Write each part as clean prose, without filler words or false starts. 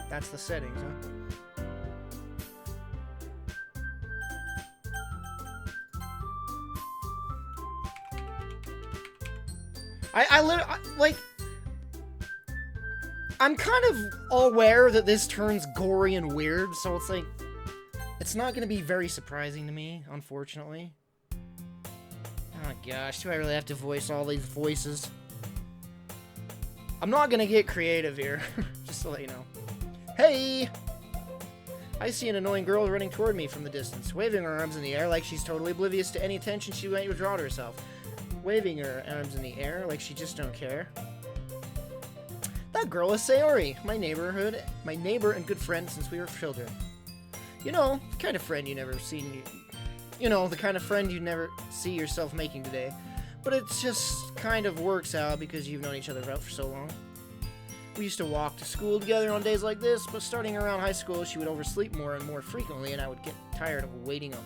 That's the settings, huh? I'm kind of aware that this turns gory and weird, so it's like, it's not going to be very surprising to me, unfortunately. Oh gosh, do I really have to voice all these voices? I'm not going to get creative here, just to let you know. Hey! I see an annoying girl running toward me from the distance, waving her arms in the air like she's totally oblivious to any attention she might draw to herself. Waving her arms in the air like she just don't care. That girl is Sayori, my neighbor and good friend since we were children. You know, the kind of friend you never seen. You know, the kind of friend you never see yourself making today. But it just kind of works out because you've known each other for so long. We used to walk to school together on days like this, but starting around high school, she would oversleep more and more frequently, and I would get tired of waiting up.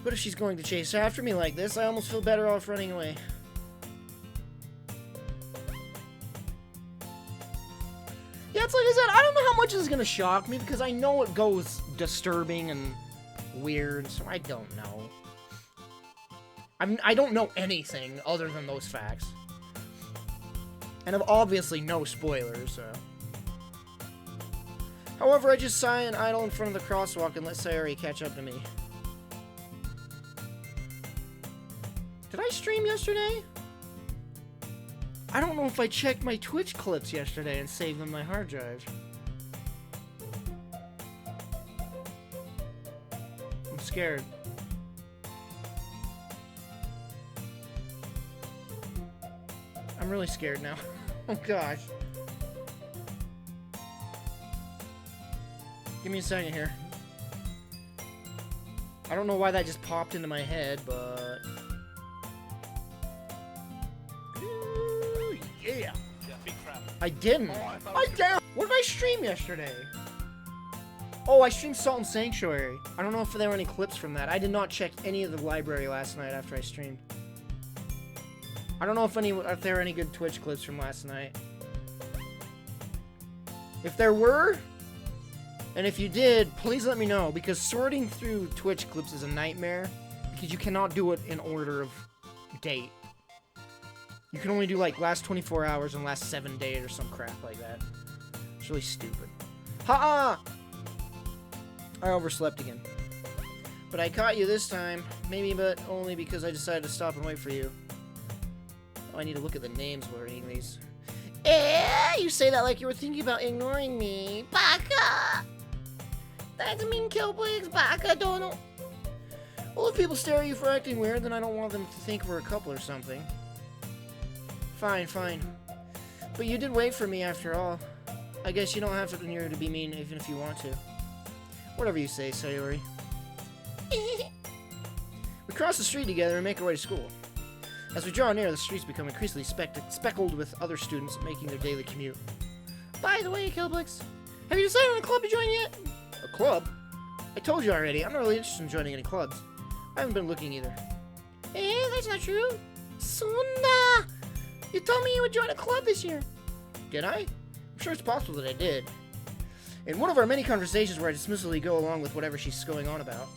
But if she's going to chase after me like this, I almost feel better off running away. Yeah, it's like I said, I don't know how much this is going to shock me, because I know it goes disturbing and weird, so I don't know. I don't know anything other than those facts. And I've obviously no spoilers, so. However, I just sigh and idle in front of the crosswalk and let Sayori catch up to me. Did I stream yesterday? I don't know if I checked my Twitch clips yesterday and saved them on my hard drive. I'm scared. I'm really scared now. Oh gosh. Give me a second here. I don't know why that just popped into my head, but... Ooh, yeah! I didn't! I didn't! What did I stream yesterday? Oh, I streamed Salt and Sanctuary. I don't know if there were any clips from that. I did not check any of the library last night after I streamed. I don't know if there are any good Twitch clips from last night. If there were, and if you did, please let me know, because sorting through Twitch clips is a nightmare, because you cannot do it in order of date. You can only do, like, last 24 hours and last 7 days or some crap like that. It's really stupid. Ha-ha! I overslept again. But I caught you this time. Maybe, but only because I decided to stop and wait for you. I need to look at the names while reading these. You say that like you were thinking about ignoring me. Baka! That's mean, Kilplix. Baka, don't. Well, if people stare at you for acting weird, then I don't want them to think we're a couple or something. Fine, fine. But you did wait for me after all. I guess you don't have to near to be mean even if you want to. Whatever you say, Sayori. We cross the street together and make our way to school. As we draw near, the streets become increasingly speckled with other students making their daily commute. By the way, Kilplix, have you decided on a club to join yet? A club? I told you already, I'm not really interested in joining any clubs. I haven't been looking either. That's not true. Sunda! You told me you would join a club this year. Did I? I'm sure it's possible that I did. In one of our many conversations where I dismissively go along with whatever she's going on about.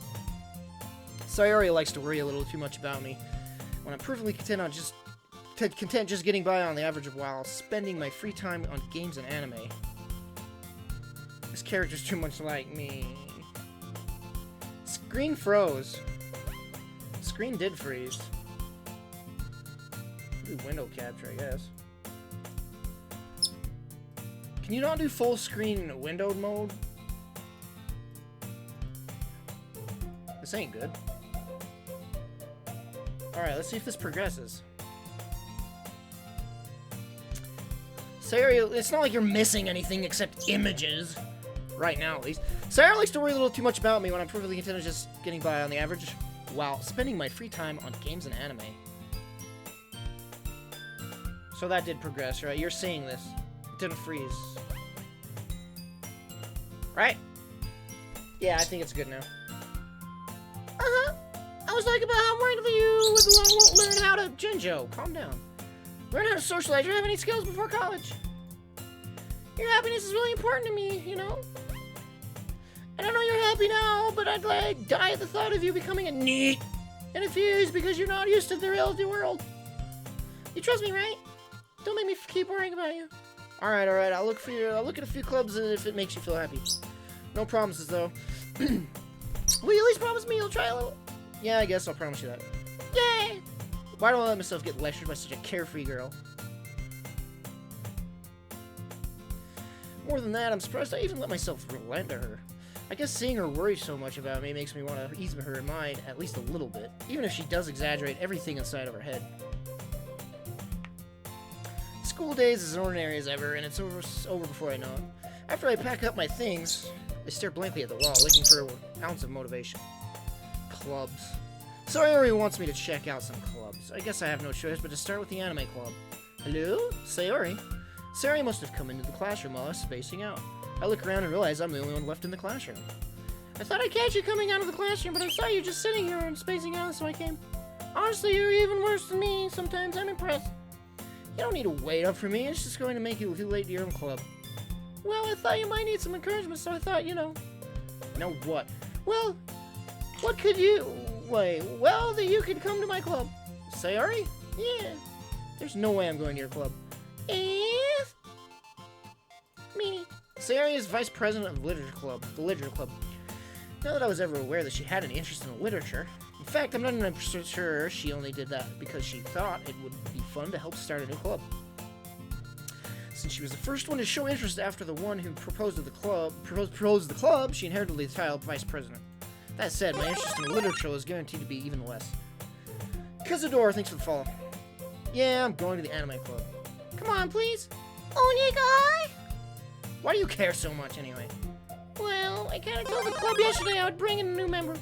Sayori likes to worry a little too much about me. When I'm perfectly content just getting by on the average while spending my free time on games and anime. This character's too much like me. Screen froze. Screen did freeze. Do window capture, I guess. Can you not do full screen windowed mode? This ain't good. Alright, let's see if this progresses. Sayori, it's not like you're missing anything except images. Right now, at least. Sayori likes to worry a little too much about me when I'm perfectly content just getting by on the average while spending my free time on games and anime. So that did progress, right? You're seeing this. It didn't freeze. Right? Yeah, I think it's good now. Uh-huh. I was talking about how I'm worried that you won't learn how to... Jinjo, calm down. Learn how to socialize. Do you have any skills before college? Your happiness is really important to me, you know? And I know you're happy now, but I'd like die at the thought of you becoming a neat and a fuse because you're not used to the reality world. You trust me, right? Don't make me keep worrying about you. All right. I'll look at a few clubs if it makes you feel happy. No promises though. Will you at least promise me you'll try a little? Yeah, I guess I'll promise you that. Yay! Why don't I let myself get lectured by such a carefree girl? More than that, I'm surprised I even let myself relent to her. I guess seeing her worry so much about me makes me want to ease her mind at least a little bit, even if she does exaggerate everything inside of her head. School days is as ordinary as ever, and it's over before I know it. After I pack up my things, I stare blankly at the wall, looking for an ounce of motivation. Clubs. Sayori wants me to check out some clubs. I guess I have no choice but to start with the anime club. Hello? Sayori? Sayori must have come into the classroom while I was spacing out. I look around and realize I'm the only one left in the classroom. I thought I'd catch you coming out of the classroom, but I saw you just sitting here and spacing out, so I came. Honestly, you're even worse than me. Sometimes I'm impressed. You don't need to wait up for me. It's just going to make you feel late to your own club. Well, I thought you might need some encouragement, so I thought, you know. Know what? Well, what could you... Wait, well, that you could come to my club. Sayori? Yeah. There's no way I'm going to your club. If... Meanie. Sayori is vice president of the Literature Club. Not that I was ever aware that she had an interest in literature. In fact, I'm not even sure she only did that because she thought it would be fun to help start a new club. Since she was the first one to show interest after the one who proposed the club, she inherited the title of vice president. That said, my interest in literature is guaranteed to be even less. Kazadora, thanks for the follow. Yeah, I'm going to the anime club. Come on, please. Onigai! Why do you care so much, anyway? Well, I kinda told the club yesterday I would bring in a new member.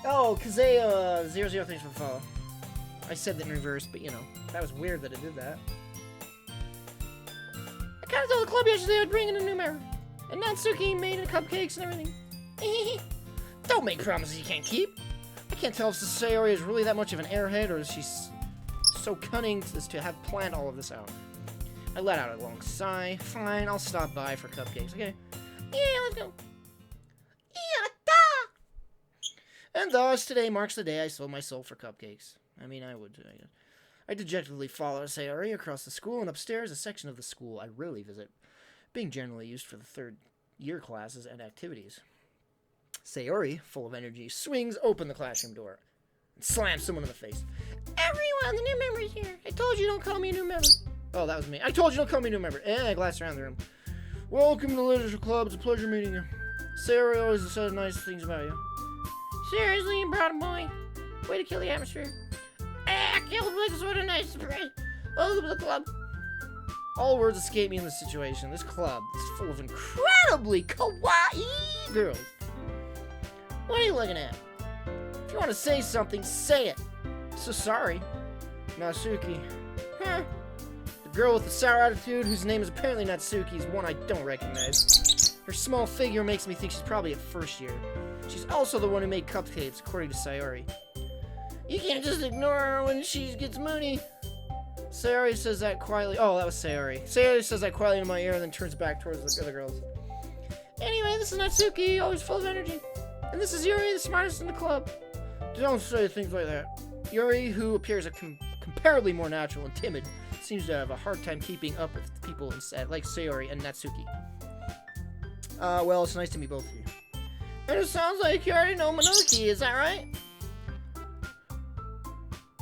Oh, Kazeo00, thanks for the follow. I said that in reverse, but you know, that was weird that I did that. I kinda told the club yesterday I would bring in a new member. And Natsuki made the cupcakes and everything. Don't make promises you can't keep. I can't tell if Sayori is really that much of an airhead or is she so cunning as to have planned all of this out. I let out a long sigh. Fine, I'll stop by for cupcakes, okay? Yeah, let's go. Yatta! And thus, today marks the day I sold my soul for cupcakes. I mean, I dejectedly follow Sayori across the school and upstairs, a section of the school I rarely visit, being generally used for the third-year classes and activities. Sayori, full of energy, swings open the classroom door and slams someone in the face. Everyone, the new member's here. I told you don't call me a new member. Oh, that was me. I told you don't call me a new member. And I glanced around the room. Welcome to the Literature Club. It's a pleasure meeting you. Sayori always said nice things about you. Seriously, you brought a boy? Way to kill the atmosphere. Kilplix, what a nice surprise. Welcome to the club. All words escape me in this situation. This club is full of incredibly kawaii girls. What are you looking at? If you want to say something, say it. So sorry. Natsuki. Huh. The girl with the sour attitude, whose name is apparently Natsuki, is one I don't recognize. Her small figure makes me think she's probably at first year. She's also the one who made cupcakes, according to Sayori. You can't just ignore her when she gets moody. Sayori says that quietly. Oh, that was Sayori. Sayori says that quietly in my ear and then turns back towards the other girls. Anyway, this is Natsuki, always full of energy. And this is Yuri, the smartest in the club. Don't say things like that. Yuri, who appears comparably more natural and timid, seems to have a hard time keeping up with people like Sayori and Natsuki. Well, it's nice to meet both of you. And it sounds like you already know Monoki, is that right?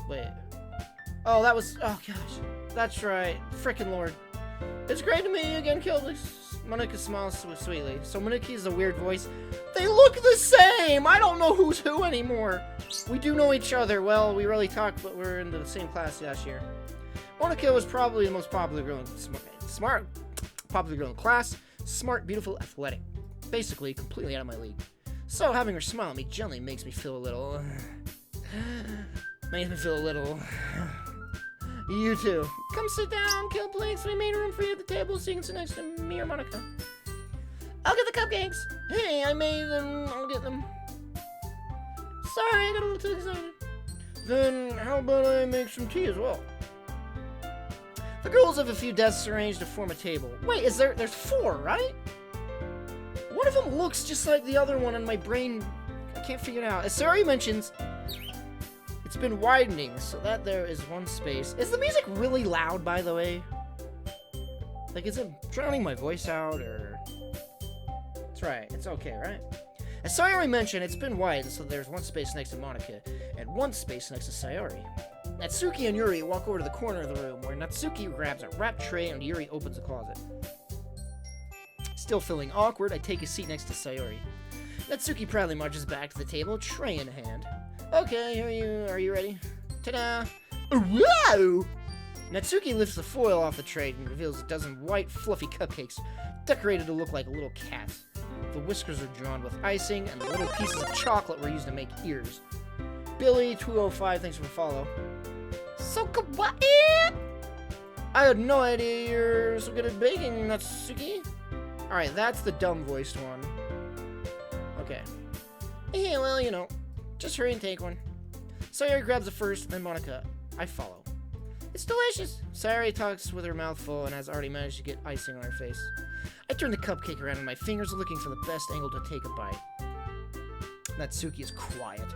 Wait. Oh, that was... Oh, gosh. That's right. Frickin' Lord. It's great to meet you again, Kilplix. Monoki smiles sweetly. So Monoki is a weird voice. They look the same! I don't know who's who anymore. We do know each other. Well, we really talked, but we're in the same class last year. Monoki was probably the most popular girl in popular girl in class. Smart, beautiful, athletic. Basically, completely out of my league. So having her smile at me gently makes me feel a little... You too. Come sit down, Kilplix. We made room for you at the table so you can sit next to me or Monica. I'll get the cupcakes. Hey, I made them. I'll get them. Sorry, I got a little too excited. Then how about I make some tea as well? The girls have a few desks arranged to form a table. Wait, there's 4, right? One of them looks just like the other one, and my brain, I can't figure it out. As Sayori mentions, it's been widening, so that there is one space. Is the music really loud, by the way? Like, is it drowning my voice out, or... That's right, it's okay, right? As Sayori mentioned, it's been widened, so there's one space next to Monica, and one space next to Sayori. Natsuki and Yuri walk over to the corner of the room, where Natsuki grabs a wrapped tray and Yuri opens a closet. Still feeling awkward, I take a seat next to Sayori. Natsuki proudly marches back to the table, tray in hand. Okay, are you ready? Ta-da! Whoa! Natsuki lifts the foil off the tray and reveals a dozen white, fluffy cupcakes, decorated to look like little cats. The whiskers are drawn with icing, and the little pieces of chocolate were used to make ears. Billy205, thanks for the follow. So kawaii! I had no idea you're so good at baking, Natsuki. Alright, that's the dumb-voiced one. Okay. Yeah, well, you know. Just hurry and take one. Sayori grabs it first, then Monica. I follow. It's delicious! Sayori talks with her mouth full and has already managed to get icing on her face. I turn the cupcake around and my fingers are looking for the best angle to take a bite. Natsuki is quiet.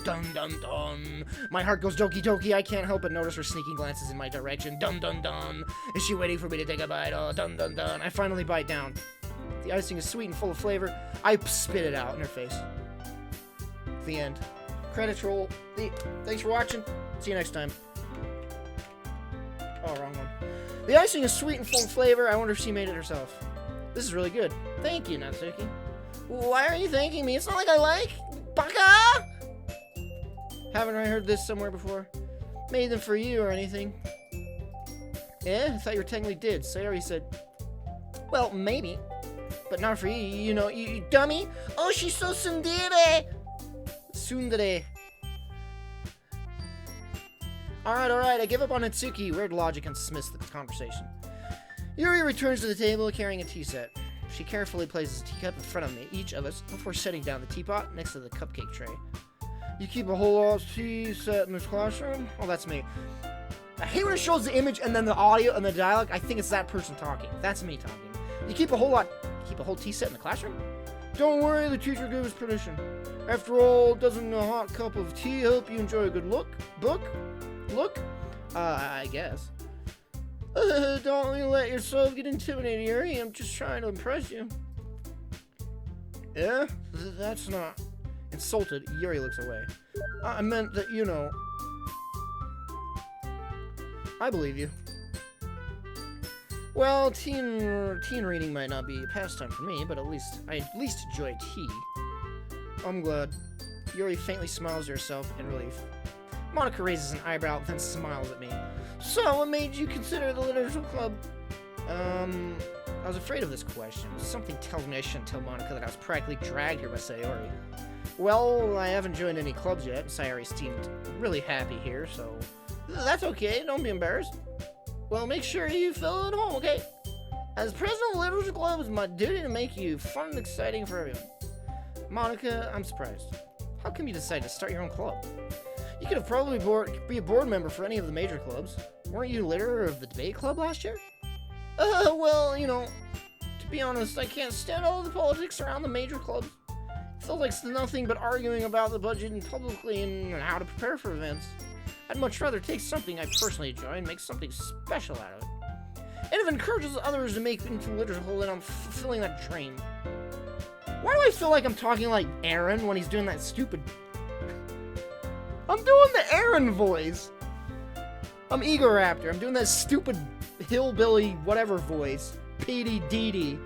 Dun dun dun! My heart goes Doki Doki. I can't help but notice her sneaking glances in my direction. Dun dun dun! Is she waiting for me to take a bite? Oh, dun dun dun! I finally bite down. The icing is sweet and full of flavor. I spit it out in her face. The end. Credits roll. Thanks for watching. See you next time. Oh, wrong one. The icing is sweet and full of flavor. I wonder if she made it herself. This is really good. Thank you, Natsuki. Why are you thanking me? It's not like I like. Baka! Haven't I heard this somewhere before? Made them for you or anything. Yeah? I thought you technically did. Sayori said, well, maybe. But not for you, you know, you dummy. Oh, she's so tsundere. Tsundere. Alright, I give up on Natsuki. Weird logic and dismiss the conversation. Yuri returns to the table carrying a tea set. She carefully places a teacup in front of each of us before setting down the teapot next to the cupcake tray. You keep a whole lot of tea set in this classroom? Oh, that's me. I hate when it shows the image and then the audio and the dialogue. I think it's that person talking. That's me talking. You keep a whole tea set in the classroom? Don't worry, the teacher gave us permission. After all, doesn't a hot cup of tea help you enjoy a good book? I guess. Don't let yourself get intimidated, Yuri. I'm just trying to impress you. Yeah? That's not... Insulted, Yuri looks away. I meant that, you know... I believe you. Well, teen reading might not be a pastime for me, but I at least enjoy tea. I'm glad. Yuri faintly smiles to herself in relief. Monica raises an eyebrow, then smiles at me. So, what made you consider the literature club? I was afraid of this question. Something tells me I shouldn't tell Monica that I was practically dragged here by Sayori. Well, I haven't joined any clubs yet, and Sayori seemed really happy here, so... That's okay, don't be embarrassed. Well, make sure you feel at home, okay? As president of the literature club, it's my duty to make you fun and exciting for everyone. Monica, I'm surprised. How come you decided to start your own club? You could have probably be a board member for any of the major clubs. Weren't you leader of the debate club last year? Well, you know, to be honest, I can't stand all the politics around the major clubs. It feels like nothing but arguing about the budget and publicly and how to prepare for events. I'd much rather take something I personally enjoy and make something special out of it. And if it encourages others to make into literature, then I'm fulfilling that dream. Why do I feel like I'm talking like Aaron when he's doing that stupid... I'm doing the Aaron voice. I'm Egoraptor. I'm doing that stupid hillbilly whatever voice. Petey Dee.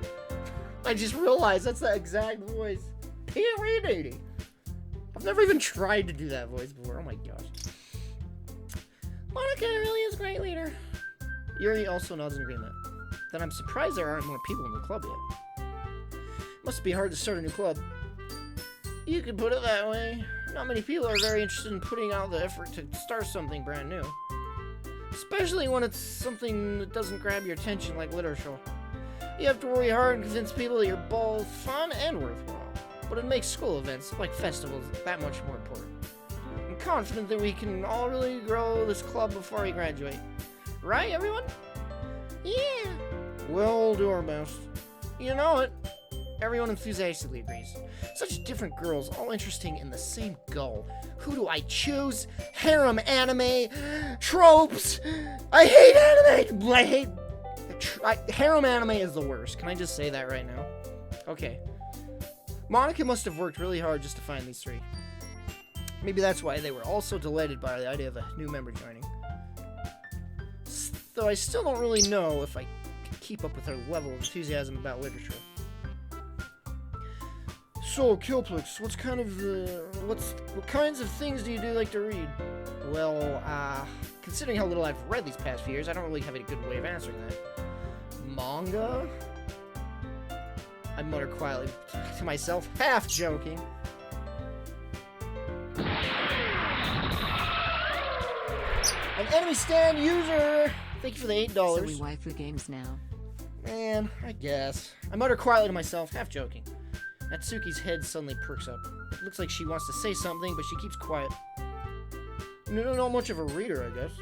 I just realized that's the exact voice. Petey Dee. I've never even tried to do that voice before. Oh my gosh. Monica really is a great leader. Yuri also nods in agreement. Then I'm surprised there aren't more people in the club yet. Must be hard to start a new club. You could put it that way. Not many people are very interested in putting out the effort to start something brand new. Especially when it's something that doesn't grab your attention like literature. You have to worry hard and convince people that you're both fun and worthwhile. But it makes school events, like festivals, that much more important. I'm confident that we can all really grow this club before we graduate. Right, everyone? Yeah. We'll do our best. You know it. Everyone enthusiastically agrees. Such different girls, all interesting in the same goal. Who do I choose? Harem anime tropes. I hate anime. I hate harem anime is the worst. Can I just say that right now? Okay. Monica must have worked really hard just to find these three. Maybe that's why they were all so delighted by the idea of a new member joining. Though I still don't really know if I can keep up with her level of enthusiasm about literature. So, Kilplix, what kinds of things do you like to read? Well, considering how little I've read these past few years, I don't really have a good way of answering that. Manga? I mutter quietly to myself, half joking. An enemy stand user! Thank you for the $8. So we waifu games now. Man, I guess. I mutter quietly to myself, half joking. Natsuki's head suddenly perks up. It looks like she wants to say something, but she keeps quiet. You're not much of a reader, I guess.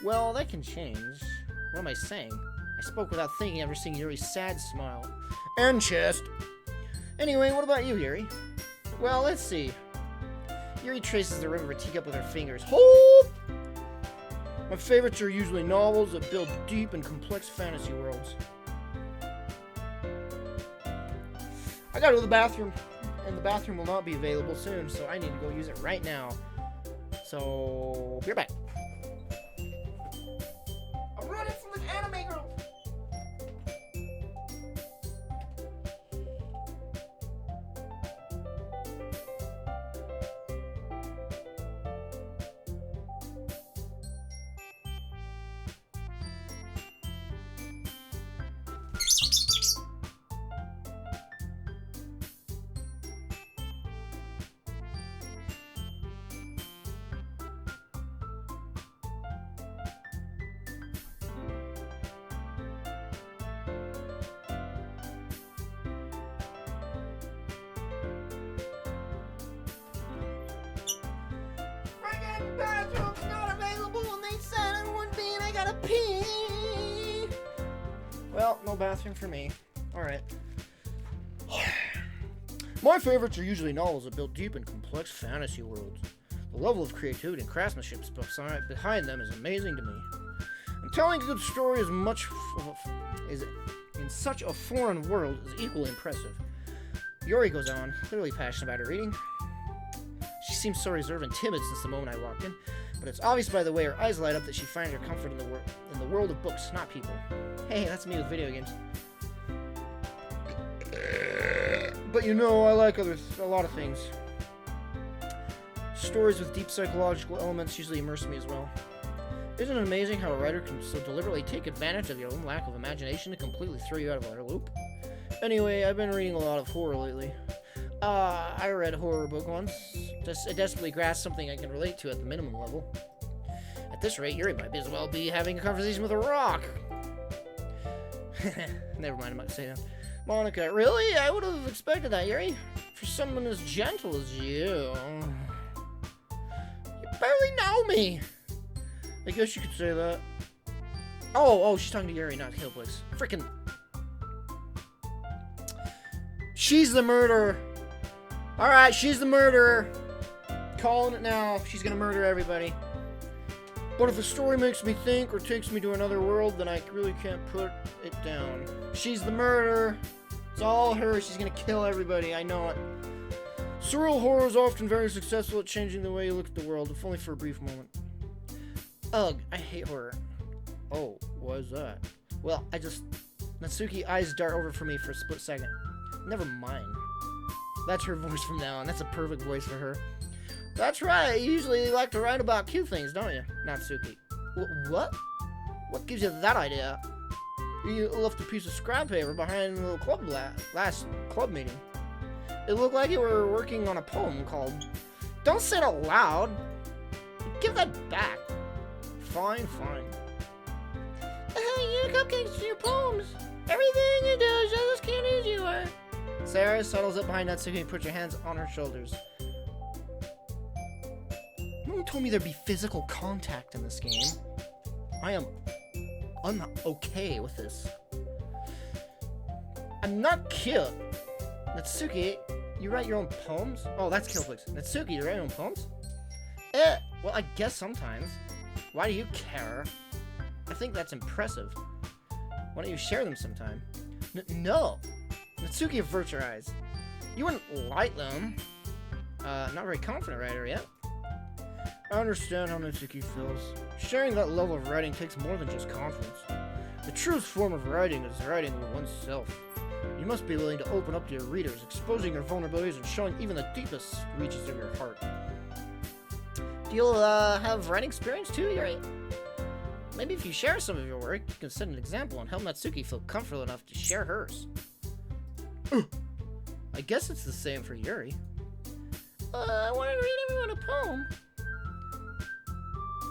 Well, that can change. What am I saying? I spoke without thinking, ever seeing Yuri's sad smile. And chest. Anyway, what about you, Yuri? Well, let's see. Yuri traces the rim of her teacup with her fingers. Hold! My favorites are usually novels that build deep and complex fantasy worlds. I gotta go to the bathroom, and the bathroom will not be available soon, so I need to go use it right now. So, be right back. I'm running from an anime girl! Bathroom's not available and they said it would be and I gotta pee. Well, no bathroom for me. Alright. My favorites are usually novels that build deep and complex fantasy worlds. The level of creativity and craftsmanship behind them is amazing to me. And telling a good story in such a foreign world is equally impressive. Yuri goes on, clearly passionate about her reading. She seems so reserved and timid since the moment I walked in, but it's obvious by the way her eyes light up that she finds her comfort in the world of books, not people. Hey, that's me with video games. But you know, I like a lot of things. Stories with deep psychological elements usually immerse me as well. Isn't it amazing how a writer can so deliberately take advantage of your own lack of imagination to completely throw you out of a loop? Anyway, I've been reading a lot of horror lately. I read a horror book once. I desperately grasped something I can relate to at the minimum level. At this rate, Yuri might as well be having a conversation with a rock. Never mind, I'm not saying that. Monica, really? I would have expected that, Yuri. For someone as gentle as you. You barely know me. I guess you could say that. Oh, she's talking to Yuri, not Kilplix. Frickin'. She's the murderer. Alright, she's the murderer. Calling it now. She's gonna murder everybody. But if a story makes me think or takes me to another world, then I really can't put it down. She's the murderer. It's all her. She's gonna kill everybody. I know it. Surreal horror is often very successful at changing the way you look at the world, if only for a brief moment. Ugh, I hate horror. Oh, what is that? Well, Natsuki eyes dart over for me for a split second. Never mind. That's her voice from now on. That's a perfect voice for her. That's right. You usually like to write about cute things, don't you, Natsuki? What? What gives you that idea? You left a piece of scrap paper behind the little club last club meeting. It looked like you were working on a poem called... Don't say it out loud. Give that back. Fine. Your cupcakes, your poems. Everything you do is just as cute as you are. Sarah settles up behind Natsuki and puts her hands on her shoulders. No one told me there'd be physical contact in this game. I am okay with this. I'm not cute. Natsuki, you write your own poems? Oh, that's Kilplix. Natsuki, you write your own poems? Well, I guess sometimes. Why do you care? I think that's impressive. Why don't you share them sometime? No. Natsuki averts her eyes. You wouldn't like them. Not very confident writer yet. I understand how Natsuki feels. Sharing that level of writing takes more than just confidence. The truest form of writing is writing with oneself. You must be willing to open up to your readers, exposing your vulnerabilities and showing even the deepest reaches of your heart. Do you have writing experience too, Yuri? Maybe if you share some of your work, you can set an example and help Natsuki feel comfortable enough to share hers. I guess it's the same for Yuri. I want to read everyone a poem.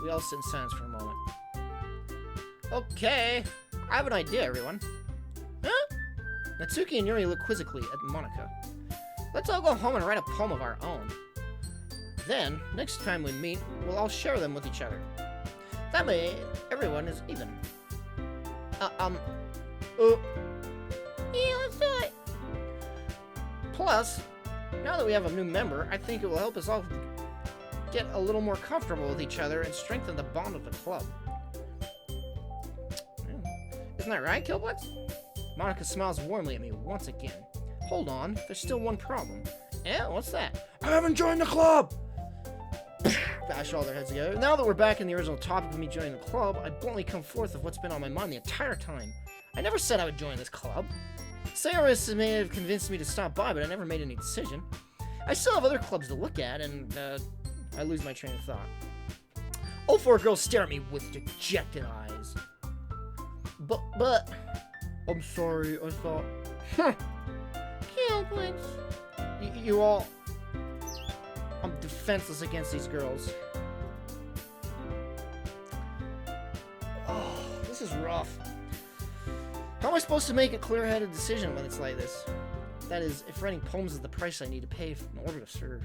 We all sit in silence for a moment. Okay, I have an idea, everyone. Huh? Natsuki and Yuri look quizzically at Monika. Let's all go home and write a poem of our own. Then, next time we meet, we'll all share them with each other. That way, everyone is even. Yeah, let's do it. Plus, now that we have a new member, I think it will help us all get a little more comfortable with each other and strengthen the bond of the club. Isn't that right, Kilplix? Monika smiles warmly at me once again. Hold on, there's still one problem. Yeah, what's that? I haven't joined the club! Bash all their heads together. Now that we're back in the original topic of me joining the club, I bluntly come forth with what's been on my mind the entire time. I never said I would join this club. Sayorists may have convinced me to stop by, but I never made any decision. I still have other clubs to look at, and I lose my train of thought. All four girls stare at me with dejected eyes. But... I'm sorry, I thought... Kilplix. You all... I'm defenseless against these girls. Oh, this is rough. How am I supposed to make a clear-headed decision when it's like this? That is, if writing poems is the price I need to pay in order to serve.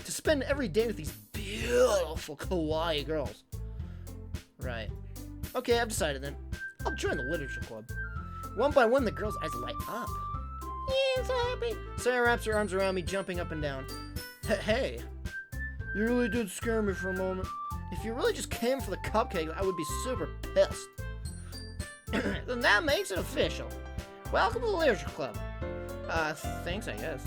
To spend every day with these beautiful kawaii girls. Right. Okay, I've decided then. I'll join the literature club. One by one, the girls' eyes light up. Yeah, I'm so happy. Sarah wraps her arms around me, jumping up and down. Hey, you really did scare me for a moment. If you really just came for the cupcake, I would be super pissed. Then that makes it official. Welcome to the literature club. Thanks, I guess.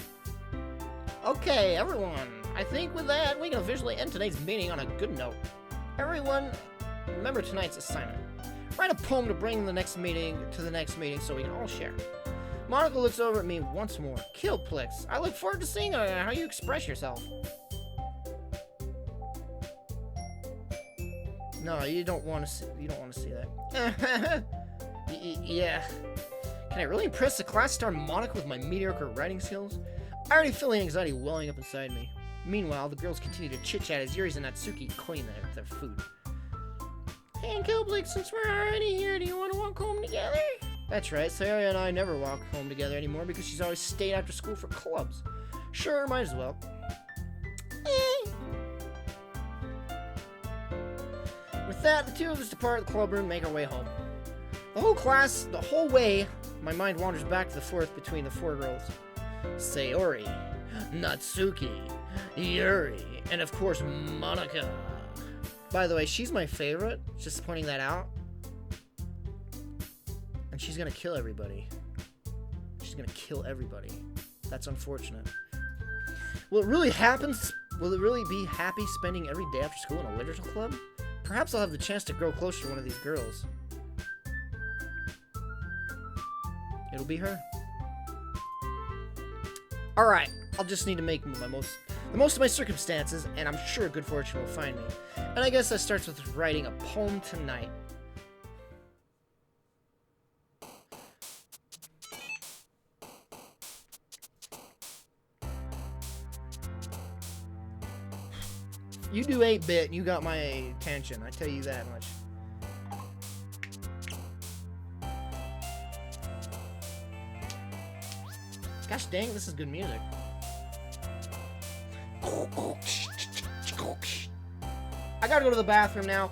Okay, everyone. I think with that, we can officially end today's meeting on a good note. Everyone, remember tonight's assignment. Write a poem to bring the next meeting so we can all share. Monika looks over at me once more. Kilplix, I look forward to seeing how you express yourself. No, you don't want to see that. Yeah. Can I really impress the class star Monika with my mediocre writing skills? I already feel the anxiety welling up inside me. Meanwhile, the girls continue to chit-chat as Yuri and Natsuki clean their food. Hey, Kilplix, since we're already here, do you want to walk home together? That's right, Sayori and I never walk home together anymore because she's always stayed after school for clubs. Sure, might as well. With that, the two of us depart the club room and make our way home. The whole way, my mind wanders back to the forth between the four girls. Sayori, Natsuki, Yuri, and of course, Monika. By the way, she's my favorite, just pointing that out. And she's gonna kill everybody. She's gonna kill everybody. That's unfortunate. Will it really be happy spending every day after school in a literature club? Perhaps I'll have the chance to grow closer to one of these girls. It'll be her. Alright, I'll just need to make the most of my circumstances, and I'm sure good fortune will find me. And I guess that starts with writing a poem tonight. You do 8-bit, and you got my attention, I tell you that much. Gosh dang, this is good music. I gotta go to the bathroom now.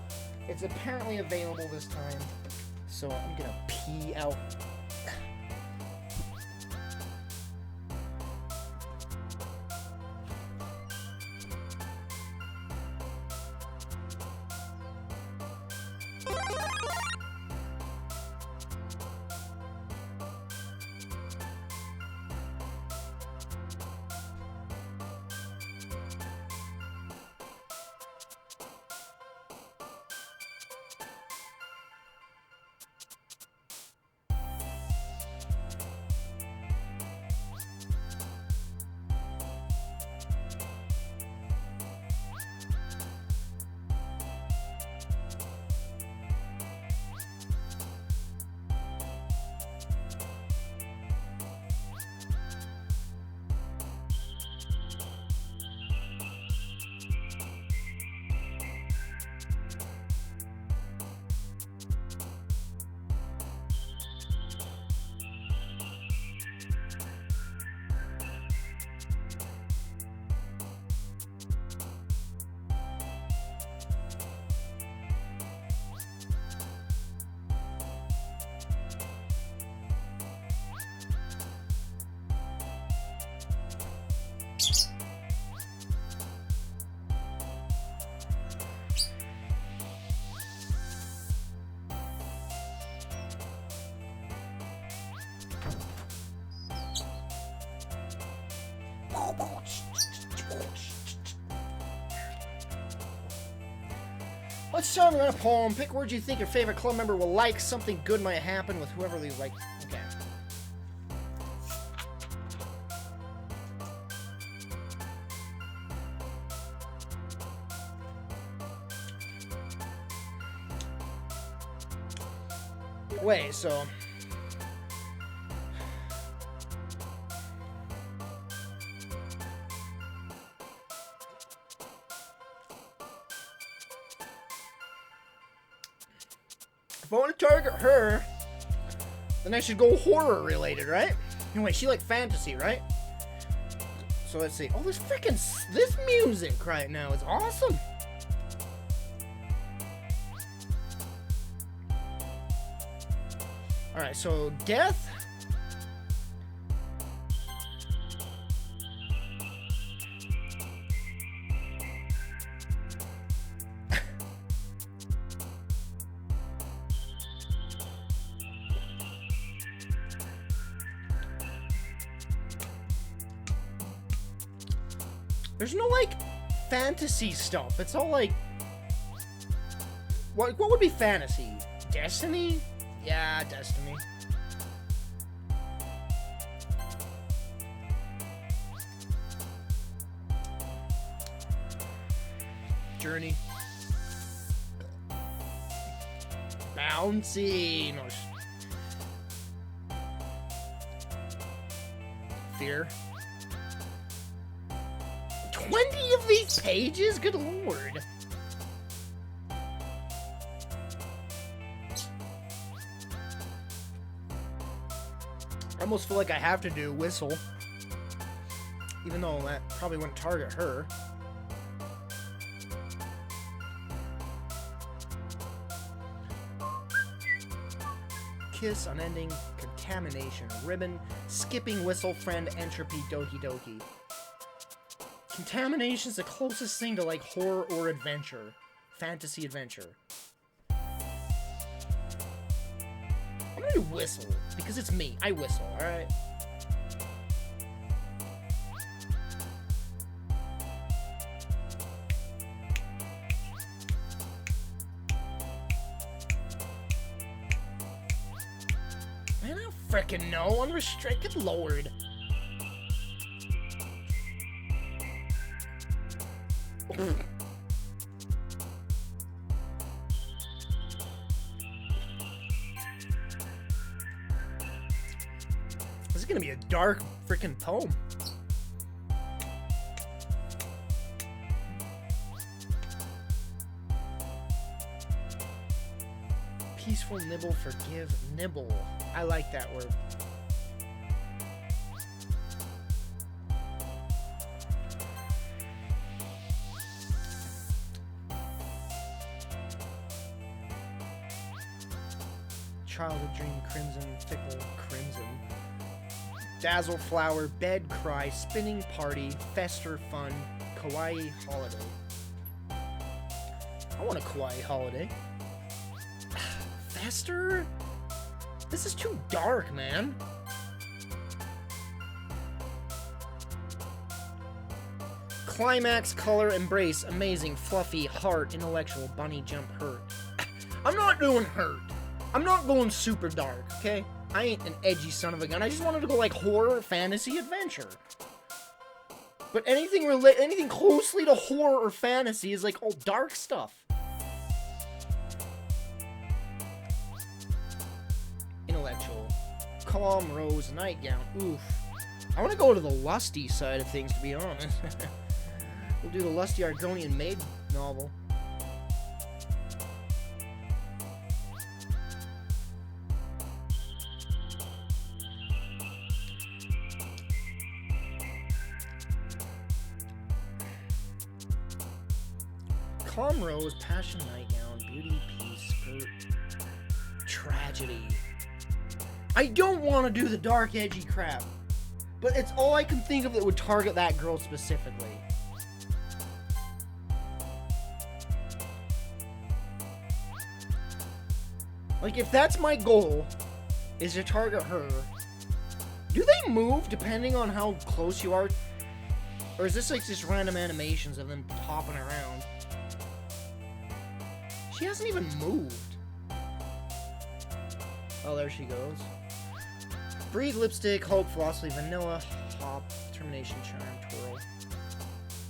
It's apparently available this time. So I'm gonna pee out. Let's tell them a poem. Pick words you think your favorite club member will like. Something good might happen with whoever they like. Okay. Wait, so... if I want to target her, then I should go horror related, right? Anyway, she like fantasy, right? So let's see. Oh, this music right now is awesome. All right, so death. There's no, like, fantasy stuff. It's all, like... What would be fantasy? Destiny? Yeah, Destiny. Journey. Bouncy. No. Fear. 20 of these pages? Good lord. I almost feel like I have to do Whistle. Even though that probably wouldn't target her. Kiss, Unending, Contamination, Ribbon, Skipping, Whistle, Friend, Entropy, Doki Doki. Contamination's the closest thing to, like, horror or adventure. Fantasy adventure. I'm gonna do Whistle, because it's me. I whistle, alright? Man, I don't frickin' know. Unrestricted lord. This is gonna be a dark freaking poem. Peaceful, nibble, forgive, nibble. I like that word. childhood dream, crimson, fickle, crimson. Dazzle flower, bed cry, spinning party, fester fun, kawaii holiday. I want a kawaii holiday. Fester? This is too dark, man. Climax, color, embrace, amazing, fluffy, heart, intellectual, bunny, jump, hurt. I'm not doing hurt. I'm not going super dark, okay? I ain't an edgy son of a gun. I just wanted to go like horror, fantasy, adventure. But anything closely to horror or fantasy is like all dark stuff. Intellectual. Calm, rose, nightgown. Oof. I want to go to the lusty side of things, to be honest. We'll do the lusty Argonian maid novel. Calm rose, passion nightgown, beauty, peace, skirt, tragedy. I don't want to do the dark, edgy crap, but it's all I can think of that would target that girl specifically. Like, if that's my goal, is to target her, do they move depending on how close you are? Or is this like just random animations of them hopping around? She hasn't even moved. Oh, there she goes. Breathe, lipstick, hope, philosophy, vanilla, hop, determination, charm, twirl.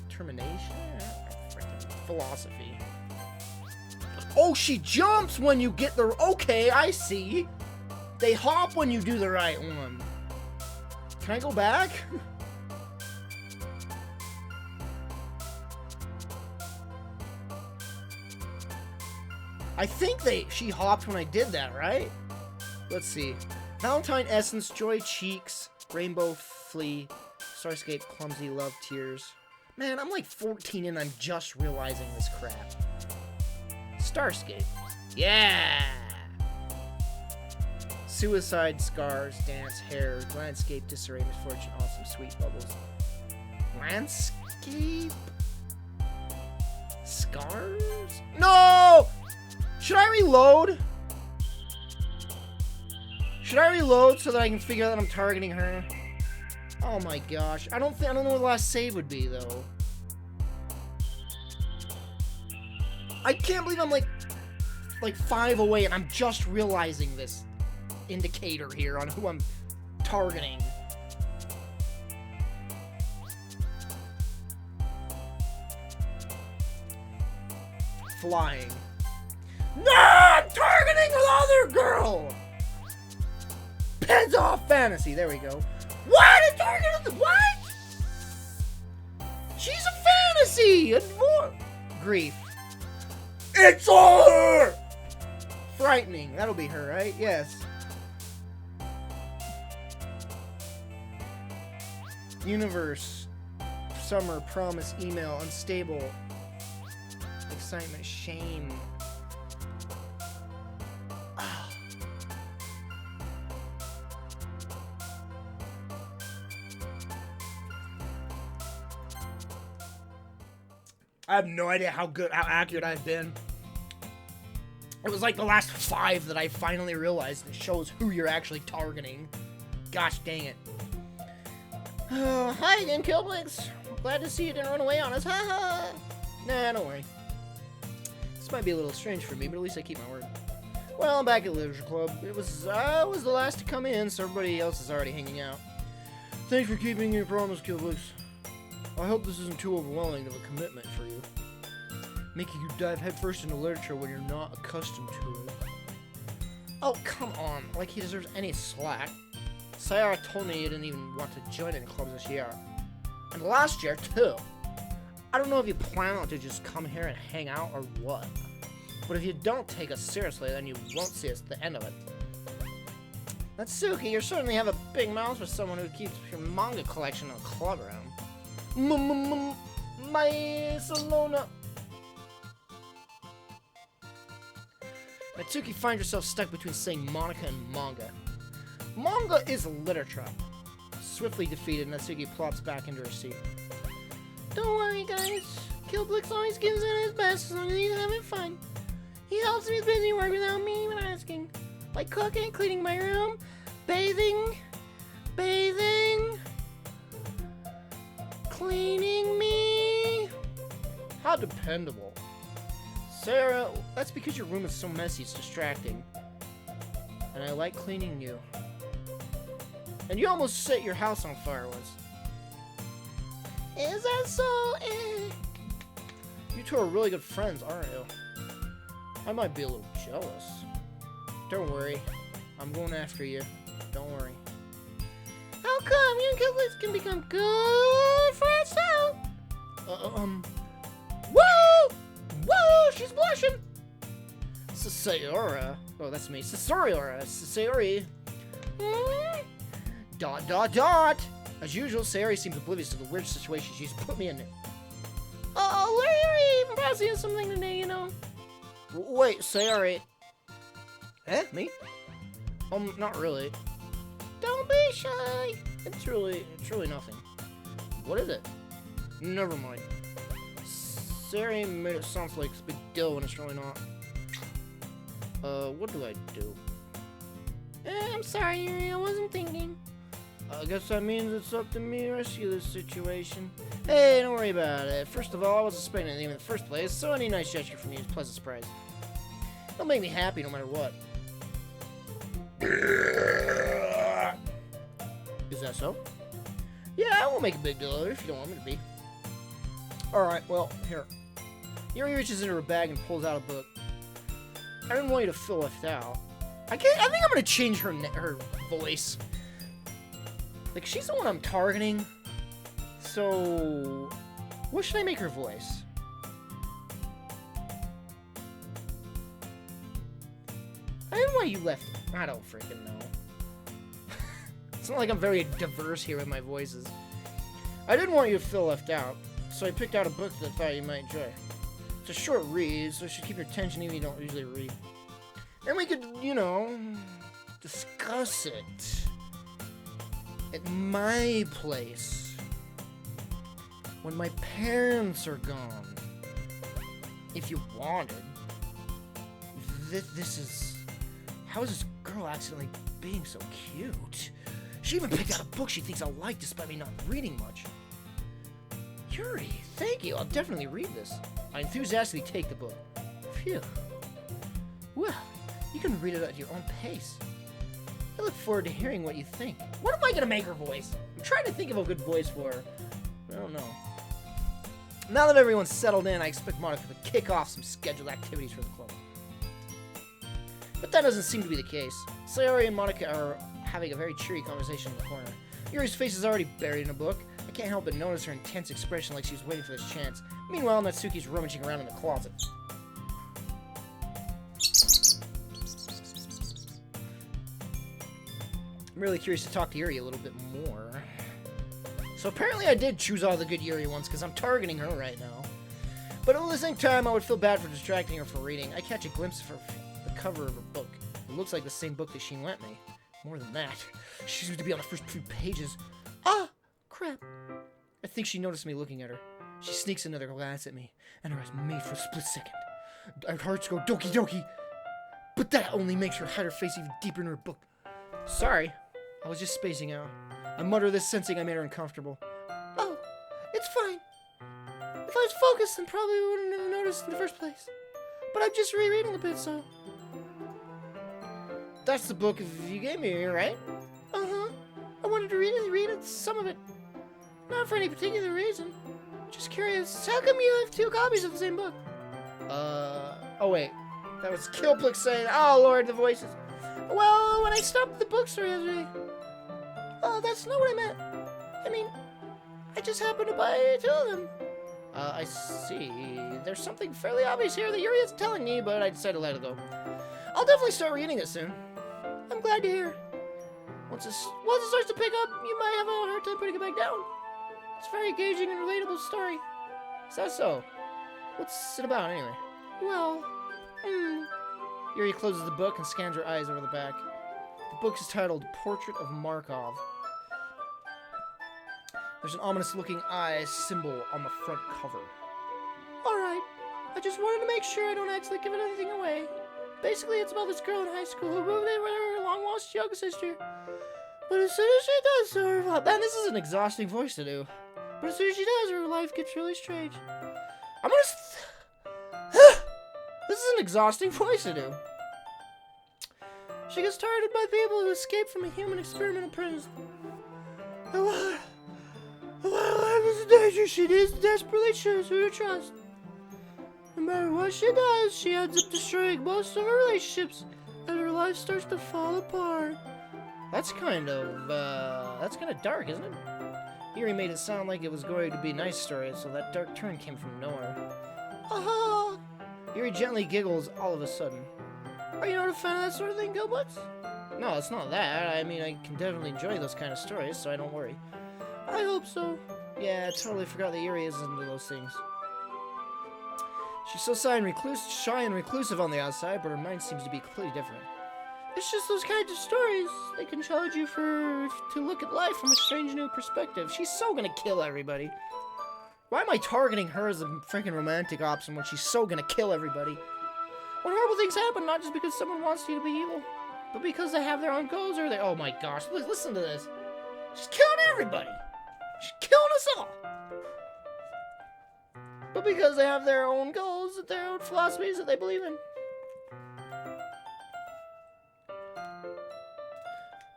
Termination? Philosophy. Oh, she jumps when you get the... Okay, I see. They hop when you do the right one. Can I go back? I think she hopped when I did that, right? Let's see. Valentine Essence, Joy Cheeks, Rainbow Flea, Starscape, Clumsy, Love Tears. Man, I'm like 14 and I'm just realizing this crap. Starscape. Yeah! Suicide, Scars, Dance, Hair, Landscape, Disarray, Misfortune, Awesome, Sweet Bubbles. Landscape? Scars? No! Should I reload? Should I reload so that I can figure out that I'm targeting her? Oh my gosh. I don't know what the last save would be, though. I can't believe I'm like 5 away and I'm just realizing this indicator here on who I'm targeting. Flying. No! I'm targeting the other girl! Heads off fantasy. There we go. What? A target of the what? She's a fantasy! And more grief. It's all her! Frightening. That'll be her, right? Yes. Universe. Summer. Promise. Email. Unstable. Excitement. Shame. Ah. I have no idea how accurate I've been. It was like the last 5 that I finally realized it shows who you're actually targeting. Gosh dang it. Hi again, Kilplix. Glad to see you didn't run away on us. Haha. Nah, don't worry. This might be a little strange for me, but at least I keep my word. Well, I'm back at Literature Club. I was the last to come in, so everybody else is already hanging out. Thanks for keeping your promise, Kilplix. I hope this isn't too overwhelming of a commitment for you. Making you dive headfirst into literature when you're not accustomed to it. Oh, come on. Like he deserves any slack. Sayara told me you didn't even want to join any clubs this year. And last year, too. I don't know if you plan on to just come here and hang out or what. But if you don't take us seriously, then you won't see us at the end of it. Natsuki, you certainly have a big mouth for someone who keeps your manga collection in a club room. My Solona. Natsuki finds herself stuck between saying Monica and manga. Manga is literature. Swiftly defeated, Natsuki plops back into her seat. Don't worry, guys. Kilplix always gives it his best as long as he's having fun. He helps me with busy work without me even asking. Like cooking, cleaning my room, bathing, cleaning me. How dependable. Sarah, that's because your room is so messy, it's distracting. And I like cleaning you. And you almost set your house on fire once. Is that so? You two are really good friends, aren't you? I might be a little jealous. Don't worry. I'm going after you. Don't worry. How come you and Kilplix can become good friends now? Whoa! Whoa! She's blushing! Sayora. Oh, that's me. Sayori. Sayori. Dot. As usual, Sayori seems oblivious to the weird situation she's put me in. Oh, Larry even passing us something today, you know. Wait, Sayori. Eh? Me? Not really. Don't be shy. It's really nothing. What is it? Never mind. Sayori made it sound like it's a big deal when it's really not. What do I do? I'm sorry, Yuri, I wasn't thinking. I guess that means it's up to me to rescue this situation. Hey, don't worry about it. First of all, I wasn't expecting anything in the first place, so any nice gesture from you is a pleasant surprise. It'll make me happy no matter what. Is that so? Yeah, I won't make a big deal of it if you don't want me to be. Alright, well, here. Yuri reaches into her bag and pulls out a book. I didn't want you to feel left out. I think I'm gonna change her voice. Like, she's the one I'm targeting. So, what should I make her voice? I don't know why you left. I don't freaking know. It's not like I'm very diverse here with my voices. I didn't want you to feel left out, so I picked out a book that I thought you might enjoy. It's a short read, so it should keep your attention even if you don't usually read. And we could, you know, discuss it at my place when my parents are gone. If you wanted. This is... How is this girl accidentally being so cute? She even picked out a book she thinks I'll like despite me not reading much. Yuri, thank you. I'll definitely read this. I enthusiastically take the book. Phew. Well, you can read it at your own pace. I look forward to hearing what you think. What am I gonna make her voice? I'm trying to think of a good voice for her. I don't know. Now that everyone's settled in, I expect Monica to kick off some scheduled activities for the club. But that doesn't seem to be the case. Sayori and Monica are having a very cheery conversation in the corner. Yuri's face is already buried in a book. I can't help but notice her intense expression like she's waiting for this chance. Meanwhile, Natsuki's rummaging around in the closet. I'm really curious to talk to Yuri a little bit more. So apparently I did choose all the good Yuri ones because I'm targeting her right now. But at the same time, I would feel bad for distracting her from reading. I catch a glimpse of the cover of her book. It looks like the same book that she lent me. More than that, she seems to be on the first few pages. Ah! Crap. I think she noticed me looking at her. She sneaks another glance at me, and her eyes meet for a split second. Our hearts go Doki Doki, but that only makes her hide her face even deeper in her book. Sorry, I was just spacing out. I mutter this, sensing I made her uncomfortable. Oh, it's fine. If I was focused, then probably wouldn't have noticed in the first place. But I'm just rereading a bit, so... That's the book you gave me, right? Uh-huh. I wanted to read it, some of it. Not for any particular reason. Just curious, how come you have two copies of the same book? Oh wait. That was Kilplix saying, oh lord, the voices. Well, when I stopped at the bookstore yesterday. Oh, that's not what I meant. I mean, I just happened to buy two of them. I see. There's something fairly obvious here that Yuri isn't telling me, but I decided to let it go. I'll definitely start reading it soon. I'm glad to hear. Once it starts to pick up, you might have a hard time putting it back down. It's a very engaging and relatable story. Is that so? What's it about, anyway? Well, Yuri closes the book and scans her eyes over the back. The book is titled Portrait of Markov. There's an ominous-looking eye symbol on the front cover. Alright, I just wanted to make sure I don't actually give anything away. Basically, it's about this girl in high school who moved in with her long-lost young sister. But as soon as she does so, her life... Man, this is an exhausting voice to do. But as soon as she does, her life gets really strange. I'm gonna... This is an exhausting voice to do. She gets targeted by people who escape from a human experimental prison. And while her life is in danger, she desperately chooses who to trust. No matter what she does, she ends up destroying most of her relationships, and her life starts to fall apart. That's kind of dark, isn't it? Yuri made it sound like it was going to be a nice story, so that dark turn came from nowhere. Aha! Yuri gently giggles all of a sudden. Are you not a fan of that sort of thing, Kilplix? No, it's not that. I mean, I can definitely enjoy those kind of stories, so I don't worry. I hope so. Yeah, I totally forgot that Yuri is into those things. She's so shy and reclusive on the outside, but her mind seems to be completely different. It's just those kinds of stories. They can challenge you to look at life from a strange new perspective. She's so gonna kill everybody. Why am I targeting her as a freaking romantic option when she's so gonna kill everybody? When horrible things happen, not just because someone wants you to be evil, but because they have their own goals or they... Oh my gosh, listen to this. She's killing everybody. She's killing us all. But because they have their own goals, their own philosophies that they believe in.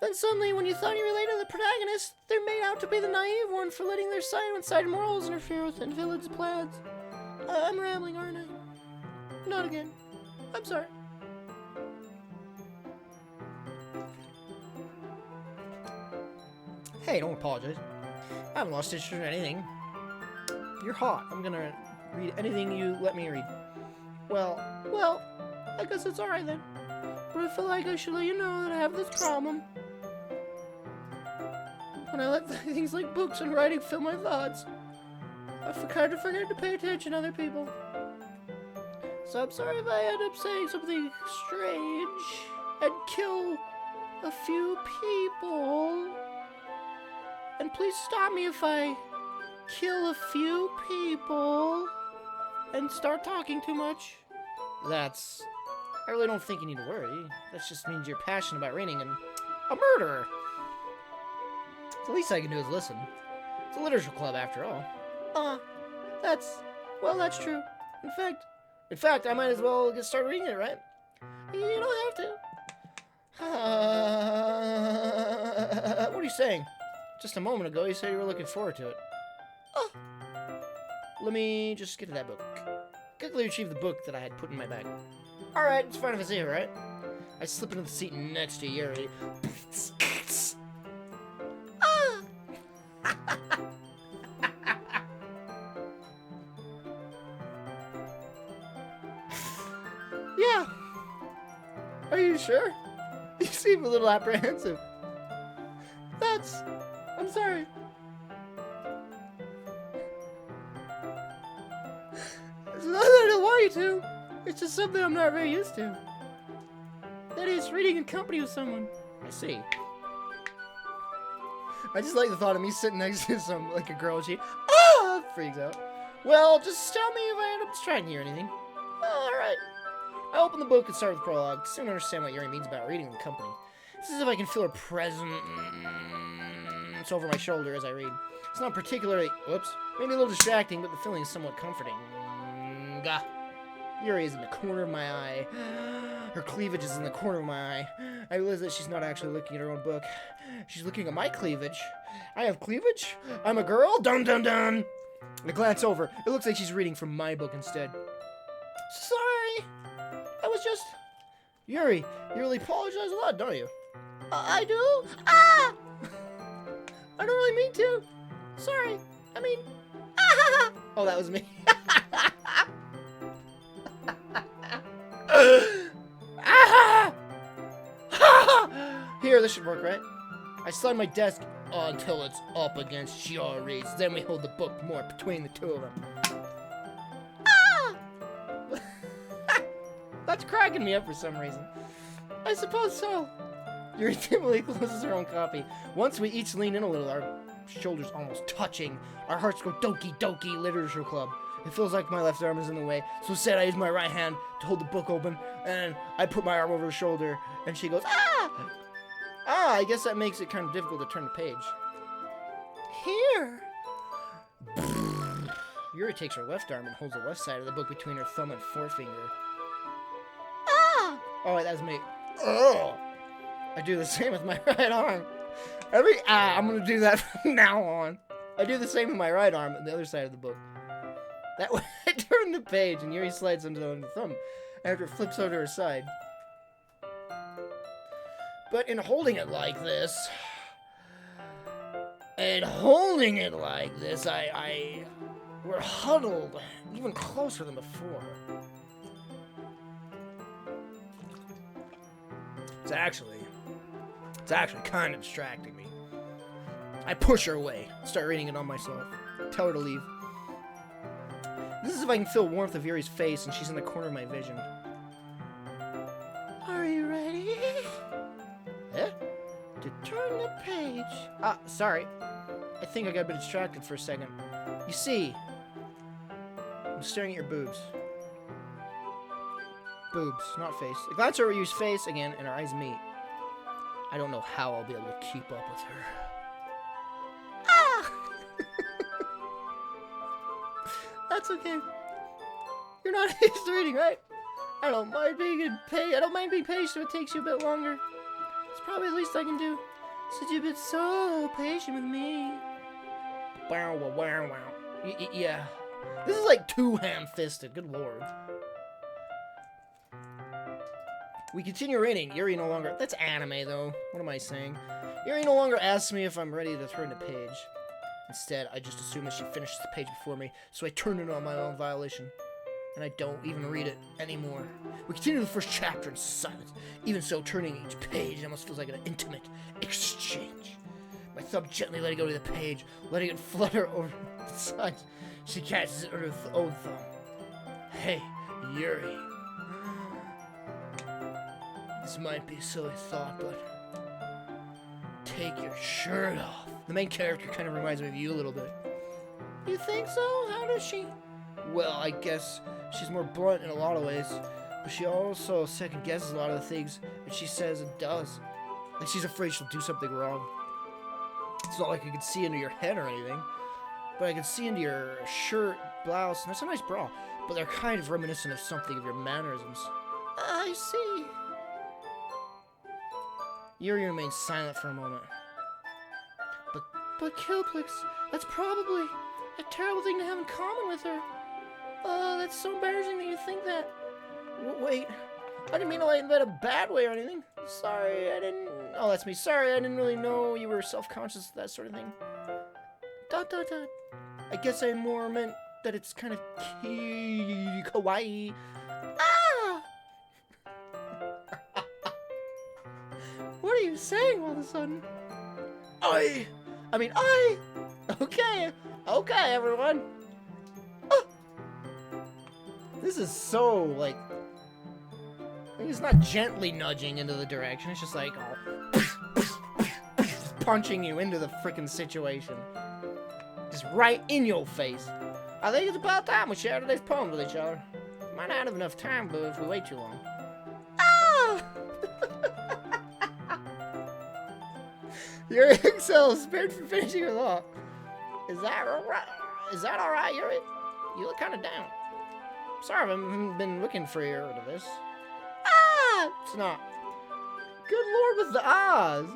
Then suddenly, when you thought you related to the protagonist, they're made out to be the naive one for letting their side morals interfere with the villain's plans. I'm rambling, aren't I? Not again. I'm sorry. Hey, don't apologize. I haven't lost interest in anything. You're hot. I'm gonna read anything you let me read. Well, I guess it's alright then. But I feel like I should let you know that I have this problem. When I let things like books and writing fill my thoughts, I kind of forget to pay attention to other people. So I'm sorry if I end up saying something strange and kill a few people. And please stop me if I kill a few people and start talking too much. I really don't think you need to worry. That just means you're passionate about reading and a murderer. The least I can do is listen. It's a literature club after all. That's true. In fact, I might as well get started reading it, right? You don't have to. What are you saying? Just a moment ago, you said you were looking forward to it. Let me just get to that book. Quickly retrieve the book that I had put in my bag. Alright, it's fine if I see it, right? I slip into the seat next to Yuri. Yeah. Are you sure? You seem a little apprehensive. I'm sorry. It's not that I don't want you to. It's just something I'm not very used to. That is, reading in company with someone. I see. I just like the thought of me sitting next to a girl and she freaks out. Well, just tell me if I end up distracting you or anything. Alright. I open the book and start with the prologue. Soon understand what Yuri means about reading in company. It's as if I can feel her presence over my shoulder as I read. It's not particularly, maybe a little distracting, but the feeling is somewhat comforting. Yuri is in the corner of my eye. Her cleavage is in the corner of my eye. I realize that she's not actually looking at her own book. She's looking at my cleavage. I have cleavage? I'm a girl? Dun dun dun! I glance over. It looks like she's reading from my book instead. Sorry. I was just... Yuri, you really apologize a lot, don't you? I do? I don't really mean to. Sorry. I mean... Oh, that was me. Here, this should work, right? I slide my desk until it's up against Yuri's. Then we hold the book more between the two of them. That's cracking me up for some reason. I suppose so. Yuri timidly closes her own copy. Once we each lean in a little, our shoulders almost touching. Our hearts go Doki Doki Literature Club. It feels like my left arm is in the way, so instead I use my right hand to hold the book open, and I put my arm over her shoulder, and she goes, ah! Ah, I guess that makes it kind of difficult to turn the page. Here! Yuri takes her left arm and holds the left side of the book between her thumb and forefinger. Ah! Oh, wait, that's me. Ugh! I do the same with my right arm. I'm gonna do that from now on. I do the same with my right arm on the other side of the book. That way I turn the page and Yuri slides under the thumb after it flips over to her side. But in holding it like this, we're huddled even closer than before. It's actually kind of distracting me. I push her away, start reading it on myself, tell her to leave. This is if I can feel warmth of Yuri's face and she's in the corner of my vision. Are you ready? Eh? To turn the page. Sorry. I think I got a bit distracted for a second. You see, I'm staring at your boobs. Boobs, not face. I glance over Yuri's face again and our eyes meet. I don't know how I'll be able to keep up with her. Ah! That's okay. You're not used to reading, right? I don't mind being patient if it takes you a bit longer. It's probably the least I can do, since you've been so patient with me. Wow, wow, wow, wow. Yeah. This is like too ham-fisted, good lord. We continue reading. Yuri no longer... That's anime, though. What am I saying? Yuri no longer asks me if I'm ready to turn the page. Instead, I just assume that she finishes the page before me, so I turn it on my own violation. And I don't even read it anymore. We continue the first chapter in silence. Even so, turning each page almost feels like an intimate exchange. My thumb gently letting go to the page, letting it flutter over the side. She catches it under her own thumb. Hey, Yuri. This might be a silly thought, but take your shirt off. The main character kind of reminds me of you a little bit. You think so? How does she? Well, I guess she's more blunt in a lot of ways, but she also second guesses a lot of the things that she says and does. Like she's afraid she'll do something wrong. It's not like I can see into your head or anything, but I can see into your shirt, blouse, and that's a nice bra, but they're kind of reminiscent of something of your mannerisms. I see. Yuri remains silent for a moment. But Kilplix, that's probably a terrible thing to have in common with her. That's so embarrassing that you think that. Wait, I didn't mean to in a bad way or anything. Sorry, I didn't... Oh, that's me. Sorry, I didn't really know you were self-conscious of that sort of thing. ... I guess I more meant that it's kind of kawaii. Ah! What are you saying all of a sudden? I... Okay, everyone. Ah! This is so, like... It's not gently nudging into the direction, it's just like, punching you into the frickin' situation. Just right in your face. I think it's about time we share today's poem with each other. Might not have enough time, but if we wait too long. Ah! Yuri excels, spared from finishing her thought. Is that alright, Yuri? You look kind of down. Sorry, I haven't been looking for you to this. Ah! It's not. Good lord with the ahs.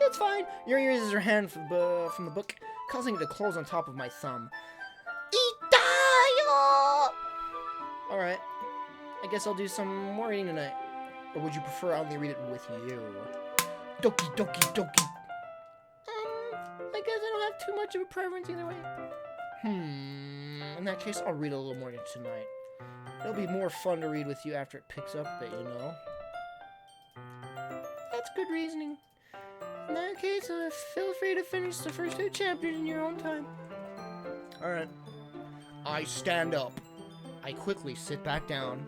It's fine. Yuri raises her hand from the book, causing it to close on top of my thumb. Itayo! Alright. I guess I'll do some more reading tonight. Or would you prefer I only read it with you? Doki Doki Doki. I guess I don't have too much of a preference either way. In that case, I'll read a little more tonight. It'll be more fun to read with you after it picks up a bit, you know? That's good reasoning. In that case, feel free to finish the first 2 chapters in your own time. Alright. I stand up. I quickly sit back down.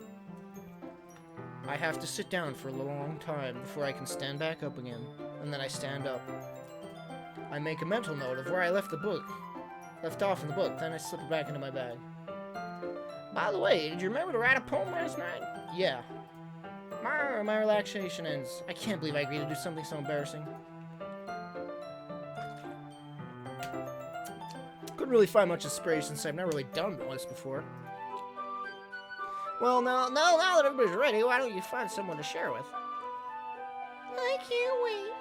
I have to sit down for a long time before I can stand back up again, and then I stand up. I make a mental note of where I left off in the book, then I slip it back into my bag. By the way, did you remember to write a poem last night? Yeah. My relaxation ends. I can't believe I agreed to do something so embarrassing. Couldn't really find much inspiration since I've never really done this before. Well, now that everybody's ready, why don't you find someone to share with? I can't wait.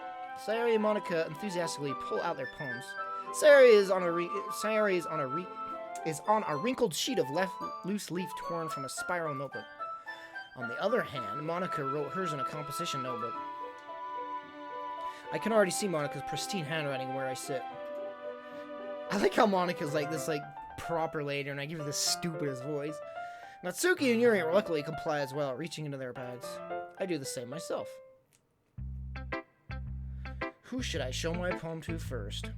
Sayori and Monica enthusiastically pull out their poems. Sayori is on a wrinkled sheet of loose leaf torn from a spiral notebook. On the other hand, Monica wrote hers in a composition notebook. I can already see Monica's pristine handwriting where I sit. I like how Monica's like this proper lady, and I give her the stupidest voice. Natsuki and Yuri luckily comply as well, reaching into their bags. I do the same myself. Who should I show my poem to first?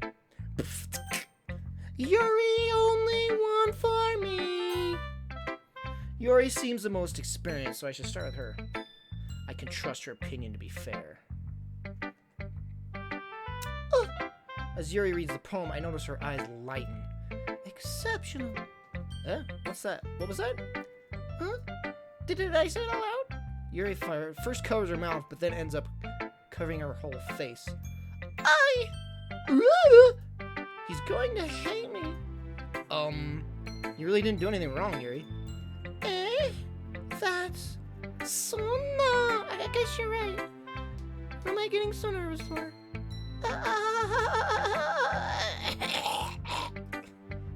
Yuri, only one for me. Yuri seems the most experienced, so I should start with her. I can trust her opinion to be fair. As Yuri reads the poem, I notice her eyes lighten. Exceptional. What's that? What was that? Huh? Did I say it out loud? Yuri first covers her mouth, but then ends up covering her whole face. He's going to hate me. You really didn't do anything wrong, Yuri. That's so no. I guess you're right. What am I getting so nervous for?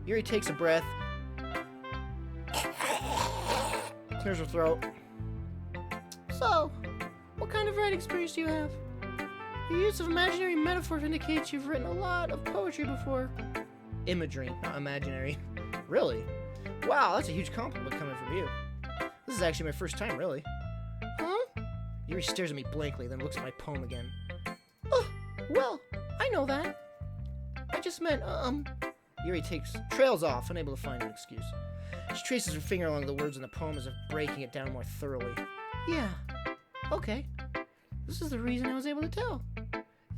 Yuri takes a breath, clears her throat. So, what kind of writing experience do you have? Your use of imaginary metaphors indicates you've written a lot of poetry before. Imagery, not imaginary. Really? Wow, that's a huge compliment coming from you. This is actually my first time, really. Huh? Yuri stares at me blankly, then looks at my poem again. Oh, well, I know that. I just meant, Yuri trails off, unable to find an excuse. She traces her finger along the words in the poem as if breaking it down more thoroughly. Yeah, okay. This is the reason I was able to tell.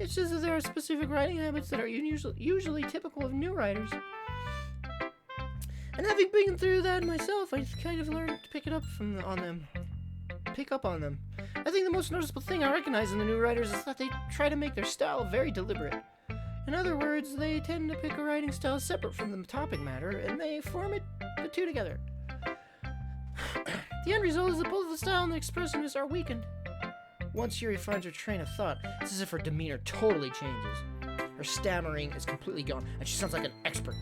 It's just that there are specific writing habits that are usually typical of new writers. And having been through that myself, I kind of learned to pick up on them. I think the most noticeable thing I recognize in the new writers is that they try to make their style very deliberate. In other words, they tend to pick a writing style separate from the topic matter, and they form the two together. The end result is that both the style and the expressiveness are weakened. Once Yuri finds her train of thought, it's as if her demeanor totally changes. Her stammering is completely gone, and she sounds like an expert.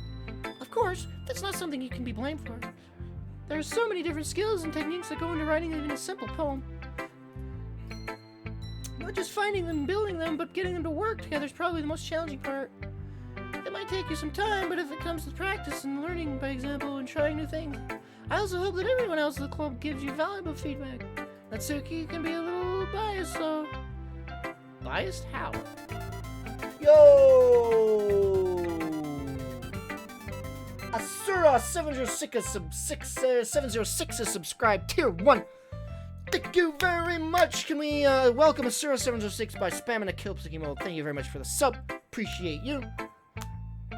Of course, that's not something you can be blamed for. There are so many different skills and techniques that go into writing even a simple poem. Not just finding them and building them, but getting them to work together is probably the most challenging part. It might take you some time, but if it comes to practice and learning by example and trying new things, I also hope that everyone else in the club gives you valuable feedback. Natsuki can be a little biased, so... Biased how? Yo! Asura 706 is subscribed tier 1. Thank you very much. Can we welcome Asura 706 by spamming a Kilplix emote? Thank you very much for the sub. Appreciate you.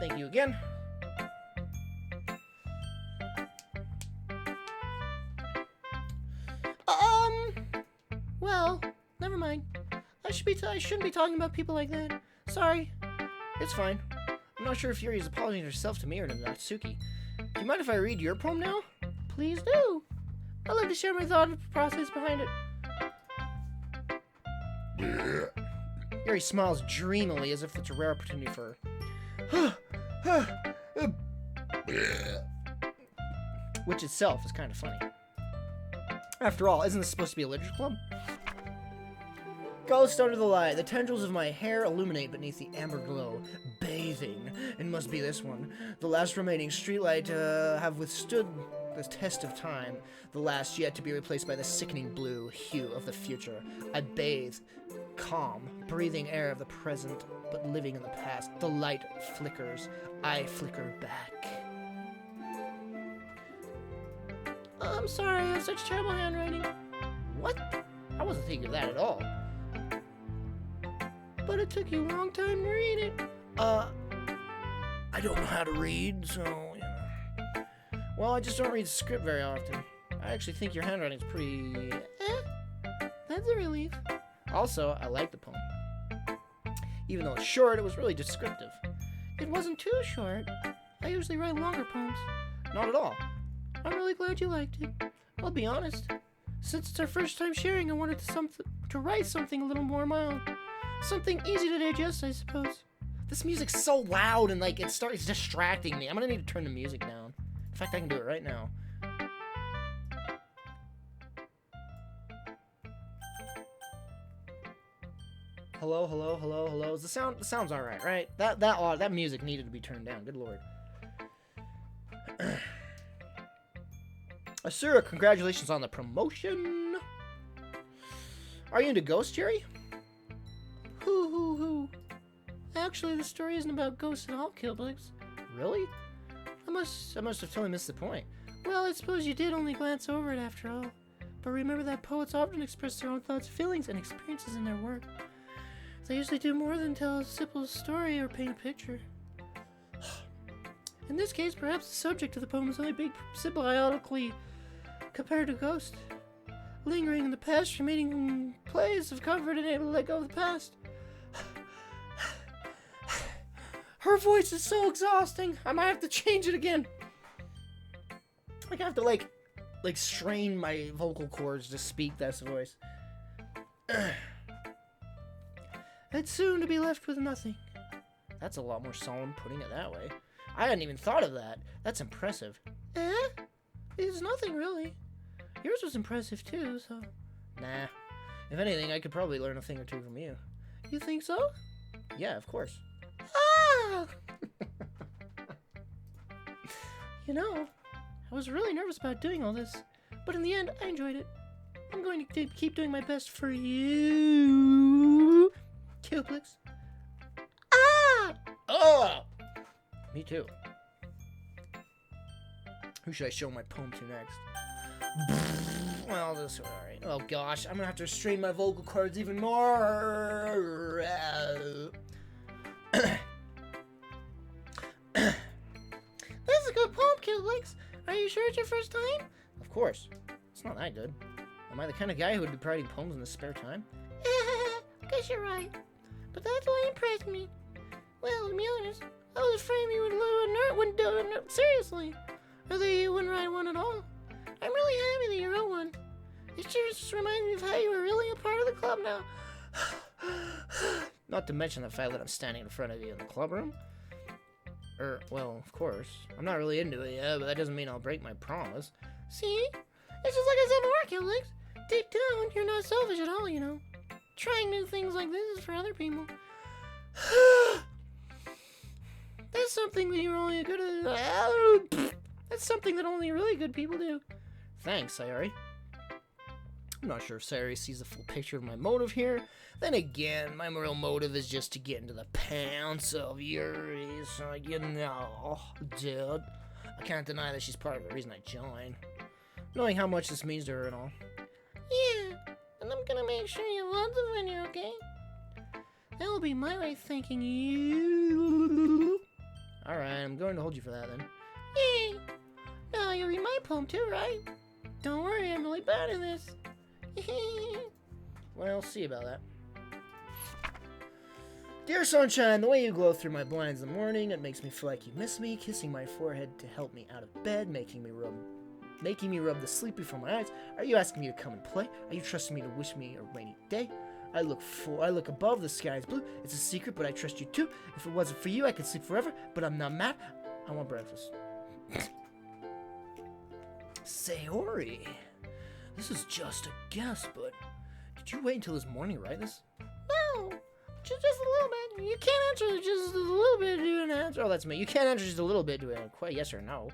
Thank you again. Well, never mind. I shouldn't be talking about people like that. Sorry. It's fine. I'm not sure if Yuri is apologizing herself to me or to Natsuki. Do you mind if I read your poem now? Please do. I'd love to share my thought process behind it. Yuri smiles dreamily as if it's a rare opportunity for her. Which itself is kind of funny. After all, isn't this supposed to be a literature club? Ghost under the light. The tendrils of my hair illuminate beneath the amber glow. Bathing. It must be this one. The last remaining streetlight have withstood the test of time. The last yet to be replaced by the sickening blue hue of the future. I bathe. Calm. Breathing air of the present, but living in the past. The light flickers. I flicker back. I'm sorry, I have such terrible handwriting. What? I wasn't thinking of that at all. But it took you a long time to read it. I don't know how to read, so, you know. Well, I just don't read the script very often. I actually think your handwriting's pretty... That's a relief. Also, I like the poem. Even though it's short, it was really descriptive. It wasn't too short. I usually write longer poems. Not at all. I'm really glad you liked it. I'll be honest. Since it's our first time sharing, I wanted to write something a little more mild. Something easy to digest, I suppose. This music's so loud and like it's distracting me. I'm gonna need to turn the music down. In fact, I can do it right now. Hello, hello, hello, hello. The sound's all right? That music needed to be turned down. Good lord. Asura, congratulations on the promotion. Are you into ghosts, Jerry? Hoo. Actually, the story isn't about ghosts at all, Kilplix. Really? I must have totally missed the point. Well, I suppose you did only glance over it after all. But remember that poets often express their own thoughts, feelings, and experiences in their work. They usually do more than tell a simple story or paint a picture. In this case, perhaps the subject of the poem is only being symbiotically compared to ghosts. Lingering in the past, remaining in place of comfort and able to let go of the past. Her voice is so exhausting. I might have to change it again. Like I have to like strain my vocal cords to speak this voice. It's soon to be left with nothing. That's a lot more solemn putting it that way. I hadn't even thought of that. That's impressive. It's nothing really. Yours was impressive too, so... Nah. If anything, I could probably learn a thing or two from you. You think so? Yeah, of course. Ah! You know, I was really nervous about doing all this, but in the end, I enjoyed it. I'm going to keep doing my best for you, Kilplix. Ah! Oh! Me too. Who should I show my poem to next? Well, this one, alright. Oh gosh, I'm gonna have to strain my vocal cords even more. That's a good poem, Kilplix. Are you sure it's your first time? Of course. It's not that good. Am I the kind of guy who would be writing poems in his spare time? Guess you're right. But that's why you impressed me. Well, to be honest, I was afraid you wouldn't do it seriously. Or that you wouldn't write one at all. I'm really happy that you wrote one. It sure just reminds me of how you were really a part of the club now. Not to mention the fact that I'm standing in front of you in the club room. Well, of course. I'm not really into it yet, but that doesn't mean I'll break my promise. See? It's just like I said before, Kilplix. Deep down, you're not selfish at all, you know. Trying new things like this is for other people. That's something that you're only good at. That's something that only really good people do. Thanks, Sayori. I'm not sure if Sayori sees the full picture of my motive here. Then again, my real motive is just to get into the pants of Yuri. So, you know, dude. I can't deny that she's part of the reason I joined. Knowing how much this means to her and all. Yeah, and I'm gonna make sure you love the venue, okay? That'll be my way of thanking you. Alright, I'm going to hold you for that then. Yay! Now you read my poem too, right? Don't worry, I'm really bad at this. Well, see about that. Dear sunshine, the way you glow through my blinds in the morning, it makes me feel like you miss me, kissing my forehead to help me out of bed, making me rub the sleep before my eyes. Are you asking me to come and play? Are you trusting me to wish me a rainy day? I look above, the sky is blue. It's a secret, but I trust you too. If it wasn't for you, I could sleep forever, but I'm not mad. I want breakfast. Sayori, this is just a guess, but did you wait until this morning to write this? No, just a little bit. You can't answer just a little bit to an answer. Oh, that's me. You can't answer just a little bit to a quite yes or no.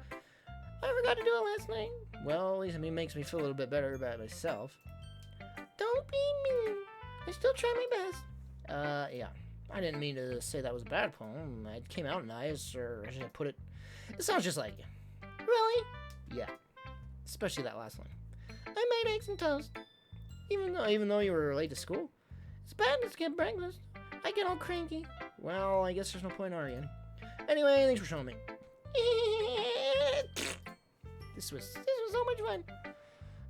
I forgot to do it last night. Well, at least it makes me feel a little bit better about myself. Don't be mean. I still try my best. Yeah. I didn't mean to say that was a bad poem. It came out nice, or should I put it... It sounds just like you. Really? Yeah. Especially that last one. I made eggs and toast. Even though you were late to school? It's bad to skip breakfast. I get all cranky. Well, I guess there's no point arguing. Anyway, thanks for showing me. This was so much fun.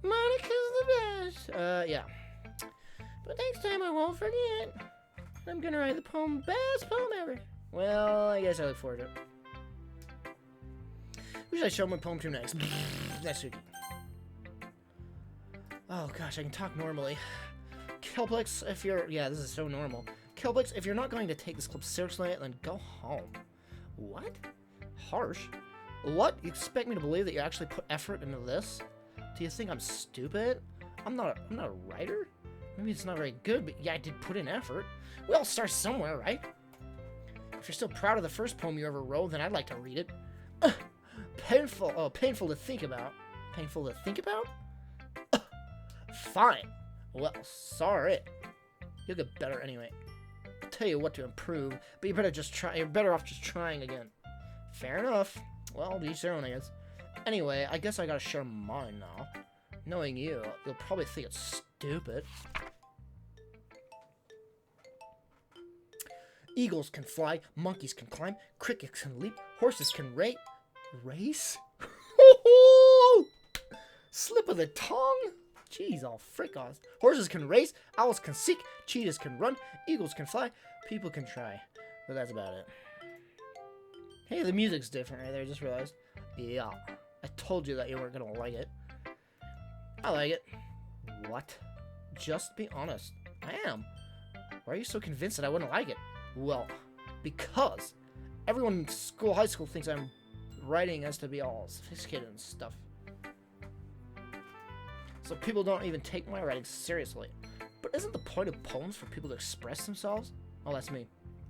Monica's the best. Yeah. But next time I won't forget. I'm gonna write the best poem ever. Well, I guess I look forward to it. Who should I show my poem to next? Next week. Oh gosh, I can talk normally. Kilplix, if you're... Yeah, this is so normal. Kilplix, if you're not going to take this club seriously, then go home. What? Harsh? What? You expect me to believe that you actually put effort into this? Do you think I'm stupid? I'm not a writer? Maybe it's not very good, but yeah, I did put in effort. We all start somewhere, right? If you're still proud of the first poem you ever wrote, then I'd like to read it. Painful. Oh, painful to think about. Painful to think about? Fine. Well, sorry. You'll get better anyway. I'll tell you what to improve, but you better just try. You're better off just trying again. Fair enough. Well, to each their own, I guess. Anyway, I guess I gotta share mine now. Knowing you, you'll probably think it's stupid. Eagles can fly, monkeys can climb, crickets can leap, horses can race? Slip of the tongue? Jeez, all frick-offs. Horses can race, owls can seek, cheetahs can run, eagles can fly, people can try. But that's about it. Hey, the music's different right there, I just realized. Yeah, I told you that you weren't gonna like it. I like it. What? Just be honest. I am. Why are you so convinced that I wouldn't like it? Well, because everyone in school, high school thinks I'm writing has to be all sophisticated and stuff. So people don't even take my writing seriously. But isn't the point of poems for people to express themselves? Oh, that's me.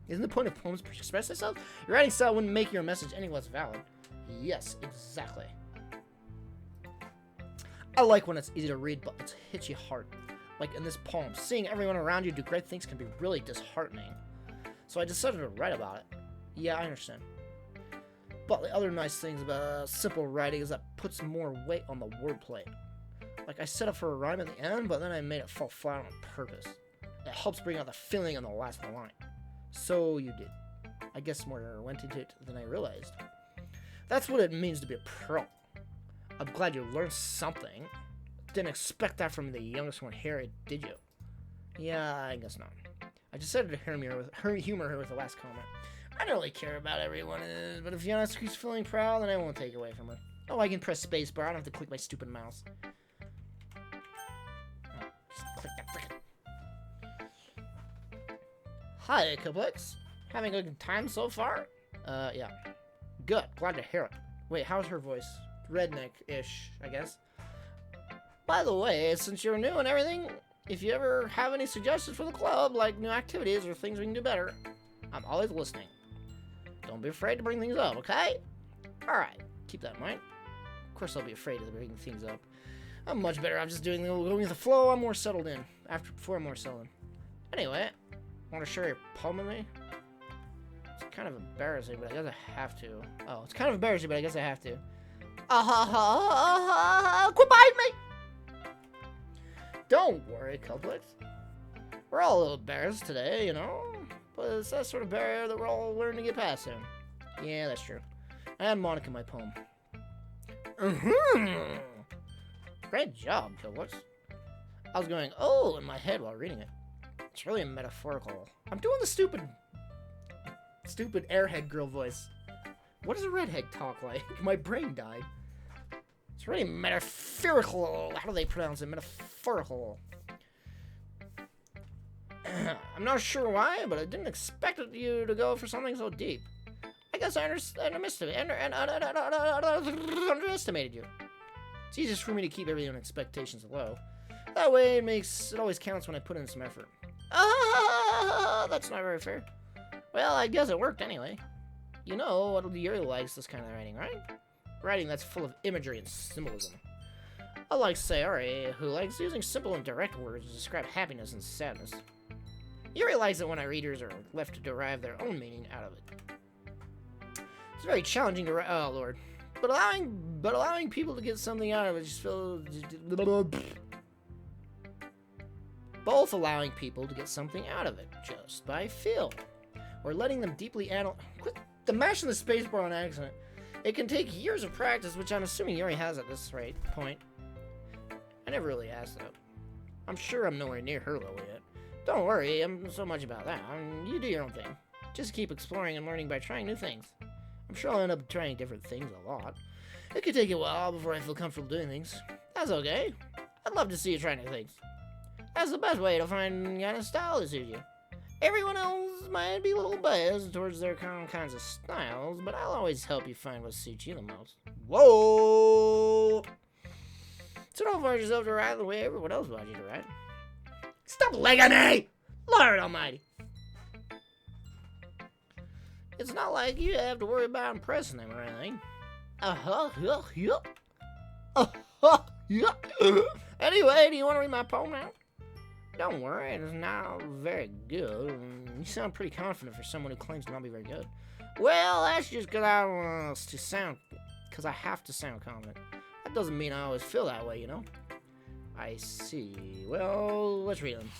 Isn't the point of poems to express themselves? Your writing style wouldn't make your message any less valid. Yes, exactly. I like when it's easy to read, but it's hits you hard. Like in this poem, seeing everyone around you do great things can be really disheartening. So I decided to write about it. Yeah, I understand. But the other nice things about simple writing is that it puts more weight on the wordplay. Like I set up for a rhyme at the end, but then I made it fall flat on purpose. It helps bring out the feeling on the last line. So you did. I guess more went into it than I realized. That's what it means to be a pro. I'm glad you learned something. Didn't expect that from the youngest one here, did you? Yeah, I guess not. I decided to humor her with the last comment. I don't really care about everyone, but if you ask who's feeling proud, then I won't take it away from her. Oh, I can press spacebar. I don't have to click my stupid mouse. Oh, just click that frickin'. Hi, Kilplix. Having a good time so far? Yeah. Good. Glad to hear it. Wait, how's her voice? Redneck-ish, I guess. By the way, since you're new and everything, if you ever have any suggestions for the club, like new activities or things we can do better, I'm always listening. Don't be afraid to bring things up, okay? Alright, keep that in mind. Of course I'll be afraid to bring things up. I'm much better. I'm just going with the flow. I'm more settled in. Before I'm more settled in. Anyway, want to share your poem with me? It's kind of embarrassing, but I guess I have to. Oh, it's kind of embarrassing, but I guess I have to. Quit biting me! Don't worry, Kilplix. We're all a little embarrassed today, you know? But it's that sort of barrier that we're all learning to get past soon. Yeah, that's true. I had Monica in my poem. Great job, Kilplix. I was going, oh, in my head while reading it. It's really metaphorical. I'm doing the stupid airhead girl voice. What does a redhead talk like? My brain died. It's really metaphorical. How do they pronounce it? Metaphorical. I'm not sure why, but I didn't expect you to go for something so deep. I guess I underestimated you. It's easiest for me to keep everyone's expectations low. That way it always counts when I put in some effort. That's not very fair. Well, I guess it worked anyway. You know what Yuri likes this kind of writing, right? Writing that's full of imagery and symbolism. Unlike Sayori, who likes using simple and direct words to describe happiness and sadness. Yuri likes it when our readers are left to derive their own meaning out of it. It's very challenging to write. Oh lord, but allowing people to get something out of it just feels. both allowing people to get something out of it just by feel, or letting them deeply analyze. Quit the mashing the spacebar on accident. It can take years of practice, which I'm assuming Yuri has at this point. I never really asked that. I'm sure I'm nowhere near her level yet. Don't worry, I'm so much about that. You do your own thing. Just keep exploring and learning by trying new things. I'm sure I'll end up trying different things a lot. It could take a while before I feel comfortable doing things. That's okay. I'd love to see you try new things. That's the best way to find the kind of style that suits you. Everyone else might be a little biased towards their kinds of styles, but I'll always help you find what suits you the most. Whoa! So don't force yourself to ride the way everyone else wants you to ride. Stop legging me! Lord almighty! It's not like you have to worry about impressing them or anything. Anyway, do you want to read my poem now? Don't worry, it's not very good. You sound pretty confident for someone who claims to not be very good. Well, that's just because I have to sound confident. That doesn't mean I always feel that way, you know? I see. Well, let's read them.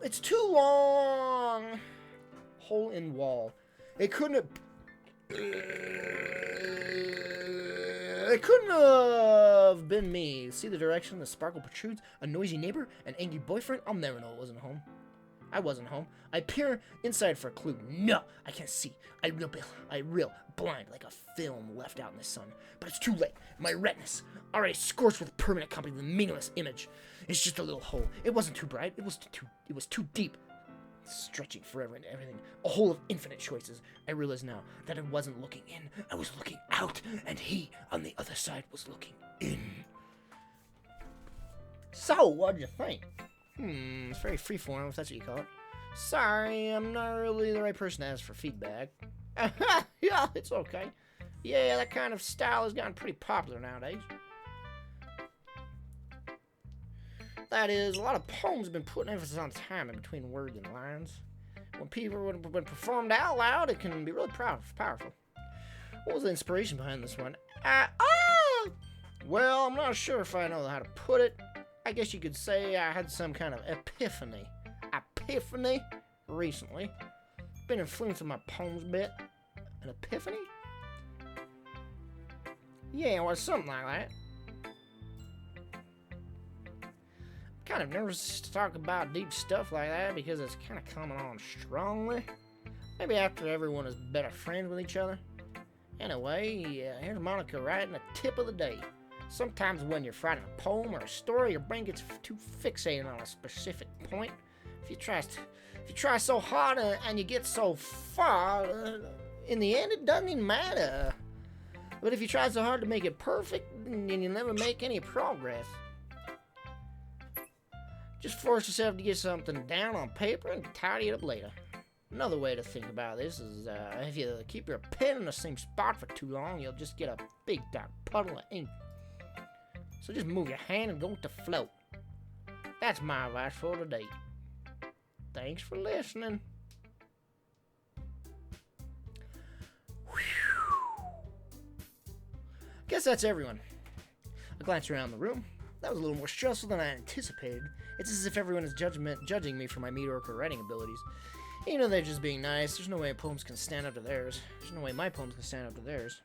It's too long. Hole in wall. It couldn't have been me. See the direction the sparkle protrudes? A noisy neighbor? An angry boyfriend? I'll never know it wasn't home. I wasn't home. I peer inside for a clue. No, I can't see. I real blind like a film left out in the sun. But it's too late. My retinas already scorched with permanent copy of the meaningless image. It's just a little hole. It wasn't too bright. It was too deep. Stretching forever into everything. A hole of infinite choices. I realize now that I wasn't looking in. I was looking out. And he, on the other side, was looking in. So, what'd you think? It's very freeform, if that's what you call it. Sorry, I'm not really the right person to ask for feedback. Yeah, it's okay. Yeah, that kind of style has gotten pretty popular nowadays. That is, a lot of poems have been putting emphasis on time in between words and lines. When performed out loud, it can be really powerful. What was the inspiration behind this one? Well, I'm not sure if I know how to put it. I guess you could say I had some kind of epiphany recently. Been influencing my poems a bit. An epiphany? Yeah, well, something like that. Kind of nervous to talk about deep stuff like that because it's kind of coming on strongly. Maybe after everyone is better friends with each other. Anyway, here's Monica writing a tip of the day. Sometimes when you're writing a poem or a story, your brain gets too fixated on a specific point. If you try so hard and you get so far, in the end it doesn't even matter. But if you try so hard to make it perfect, then you'll never make any progress. Just force yourself to get something down on paper and tidy it up later. Another way to think about this is if you keep your pen in the same spot for too long, you'll just get a big dark puddle of ink. So just move your hand and go with the flow. That's my advice for today. Thanks for listening. Guess that's everyone. I glanced around the room. That was a little more stressful than I anticipated. It's as if everyone is judging me for my mediocre writing abilities. You know, they're just being nice. There's no way poems can stand up to theirs. There's no way my poems can stand up to theirs.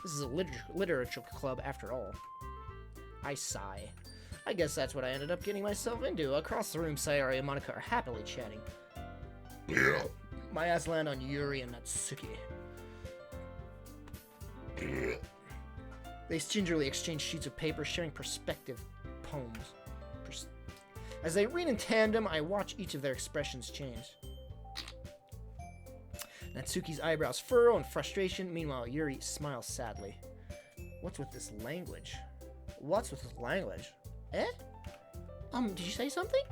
This is a literature club after all. I sigh. I guess that's what I ended up getting myself into. Across the room, Sayori and Monica are happily chatting. My ass land on Yuri and Natsuki. They gingerly exchange sheets of paper, sharing perspective poems. As they read in tandem, I watch each of their expressions change. Natsuki's eyebrows furrow in frustration. Meanwhile, Yuri smiles sadly. What's with this language? Eh? Did you say something?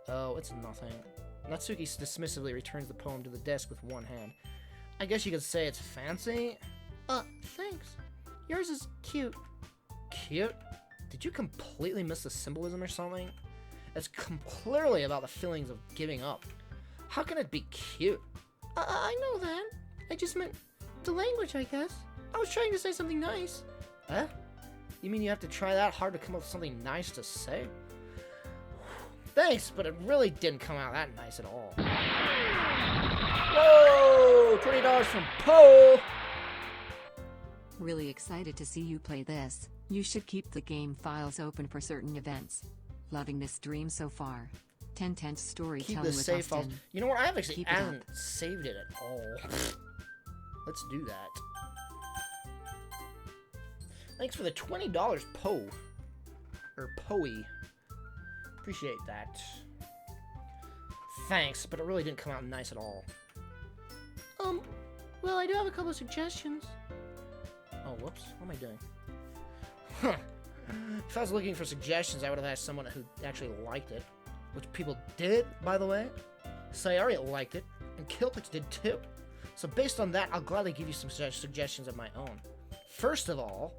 Oh, it's nothing. Natsuki dismissively returns the poem to the desk with one hand. I guess you could say it's fancy. Thanks. Yours is cute. Cute? Did you completely miss the symbolism or something? It's clearly about the feelings of giving up. How can it be cute? I know that. I just meant the language, I guess. I was trying to say something nice. Huh? You mean you have to try that hard to come up with something nice to say? Thanks, but it really didn't come out that nice at all. Whoa! $20 from Poe! Really excited to see you play this. You should keep the game files open for certain events. Loving this stream so far. 10 storytelling Keep the with save files. Austin. You know what? I actually Keep it haven't up. saved it at all. Let's do that. Thanks for the $20, Poe. Or Poe. Appreciate that. Thanks, but it really didn't come out nice at all. Well, I do have a couple of suggestions. Oh, whoops. What am I doing? Huh. If I was looking for suggestions, I would have asked someone who actually liked it. Which people did, by the way. Sayari liked it, and Kilplix did too. So based on that, I'll gladly give you some suggestions of my own. First of all,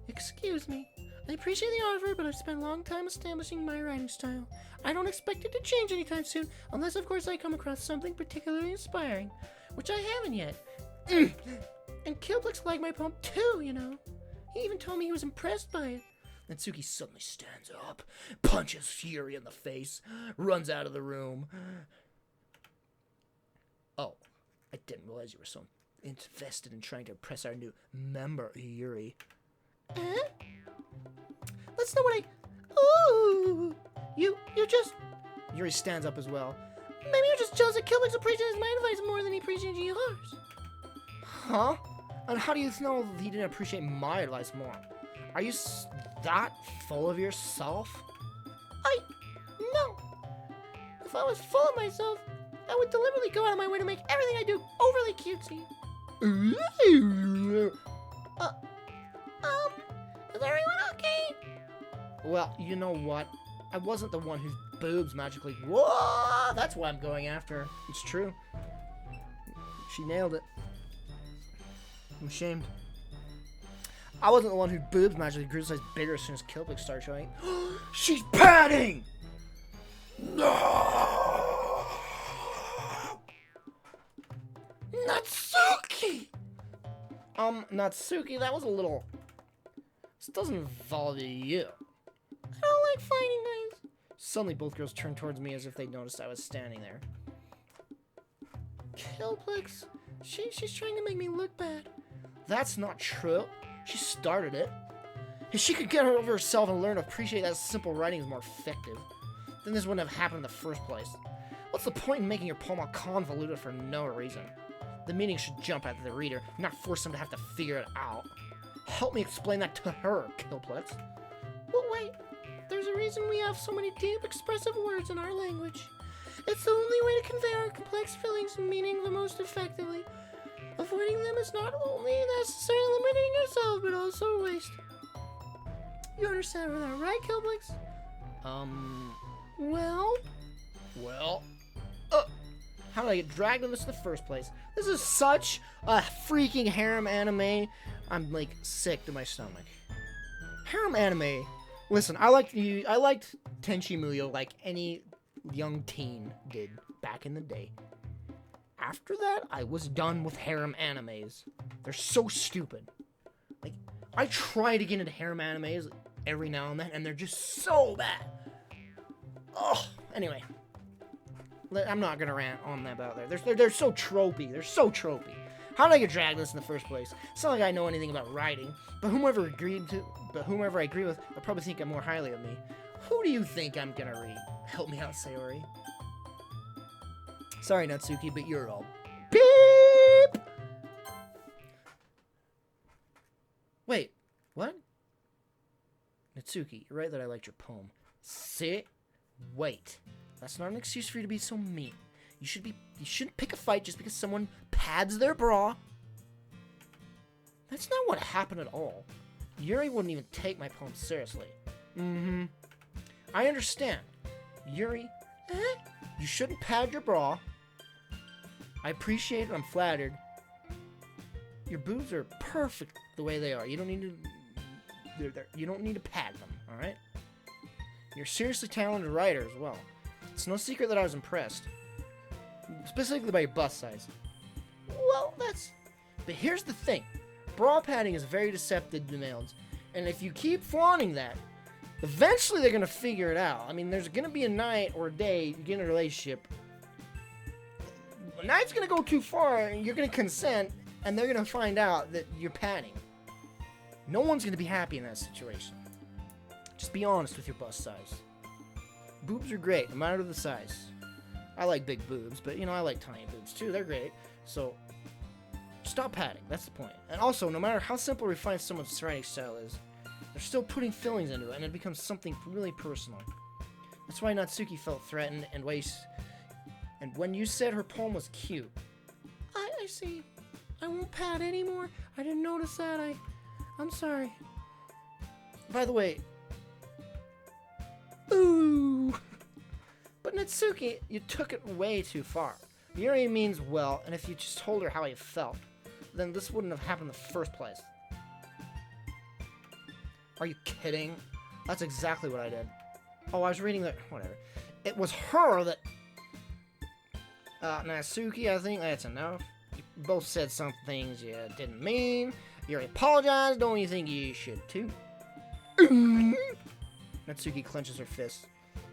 excuse me. I appreciate the offer, but I've spent a long time establishing my writing style. I don't expect it to change anytime soon, unless of course I come across something particularly inspiring, which I haven't yet. And Kilplix liked my poem too, you know. He even told me he was impressed by it. Natsuki suddenly stands up, punches Fury in the face, runs out of the room. Oh, I didn't realize you were so invested in trying to impress our new member, Yuri. That's not what I... Ooh! You just... Yuri stands up as well. Maybe you're just jealous that Kilplix appreciates my advice more than he appreciates yours. Huh? And how do you know that he didn't appreciate my advice more? Are you that full of yourself? No. If I was full of myself, I would deliberately go out of my way to make everything I do overly cutesy. Is everyone okay? Well, you know what? I wasn't the one whose boobs magically... Whoa! That's why I'm going after her. It's true. She nailed it. I'm ashamed. I wasn't the one whose boobs magically grew size bigger as soon as Kilplix started showing. She's padding! No! Natsuki! Natsuki, that was a little... This doesn't involve you. I don't like fighting guys. Suddenly, both girls turned towards me as if they noticed I was standing there. Kilplix, she's trying to make me look bad. That's not true. She started it. If she could get her over herself and learn to appreciate that simple writing is more effective, then this wouldn't have happened in the first place. What's the point in making your poem all convoluted for no reason? The meaning should jump out to the reader, not force them to have to figure it out. Help me explain that to her, Kilplix. Well, wait. There's a reason we have so many deep, expressive words in our language. It's the only way to convey our complex feelings and meaning the most effectively. Avoiding them is not only necessarily limiting yourself, but also a waste. You understand that, right, Kilplix? Well... How did I get dragged into this in the first place? This is such a freaking harem anime. I'm, like, sick to my stomach. Harem anime. Listen, I liked Tenchi Muyo like any young teen did back in the day. After that, I was done with harem animes. They're so stupid. Like, I try to get into harem animes every now and then, and they're just so bad. Oh, anyway. I'm not gonna rant on about that. They're so tropey. They're so tropey. How did I get dragged this in the first place? It's not like I know anything about writing, but whomever I agree with, they'll probably think more highly of me. Who do you think I'm gonna read? Help me out, Sayori. Sorry, Natsuki, but you're all beep. Wait, what? Natsuki, you're right that I liked your poem. Sit. Wait. That's not an excuse for you to be so mean. You shouldn't pick a fight just because someone pads their bra. That's not what happened at all. Yuri wouldn't even take my poem seriously. I understand. Yuri, you shouldn't pad your bra. I appreciate it. I'm flattered. Your boobs are perfect the way they are. You don't need to. You don't need to pad them. All right. You're a seriously talented writer as well. It's no secret that I was impressed. Specifically by your bust size. Well, but here's the thing. Bra padding is very deceptive to males. And if you keep flaunting that, eventually they're going to figure it out. I mean, there's going to be a night or a day you get in a relationship. A night's going to go too far, and you're going to consent, and they're going to find out that you're patting. No one's going to be happy in that situation. Just be honest with your bust size. Boobs are great, no matter the size. I like big boobs, but, you know, I like tiny boobs, too. They're great. So, stop patting. That's the point. And also, no matter how simple or refined someone's writing style is, they're still putting feelings into it, and it becomes something really personal. That's why Natsuki felt threatened, and when you said her poem was cute. I see. I won't pat anymore. I didn't notice that. I'm sorry. By the way, ooh. But Natsuki, you took it way too far. Yuri means well, and if you just told her how you felt, then this wouldn't have happened in the first place. Are you kidding? That's exactly what I did. Oh, I was reading that. Whatever. It was her that. Natsuki, I think that's enough. You both said some things you didn't mean. Yuri apologized. Don't you think you should too? Natsuki clenches her fist.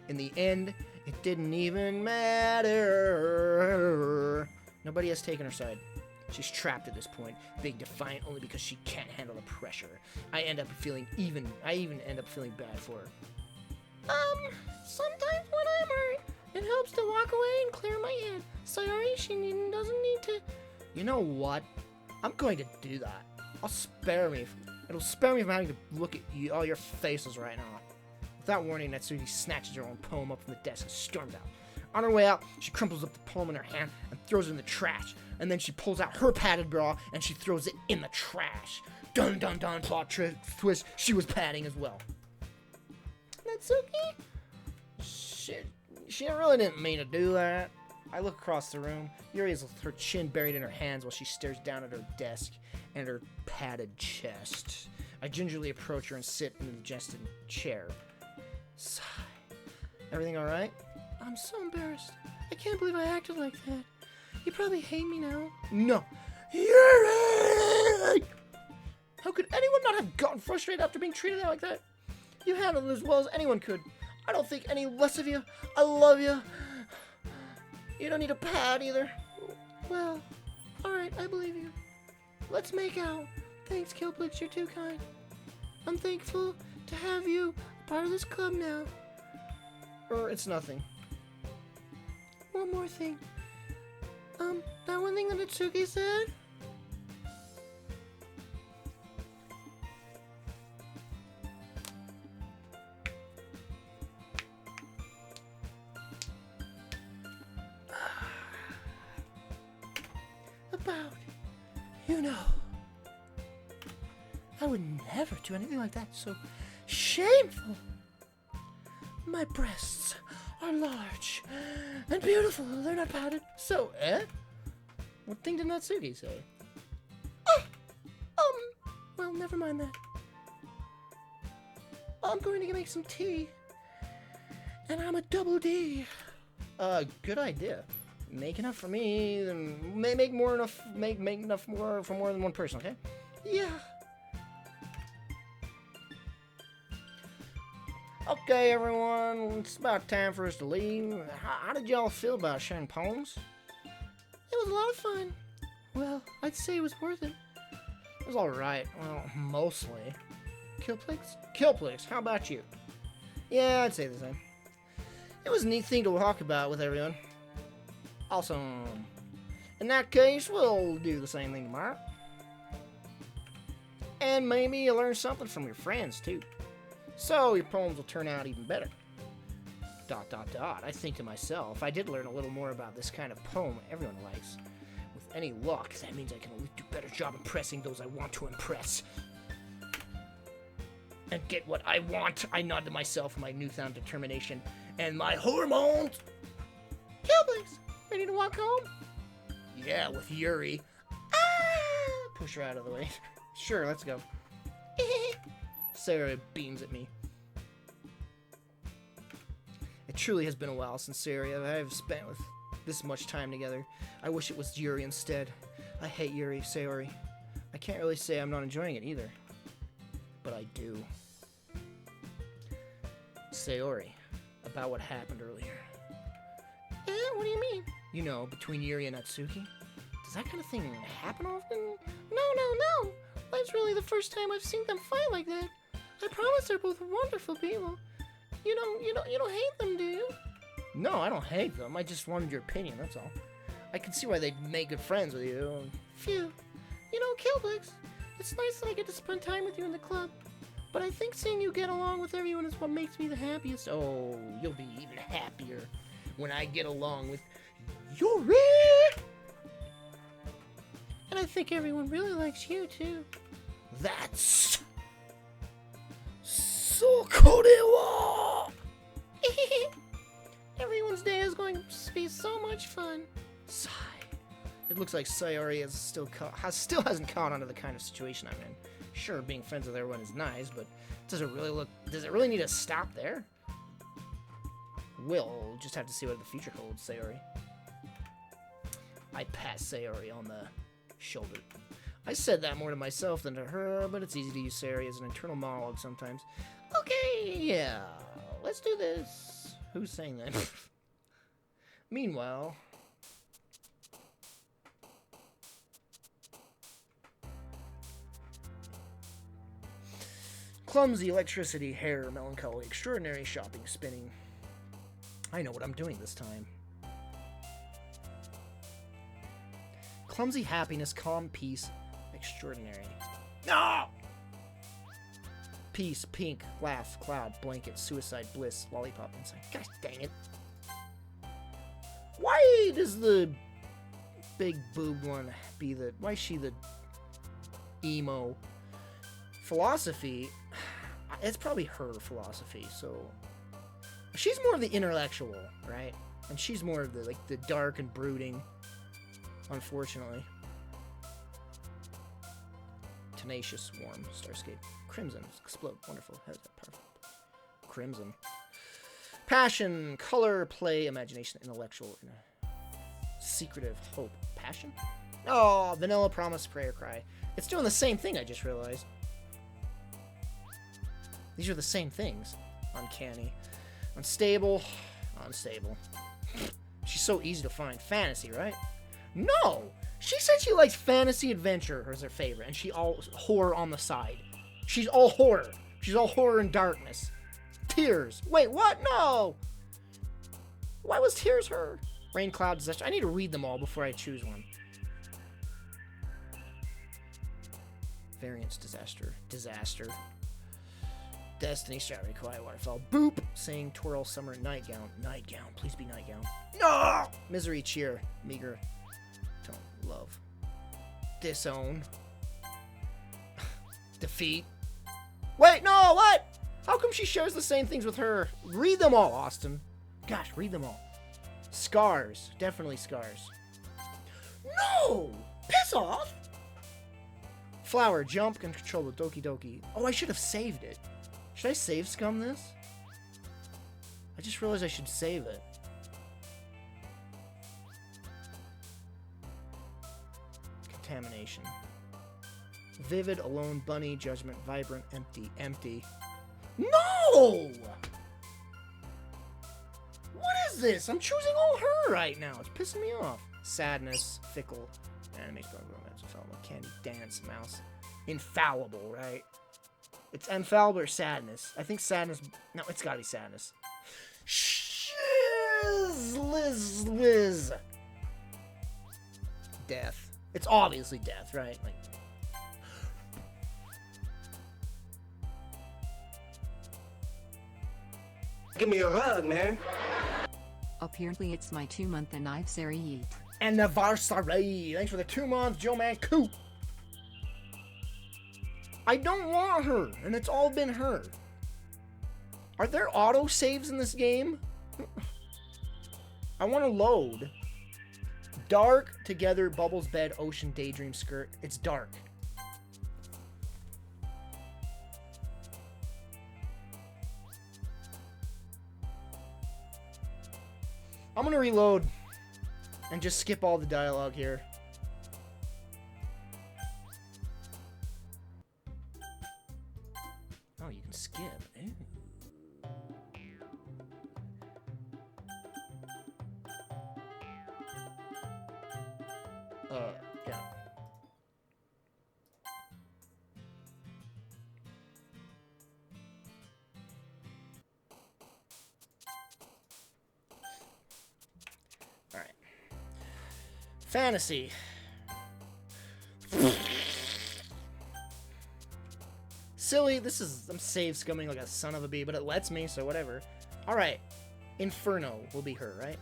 In the end, it didn't even matter. Nobody has taken her side. She's trapped at this point, being defiant only because she can't handle the pressure. I even end up feeling bad for her. Sometimes when I'm hurt, it helps to walk away and clear my head. Sorry, she doesn't need to. You know what? I'm going to do that. It'll spare me from having to look at all your faces right now. Without warning, Natsuki snatches her own poem up from the desk and storms out. On her way out, she crumples up the poem in her hand and throws it in the trash. And then she pulls out her padded bra and she throws it in the trash. Dun dun dun, plot twist, she was padding as well. Natsuki? She really didn't mean to do that. I look across the room. Yuri has her chin buried in her hands while she stares down at her desk and her padded chest. I gingerly approach her and sit in the adjusted chair. Sigh. Everything alright? I'm so embarrassed. I can't believe I acted like that. You probably hate me now. No. Yuri! How could anyone not have gotten frustrated after being treated like that? You handled it as well as anyone could. I don't think any less of you. I love you. You don't need a pad either. Well, alright, I believe you. Let's make out. Thanks, Kilplix, you're too kind. I'm thankful to have you part of this club now. It's nothing. One more thing. That one thing that Natsuki said? About, I would never do anything like that. So shameful. My breasts are large and beautiful. They're not padded. So, what thing did Natsuki say? Well, never mind that. I'm going to make some tea. And I'm a double D. Good idea. Make enough for me, then make enough more for more than one person, okay? Yeah. Okay, everyone, it's about time for us to leave. How did y'all feel about sharing poems? It was a lot of fun. Well, I'd say it was worth it. It was alright. Well, mostly. Kilplix, how about you? Yeah, I'd say the same. It was a neat thing to talk about with everyone. Awesome. In that case, we'll do the same thing tomorrow. And maybe you'll learn something from your friends, too. So your poems will turn out even better. ... I think to myself, I did learn a little more about this kind of poem everyone likes. With any luck, that means I can do a better job impressing those I want to impress. And get what I want. I nod to myself with my newfound determination and my hormones. Kilplix, ready to walk home? Yeah, with Yuri. Push her out of the way. Sure, let's go. Sarah beams at me. It truly has been a while since Sarah and I have spent with this much time together. I wish it was Yuri instead. I hate Yuri, sorry. I can't really say I'm not enjoying it either. but I do. Sayori, about what happened earlier. What do you mean? You know, between Yuri and Natsuki. Does that kind of thing happen often? No. That's really the first time I've seen them fight like that. I promise they're both wonderful people. You don't hate them, do you? No, I don't hate them. I just wanted your opinion, that's all. I can see why they'd make good friends with you. Phew. You know, Kilplix, it's nice that I get to spend time with you in the club. But I think seeing you get along with everyone is what makes me the happiest. Oh, you'll be even happier when I get along with Yuri! And I think everyone really likes you, too. That's... so korewa! Everyone's day is going to be so much fun. Sigh. It looks like Sayori still hasn't caught on to the kind of situation I'm in. Sure, being friends with everyone is nice, but does it really need to stop there? We'll just have to see what the future holds, Sayori. I pat Sayori on the shoulder. I said that more to myself than to her, but it's easy to use Sayori as an internal monologue sometimes. Okay, yeah, let's do this. Who's saying that? Meanwhile... clumsy electricity, hair, melancholy, extraordinary shopping, spinning. I know what I'm doing this time. Clumsy happiness, calm peace, extraordinary. No! Peace, pink, laugh, cloud, blanket, suicide, bliss, lollipop, inside. Gosh dang it. Why does the big boob one be the... why is she the emo? Philosophy... it's probably her philosophy, so... she's more of the intellectual, right? And she's more of the, like, the dark and brooding, unfortunately. Tenacious, warm, starscape. Crimson, explode, wonderful. How's that powerful? Crimson. Passion, color, play, imagination, intellectual, secretive, hope. Passion? Oh, vanilla, promise, prayer, cry. It's doing the same thing, I just realized. These are the same things. Uncanny. Unstable. Unstable. She's so easy to find. Fantasy, right? No! She said she likes fantasy adventure as her favorite, and she all horror on the side. She's all horror. She's all horror and darkness. Tears. Wait, what? No! Why was Tears her? Rain, cloud, disaster. I need to read them all before I choose one. Variance, disaster. Disaster. Destiny, strawberry, quiet waterfall. Boop! Saying twirl, summer, nightgown. Nightgown. Please be nightgown. No! Misery, cheer. Meager. Don't love. Disown. Defeat. Wait, no, what? How come she shares the same things with her? Read them all, Austin. Gosh, read them all. Scars. Definitely scars. No! Piss off! Flower, jump, and control the Doki Doki. Oh, I should have saved it. Should I save scum this? I just realized I should save it. Contamination. Vivid, alone, bunny, judgment, vibrant, empty, empty. No! What is this? I'm choosing all her right now. It's pissing me off. Sadness, fickle, anime, romance, infallible, candy, dance, mouse. Infallible, right? It's infallible or sadness. I think sadness... no, it's gotta be sadness. Liz. Death. It's obviously death, right? Like... give me a hug, man. Apparently it's my 2-month anniversary. Anniversary. Thanks for the 2 months, Joe Man Coop. I don't want her, and it's all been her. Are there auto saves in this game? I want to load. Dark, together, bubbles, bed, ocean, daydream, skirt. It's dark. I'm gonna reload and just skip all the dialogue here. Oh, you can skip. Ew. Yeah. Alright. Fantasy. Silly, I'm save scumming like a son of a bee, but it lets me, so whatever. Alright. Inferno will be her, right?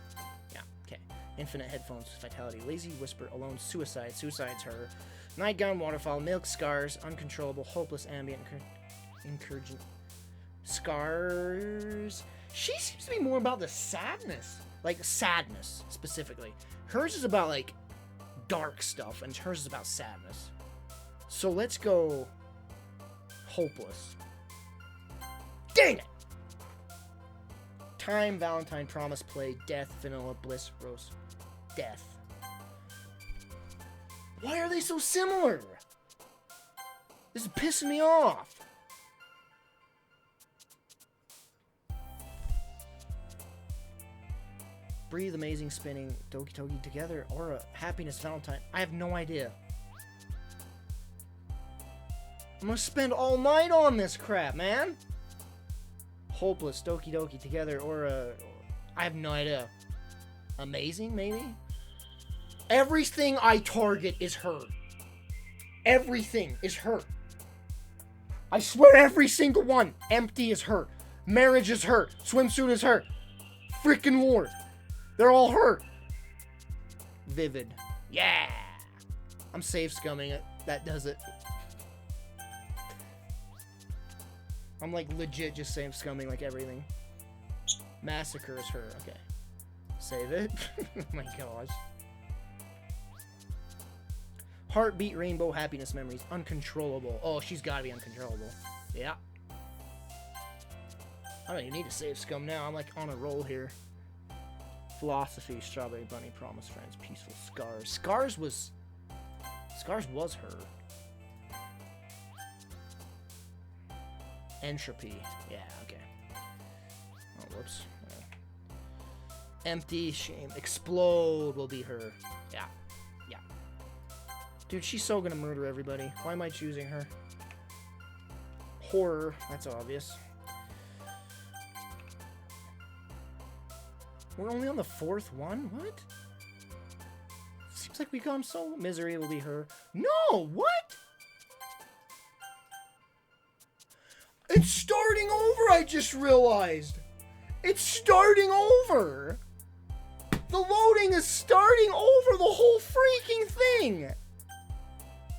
Yeah, okay. Infinite headphones, vitality, lazy whisper, alone, suicide, suicide's her. Night gun, waterfall, milk, scars, uncontrollable, hopeless, ambient, incurgent. Scars. She seems to be more about the sadness. Like, sadness, specifically. Hers is about, like, dark stuff, and hers is about sadness. So let's go hopeless. Dang it! Time, Valentine, Promise, Play, Death, Vanilla, Bliss, Rose, Death. Why are they so similar? This is pissing me off. Breathe, Amazing, Spinning, Doki Doki, Together, Aura, Happiness, Valentine. I have no idea. I'm gonna spend all night on this crap, man. Hopeless, Doki Doki, Together, Aura. I have no idea. Amazing, maybe? Everything I target is her. Everything is her. I swear every single one. Empty is her. Marriage is her. Swimsuit is her. Freaking Lord. They're all her. Vivid. Yeah. I'm safe scumming it. That does it. I'm like legit just safe scumming like everything. Massacre is her. Okay. Save it. Oh my gosh. Heartbeat, Rainbow, Happiness, Memories, Uncontrollable. Oh, she's gotta be uncontrollable. Yeah. I don't even need to save scum now. I'm like on a roll here. Philosophy, Strawberry Bunny, Promise, Friends, Peaceful, Scars. Scars was her. Entropy. Yeah, okay. Oh, whoops. Empty, Shame, Explode will be her. Yeah. Yeah. Dude, she's so gonna murder everybody. Why am I choosing her? Horror. That's obvious. We're only on the fourth one? What? Seems like we've gone so... Misery will be her. No! What? It's starting over, I just realized. It's starting over. The loading is starting over the whole freaking thing.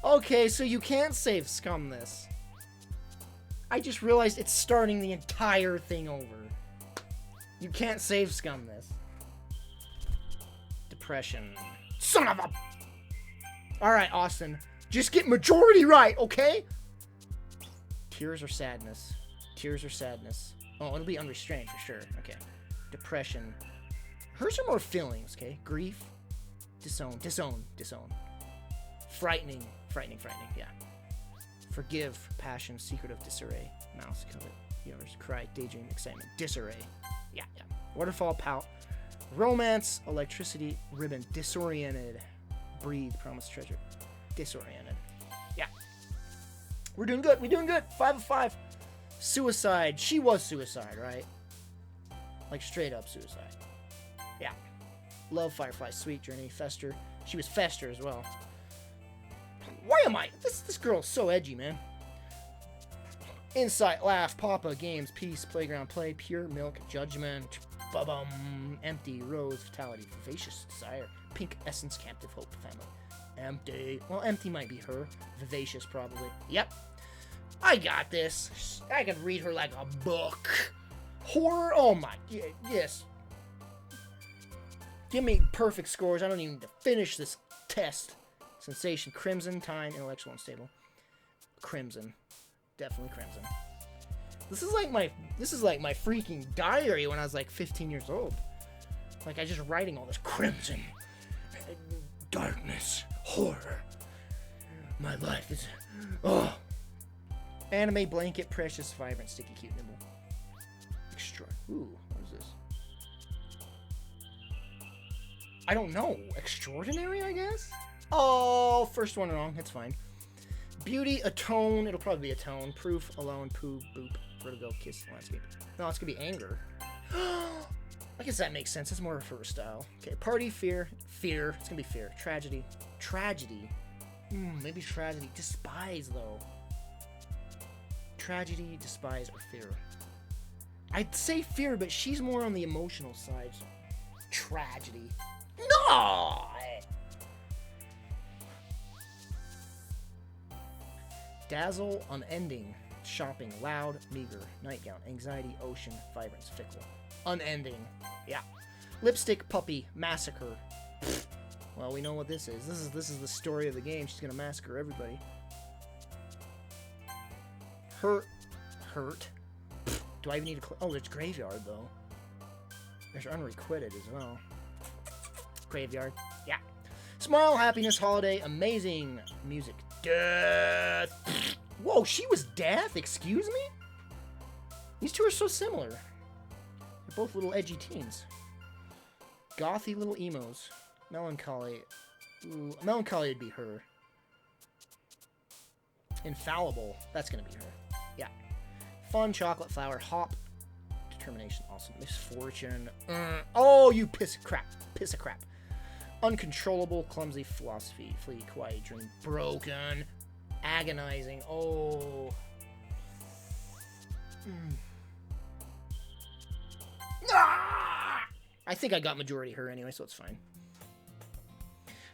Okay, so you can't save scum this. I just realized it's starting the entire thing over. You can't save scum this. Depression. Son of a... Alright, Austin. Just get majority right, okay? Tears or sadness? Tears or sadness? Oh, it'll be unrestrained for sure. Okay. Depression. Hers are more feelings, okay? Grief. Disown. Disown. Disown. Frightening. Frightening. Frightening. Yeah. Forgive. Passion. Secret of disarray. Mouse. Covet. Yours. Cry. Daydream. Excitement. Disarray. Yeah, yeah. Waterfall. Pout. Romance. Electricity. Ribbon. Disoriented. Breathe. Promise. Treasure. Disoriented. Yeah. We're doing good. We're doing good. 5 of 5. Suicide. She was suicide, right? Like straight up suicide. Yeah. Love, Firefly, Sweet Journey, Fester. She was Fester as well. Why am I? This girl's so edgy, man. Insight, Laugh, Papa, Games, Peace, Playground, Play, Pure Milk, Judgment, Bum, Empty, Rose, Fatality, Vivacious, Desire, Pink, Essence, Captive, Hope, Family. Empty. Well, Empty might be her. Vivacious, probably. Yep. I got this. I can read her like a book. Horror? Oh my. Yes. Give me perfect scores. I don't even need to finish this test. Sensation. Crimson. Time. Intellectual. Unstable. Crimson. Definitely Crimson. This is like my freaking diary when I was like 15 years old. Like I just writing all this crimson. Darkness. Horror. My life is... Oh. Anime blanket, precious, vibrant, sticky, cute, nimble. Extra. Ooh, what is this? I don't know. Extraordinary, I guess? Oh, first one wrong. It's fine. Beauty, atone. It'll probably be atone. Proof, alone, poo, boop, vertigo, kiss, landscape. No, it's gonna be anger. I guess that makes sense. It's more of her style. Okay, party, fear. Fear. It's gonna be fear. Tragedy. Tragedy. Maybe tragedy. Despise, though. Tragedy, despise, or fear. I'd say fear, but she's more on the emotional side. So. Tragedy. No! Dazzle, unending. Shopping, loud, meager. Nightgown, anxiety, ocean, vibrance, fickle. Unending. Yeah. Lipstick, puppy, massacre. Pfft. Well, we know what this is. This is the story of the game. She's gonna massacre everybody. Hurt. Pfft. Do I even need to... Oh, there's graveyard, though. There's unrequited as well. Graveyard. Yeah. Smile, happiness, holiday, amazing music. Death. Pfft. Whoa, she was death? Excuse me? These two are so similar. They're both little edgy teens. Gothy little emos. Melancholy. Ooh, melancholy would be her. Infallible. That's gonna be her. Yeah. Fun, chocolate, flower, hop. Determination, awesome. Misfortune. Oh, you piss of crap. Piss of crap. Uncontrollable, clumsy, philosophy, fleeting, quiet, dream, broken, agonizing. Oh. Ah! I think I got majority her anyway, so it's fine.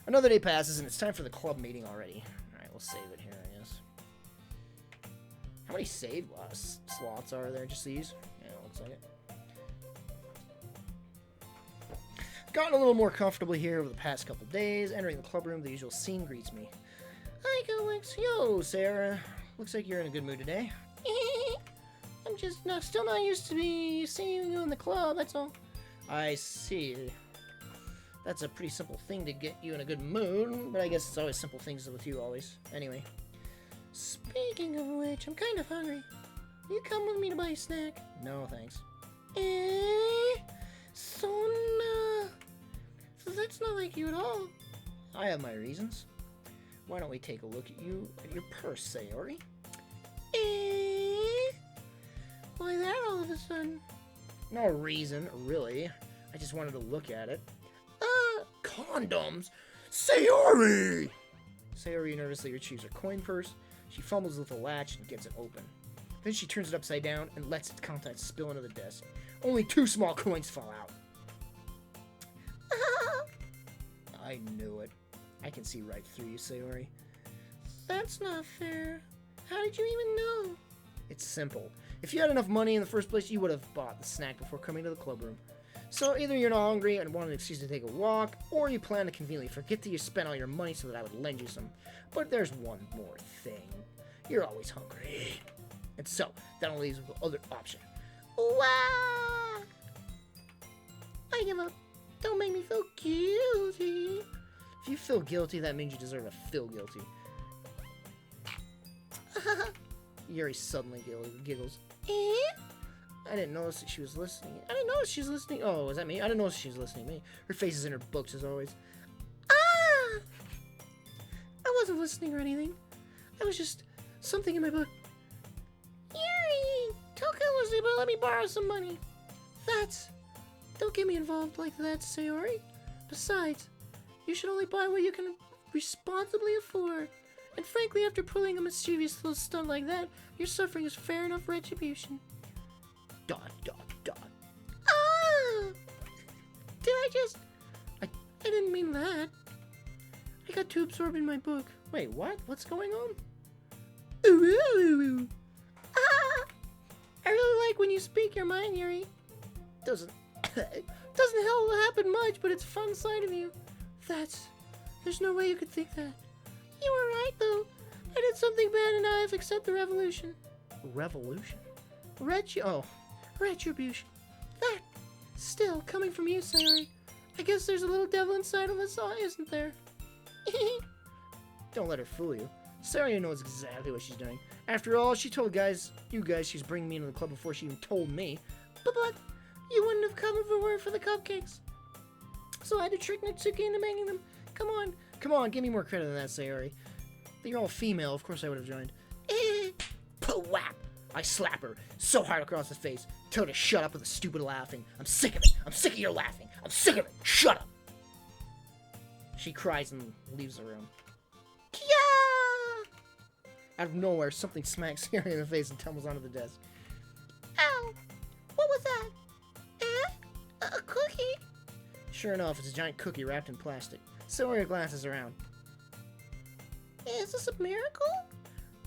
Another day passes, and it's time for the club meeting already. Alright, we'll save it here, I guess. How many save slots are there? Just these? Yeah, looks like it. Gotten a little more comfortable here over the past couple days. Entering the club room, the usual scene greets me. Hi, Kilplix. Yo, Sarah. Looks like you're in a good mood today. I'm just still not used to be seeing you in the club, that's all. I see. That's a pretty simple thing to get you in a good mood, but I guess it's always simple things with you always. Anyway. Speaking of which, I'm kind of hungry. Will you come with me to buy a snack? No, thanks. So that's not like you at all. I have my reasons. Why don't we take a look at your purse, Sayori? Why that all of a sudden? No reason, really. I just wanted to look at it. Condoms? Sayori! Sayori nervously retrieves her coin purse. She fumbles with the latch and gets it open. Then she turns it upside down and lets its contents spill into the desk. Only 2 small coins fall out. I knew it. I can see right through you, Sayori. That's not fair. How did you even know? It's simple. If you had enough money in the first place, you would have bought the snack before coming to the club room. So either you're not hungry and want an excuse to take a walk, or you plan to conveniently forget that you spent all your money so that I would lend you some. But there's one more thing. You're always hungry. And so, that only leaves with the other option. Wow! I give up. Don't make me feel guilty. If you feel guilty, that means you deserve to feel guilty. Yuri suddenly giggles. I didn't notice that she was listening. I didn't notice she was listening. Oh, is that me? I didn't notice she was listening to me. Her face is in her books as always. I wasn't listening or anything. I was just something in my book. Yuri! Tell Kilplix to let me borrow some money. Don't get me involved like that, Sayori. Besides, you should only buy what you can responsibly afford. And frankly, after pulling a mischievous little stunt like that, your suffering is fair enough retribution. ... I didn't mean that. I got too absorbed in my book. Wait, what? What's going on? I really like when you speak your mind, Yuri. Doesn't happen much, but it's a fun side of you. There's no way you could think that. You were right, though. I did something bad and now I have to accept the revolution. Revolution? Retribution. That, still, coming from you, Sayori. I guess there's a little devil inside of us all, isn't there? Don't let her fool you. Sayori knows exactly what she's doing. After all, she told you guys she's bringing me into the club before she even told me. But you wouldn't have come if it weren't for the cupcakes. So I had to trick Natsuki into making them. Come on, give me more credit than that, Sayori. But you're all female, of course I would have joined. Pwap! I slap her so hard across the face. Tell her to shut up with the stupid laughing. I'm sick of it. I'm sick of your laughing. I'm sick of it. Shut up! She cries and leaves the room. Kia! Out of nowhere, something smacks Sayori in the face and tumbles onto the desk. Ow! What was that? A cookie? Sure enough, it's a giant cookie wrapped in plastic. Sayori glances around. Is this a miracle?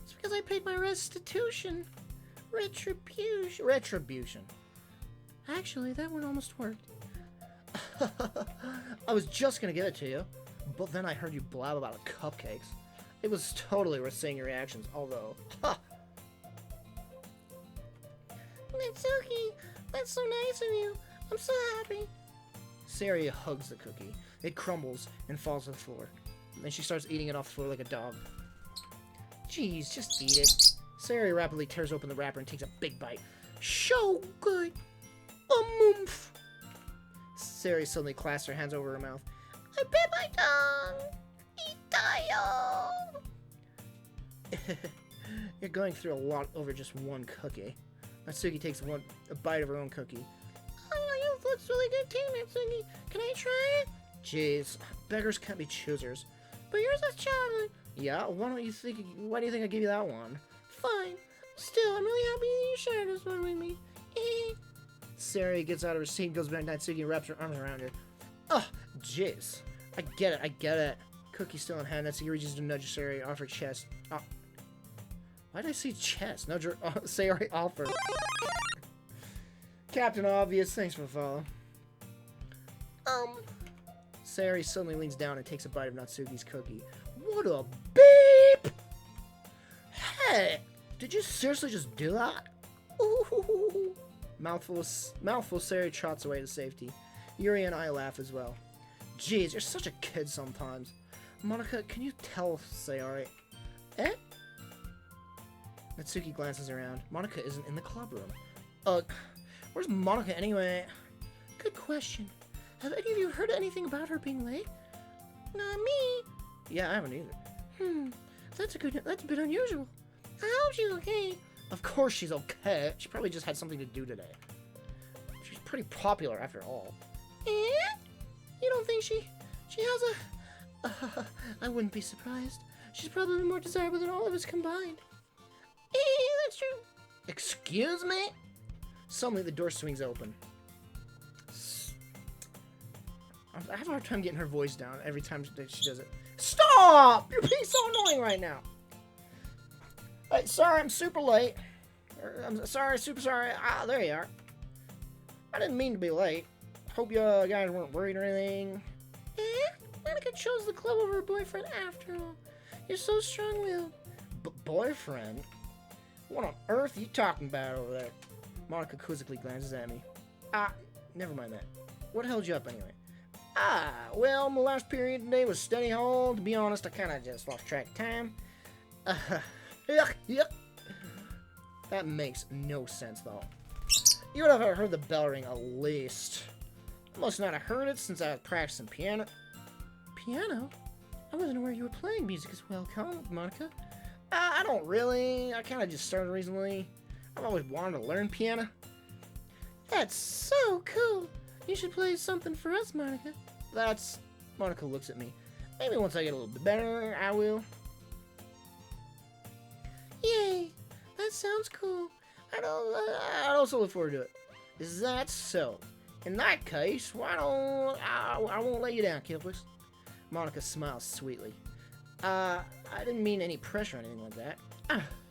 It's because I paid my restitution. Retribution. Actually, that one almost worked. I was just gonna give it to you, but then I heard you blab about cupcakes. It was totally worth seeing your reactions, although... Ha! Natsuki, that's so nice of you. I'm so happy. Sayori hugs the cookie. It crumbles and falls to the floor. And then she starts eating it off the floor like a dog. Jeez, just eat it. Sayori rapidly tears open the wrapper and takes a big bite. So good. A moomph. Sayori suddenly clasps her hands over her mouth. I bit my tongue. Itayo. You're going through a lot over just one cookie. Natsuki takes a bite of her own cookie. Oh, this looks really good too, Natsuki. Can I try it? Jeez, beggars can't be choosers. But yours is chocolate. Yeah, why do you think I give you that one? Fine. Still, I'm really happy you shared this one with me. Sayori gets out of her seat and goes back to Natsuki and wraps her arms around her. Oh, jeez. I get it. Cookie still in hand, Natsuki reaches to nudge Sayori off her chest. Oh. Why did I say chest? Nudge her, Sayori off her. Captain Obvious, thanks for the follow. Sayori suddenly leans down and takes a bite of Natsuki's cookie. What a beep! Hey! Did you seriously just do that? Ooh. Mouthful, Sayori trots away to safety. Yuri and I laugh as well. Jeez, you're such a kid sometimes. Monica, can you tell Sayori? Natsuki glances around. Monica isn't in the club room. Where's Monica anyway? Good question. Have any of you heard anything about her being late? Not me. Yeah, I haven't either. That's a bit unusual. I hope she's okay. Of course she's okay. She probably just had something to do today. She's pretty popular after all. You don't think she has a... I wouldn't be surprised. She's probably more desirable than all of us combined. That's true. Excuse me? Suddenly the door swings open. I have a hard time getting her voice down every time she does it. Stop! You're being so annoying right now. Hey, sorry, I'm super late. I'm sorry, super sorry. Ah, there you are. I didn't mean to be late. Hope you guys weren't worried or anything. Monica chose the club over her boyfriend after all. You're so strong-willed. Boyfriend? What on earth are you talking about over there? Monica quizzically glances at me. Never mind that. What held you up anyway? Well, my last period today was study hall. To be honest, I kind of just lost track of time. Yuck. That makes no sense, though. You would have heard the bell ring at least. I must not have heard it since I was practicing piano. Piano? I wasn't aware you were playing music as well, Monica. I don't really. I kind of just started recently. I've always wanted to learn piano. That's so cool. You should play something for us, Monica. Monica looks at me. Maybe once I get a little bit better, I will. Yay! That sounds cool. I'd also look forward to it. Is that so? In that case, I won't let you down, Kilplix. Monica smiles sweetly. I didn't mean any pressure or anything like that.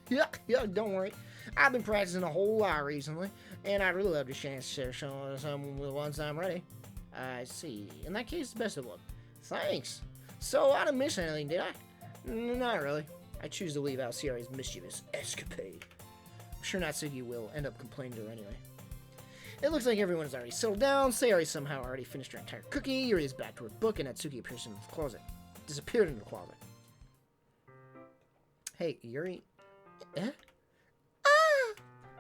Yeah, don't worry. I've been practicing a whole lot recently, and I'd really love to share some once I'm ready. I see. In that case, best of luck. Thanks. So, I didn't miss anything, did I? Not really. I choose to leave out Sayori's mischievous escapade. I'm sure Natsuki will end up complaining to her anyway. It looks like everyone has already settled down. Sayori somehow already finished her entire cookie. Yuri is back to her book, and Natsuki appears in the closet. Disappeared into the closet. Hey, Yuri. Eh? Ah!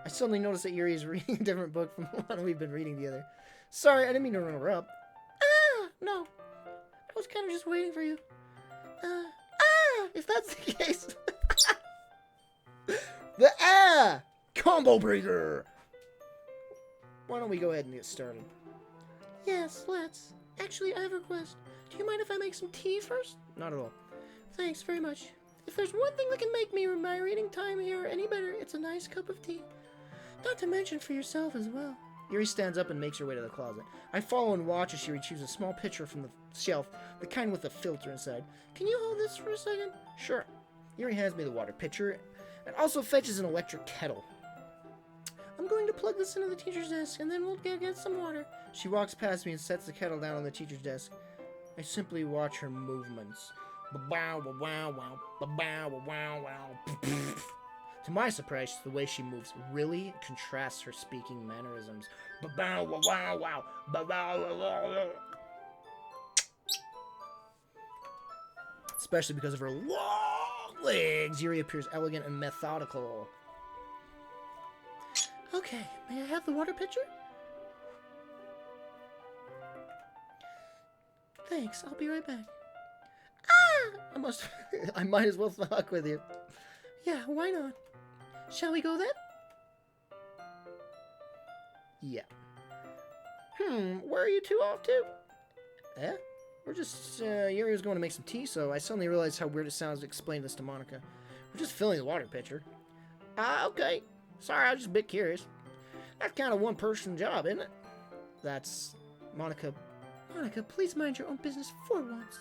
I suddenly noticed that Yuri is reading a different book from the one we've been reading together. Sorry, I didn't mean to interrupt. Ah! No. I was kind of just waiting for you. If that's the case. The combo breaker! Why don't we go ahead and get started? Yes, let's. Actually, I have a request. Do you mind if I make some tea first? Not at all. Thanks very much. If there's one thing that can make my reading time here any better, it's a nice cup of tea. Not to mention for yourself as well. Yuri stands up and makes her way to the closet. I follow and watch as she retrieves a small pitcher from the shelf, the kind with a filter inside. Can you hold this for a second? Sure. Yuri hands me the water pitcher and also fetches an electric kettle. I'm going to plug this into the teacher's desk, and then we'll get some water. She walks past me and sets the kettle down on the teacher's desk. I simply watch her movements. To my surprise, the way she moves really contrasts her speaking mannerisms. Especially because of her long legs, Yuri appears elegant and methodical. Okay, may I have the water pitcher? Thanks, I'll be right back. I might as well fuck with you. Yeah, why not? Shall we go then? Yeah. Where are you two off to? We're just, Yuri was going to make some tea, so I suddenly realized how weird it sounds to explain this to Monica. We're just filling the water pitcher. Okay. Sorry, I was just a bit curious. That's kind of one-person job, isn't it? That's... Monica, please mind your own business for once.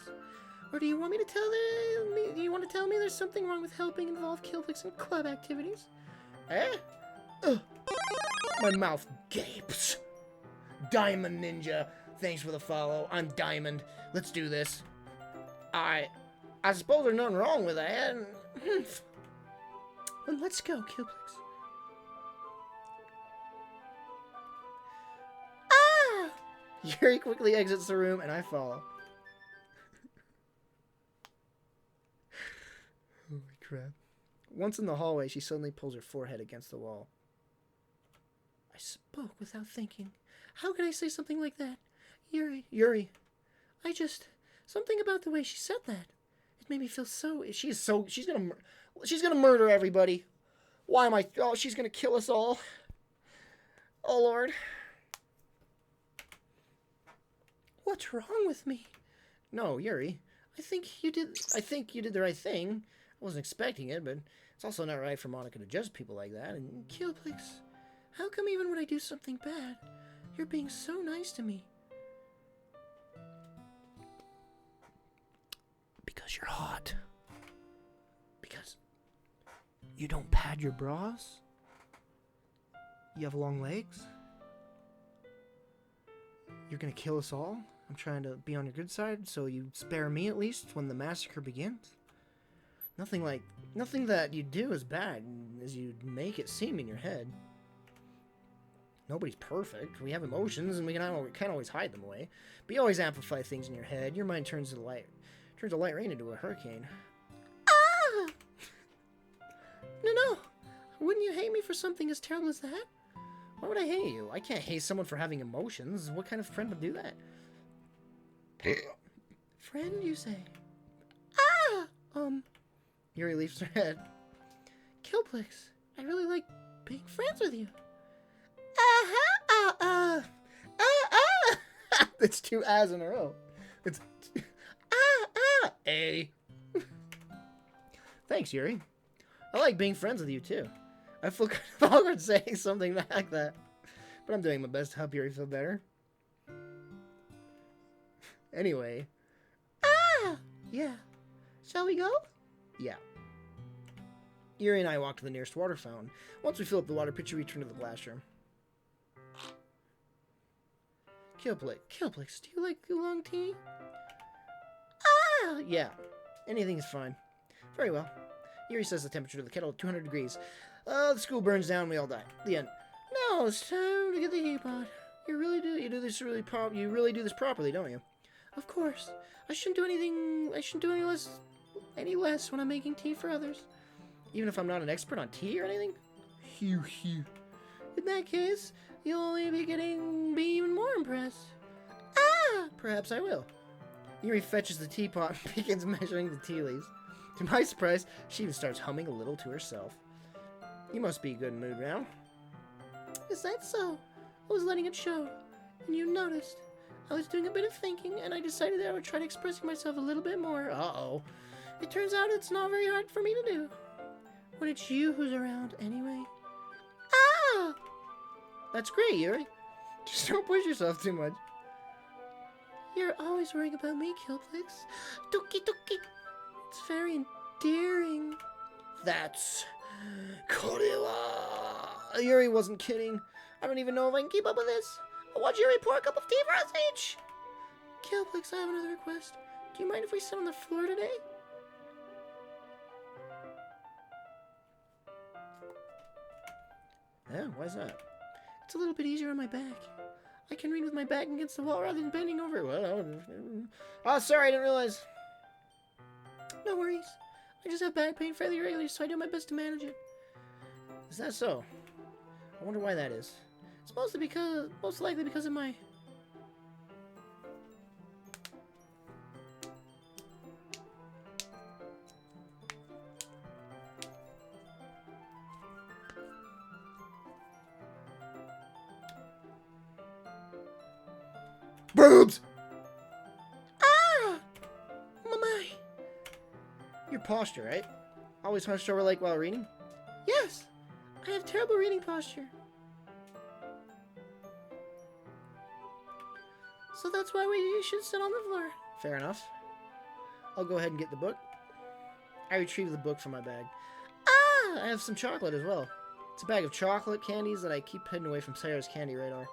Or do you want me to do you want to tell me there's something wrong with helping involve Kilplix in club activities? Ugh. My mouth gapes. Diamond Ninja, thanks for the follow. I'm Diamond. Let's do this. I suppose there's nothing wrong with that. Then let's go, Kilplix. Yuri quickly exits the room, and I follow. Holy crap. Once in the hallway, she suddenly pulls her forehead against the wall. I spoke without thinking. How can I say something like that? Yuri. Something about the way she said that. It made me feel so... She's gonna murder everybody. Why am I... Oh, she's gonna kill us all. Oh, Lord. What's wrong with me? No, Yuri. I think you did the right thing. I wasn't expecting it, but it's also not right for Monica to judge people like that. And Kilplix, how come even when I do something bad, you're being so nice to me? Because you're hot. Because you don't pad your bras. You have long legs. You're gonna kill us all? I'm trying to be on your good side, so you spare me at least when the massacre begins? Nothing that you do is bad as you make it seem in your head. Nobody's perfect. We have emotions, and we can't always hide them away. But you always amplify things in your head. Your mind turns a light rain into a hurricane. No. Wouldn't you hate me for something as terrible as that? Why would I hate you? I can't hate someone for having emotions. What kind of friend would do that? Friend, you say? Yuri leaves her head. Kilplix, I really like being friends with you. It's two ahs in a row. It's A. Thanks, Yuri. I like being friends with you, too. I feel kind of awkward saying something like that. But I'm doing my best to help Yuri feel better. Anyway. Yeah. Shall we go? Yeah. Yuri and I walk to the nearest water fountain. Once we fill up the water pitcher, we return to the classroom. Kilplix, do you like oolong tea? Yeah. Anything is fine. Very well. Yuri says the temperature of the kettle is 200 degrees. The school burns down, we all die. The end. Now it's time to get the teapot. You really do this properly, don't you? Of course. I shouldn't do any less when I'm making tea for others. Even if I'm not an expert on tea or anything? Phew, phew. In that case, you'll only be be even more impressed. Ah! Perhaps I will. Yuri fetches the teapot and begins measuring the tea leaves. To my surprise, she even starts humming a little to herself. You must be in a good mood now. Is that so? I was letting it show, and you noticed. I was doing a bit of thinking, and I decided that I would try to express myself a little bit more. Uh-oh. It turns out it's not very hard for me to do. When it's you who's around, anyway. Ah! That's great, Yuri. Just don't push yourself too much. You're always worrying about me, Kilplix. Doki Doki. It's very endearing. That's... Korewa. Yuri wasn't kidding. I don't even know if I can keep up with this. I'll watch Yuri pour a cup of tea for us each. Kilplix, I have another request. Do you mind if we sit on the floor today? Yeah, why's that? It's a little bit easier on my back. I can read with my back against the wall rather than bending over. Well, oh, sorry, I didn't realize. No worries. I just have back pain fairly regularly, so I do my best to manage it. Is that so? I wonder why that is. It's most likely because of my... boobs! Ah! My. Your posture, right? Always hunched over like while reading? Yes! I have terrible reading posture. So that's why you should sit on the floor. Fair enough. I'll go ahead and get the book. I retrieve the book from my bag. Ah! I have some chocolate as well. It's a bag of chocolate candies that I keep hidden away from Sarah's candy radar.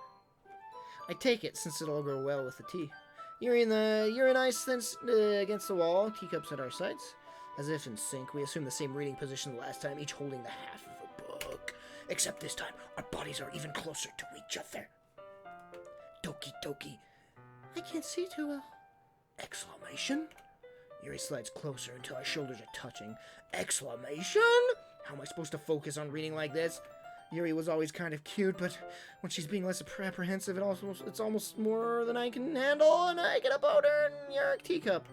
I take it, since it'll go well with the tea. Yuri and I sit against the wall, teacups at our sides. As if in sync, we assume the same reading position the last time, each holding the half of a book. Except this time, our bodies are even closer to each other. Doki Doki. I can't see too well. Exclamation? Yuri slides closer until our shoulders are touching. Exclamation? How am I supposed to focus on reading like this? Yuri was always kind of cute, but when she's being less apprehensive, it's almost more than I can handle, and I get a powder and your teacup.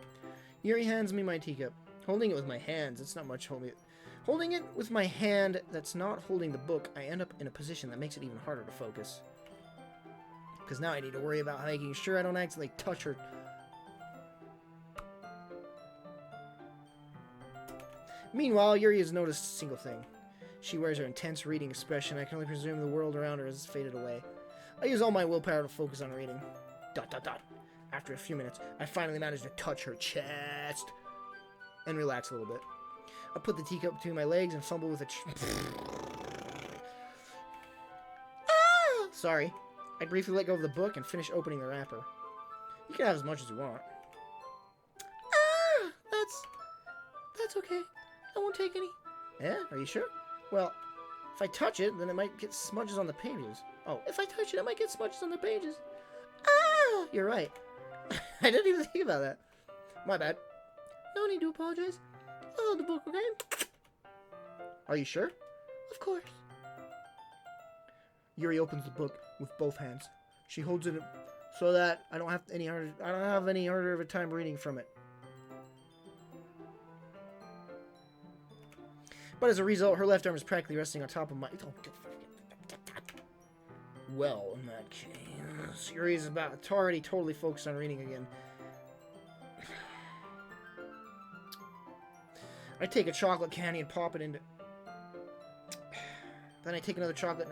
Yuri hands me my teacup. Holding it with my hands, it's not much holding it with my hand that's not holding the book, I end up in a position that makes it even harder to focus. Because now I need to worry about making sure I don't accidentally touch her. Meanwhile, Yuri has noticed a single thing. She wears her intense reading expression. I can only presume the world around her has faded away. I use all my willpower to focus on reading. ... After a few minutes, I finally manage to touch her chest. And relax a little bit. I put the teacup between my legs and fumble with it. Ah! Sorry. I briefly let go of the book and finish opening the wrapper. You can have as much as you want. Ah! That's okay. I won't take any. Yeah? Are you sure? Well, if I touch it, then it might get smudges on the pages. Oh, if I touch it, it might get smudges on the pages. Ah! You're right. I didn't even think about that. My bad. No need to apologize. I'll hold the book, okay? Are you sure? Of course. Yuri opens the book with both hands. She holds it so that I don't have any harder of a time reading from it. But as a result, her left arm is practically resting on top of my... Well, in that case... Yuri is already totally focused on reading again. I take a chocolate candy and pop it into... Then I take another chocolate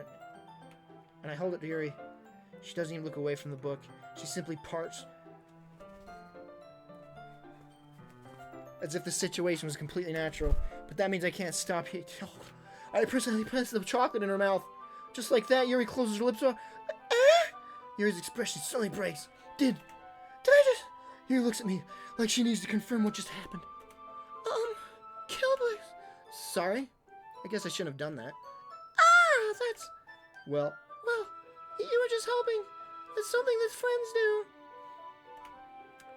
and I hold it to Yuri. She doesn't even look away from the book. She simply parts... as if the situation was completely natural. But that means I can't stop here. I presently press the chocolate in her mouth. Just like that, Yuri closes her lips. Yuri's expression suddenly breaks. Did I just... Yuri looks at me like she needs to confirm what just happened. Kilplix. Sorry? I guess I shouldn't have done that. Ah, that's... Well, you were just helping. That's something that friends do.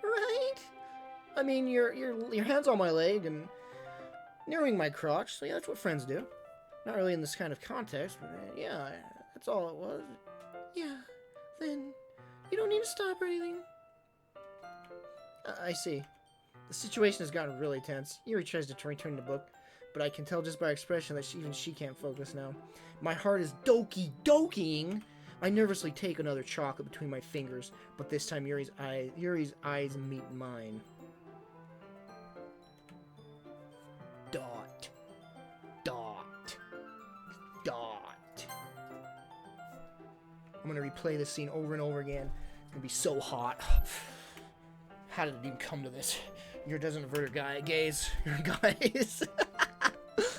Right? I mean, your hand's on my leg, and narrowing my crotch. So yeah, that's what friends do. Not really in this kind of context, but yeah, that's all it was. Yeah, then you don't need to stop or anything. I see. The situation has gotten really tense. Yuri tries to return the book, but I can tell just by expression that even she can't focus now. My heart is Doki Dokiing. I nervously take another chocolate between my fingers, but this time Yuri's eyes meet mine. Dot. Dot. Dot. I'm gonna replay this scene over and over again. It's gonna be so hot. How did it even come to this? Yuri doesn't avert her gaze.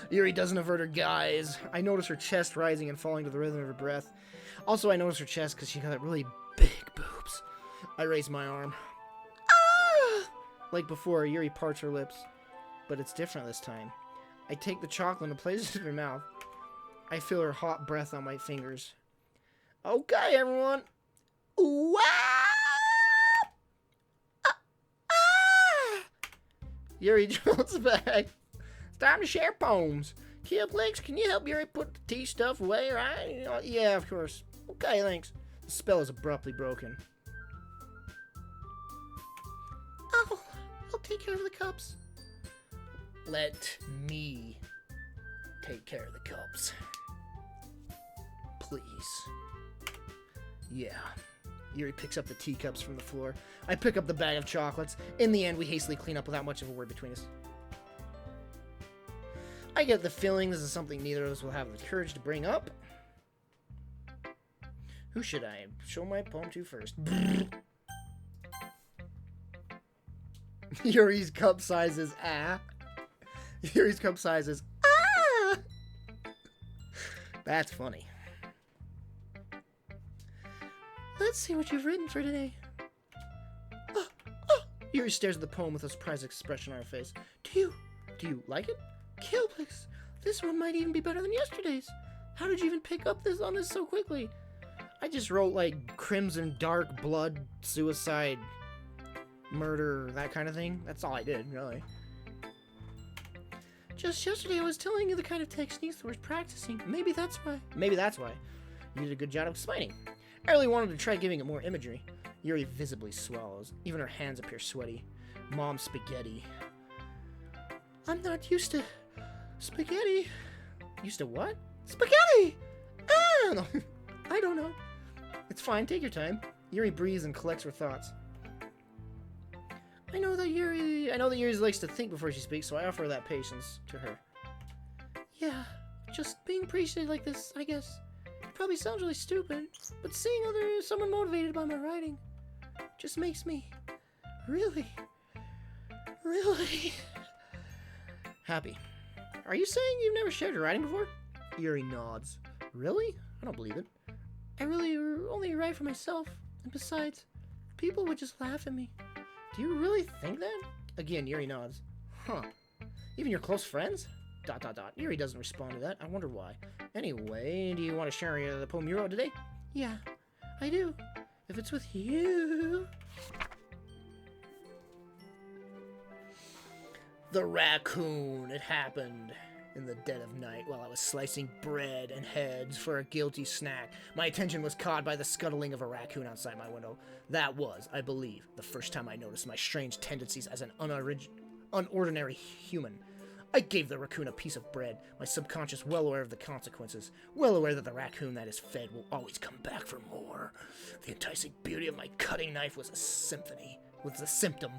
Yuri doesn't avert her gaze. I notice her chest rising and falling to the rhythm of her breath. Also, I notice her chest because she got really big boobs. I raise my arm. Ah! Like before, Yuri parts her lips. But it's different this time. I take the chocolate and place it in her mouth. I feel her hot breath on my fingers. Okay, everyone. Ooh, ah! Ah! Ah! Yuri jolts back. It's time to share poems. Kilplix, can you help Yuri put the tea stuff away, right? Yeah, of course. Okay, thanks. The spell is abruptly broken. Oh, I'll take care of the cups. Let me take care of the cups. Please. Yeah. Yuri picks up the teacups from the floor. I pick up the bag of chocolates. In the end, we hastily clean up without much of a word between us. I get the feeling this is something neither of us will have the courage to bring up. Who should I show my poem to first? Yuri's cup size is ah. Yuri's cup size is ah. That's funny. Let's see what you've written for today. Oh, oh. Yuri stares at the poem with a surprised expression on her face. Do you like it? Kilplix, this one might even be better than yesterday's. How did you even pick up on this so quickly? I just wrote like crimson, dark, blood, suicide, murder, that kind of thing. That's all I did, really. Just yesterday I was telling you the kind of techniques that we're practicing. Maybe that's why. You did a good job of explaining. I really wanted to try giving it more imagery. Yuri visibly swallows. Even her hands appear sweaty. Mom spaghetti. I'm not used to spaghetti. Used to what? Spaghetti! Ah! No, I don't know. It's fine, take your time. Yuri breathes and collects her thoughts. I know that Yuri likes to think before she speaks, so I offer that patience to her. Yeah, just being appreciated like this, I guess. It probably sounds really stupid, but seeing someone motivated by my writing just makes me really happy. Are you saying you've never shared your writing before? Yuri nods. Really? I don't believe it. I really only write for myself, and besides, people would just laugh at me. Do you really think that? Again, Yuri nods. Huh. Even your close friends? ... Yuri doesn't respond to that. I wonder why. Anyway, do you want to share the poem you wrote today? Yeah, I do. If it's with you. The raccoon. It happened in the dead of night while I was slicing bread and heads for a guilty snack. My attention was caught by the scuttling of a raccoon outside my window. That was, I believe, the first time I noticed my strange tendencies as an unordinary human. I gave the raccoon a piece of bread, my subconscious well aware of the consequences, well aware that the raccoon that is fed will always come back for more. The enticing beauty of my cutting knife was a symptom.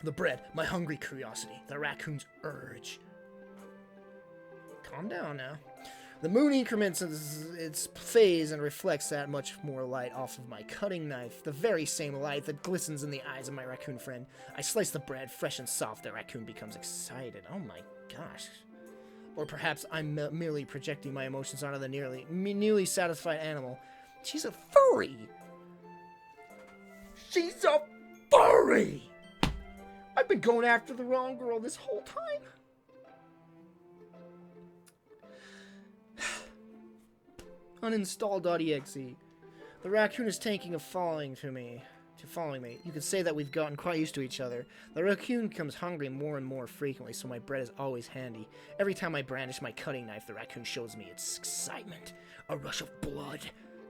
The bread, my hungry curiosity, the raccoon's urge. Calm down now. The moon increments its phase and reflects that much more light off of my cutting knife, the very same light that glistens in the eyes of my raccoon friend. I slice the bread, fresh and soft. The raccoon becomes excited. Oh my gosh. Or perhaps I'm merely projecting my emotions onto the newly satisfied animal. She's a furry! She's a furry! I've been going after the wrong girl this whole time. Uninstall.exe. The raccoon is thinking of falling to me. to following me. You could say that we've gotten quite used to each other. The raccoon becomes hungry more and more frequently, so my bread is always handy. Every time I brandish my cutting knife, the raccoon shows me its excitement. A rush of blood.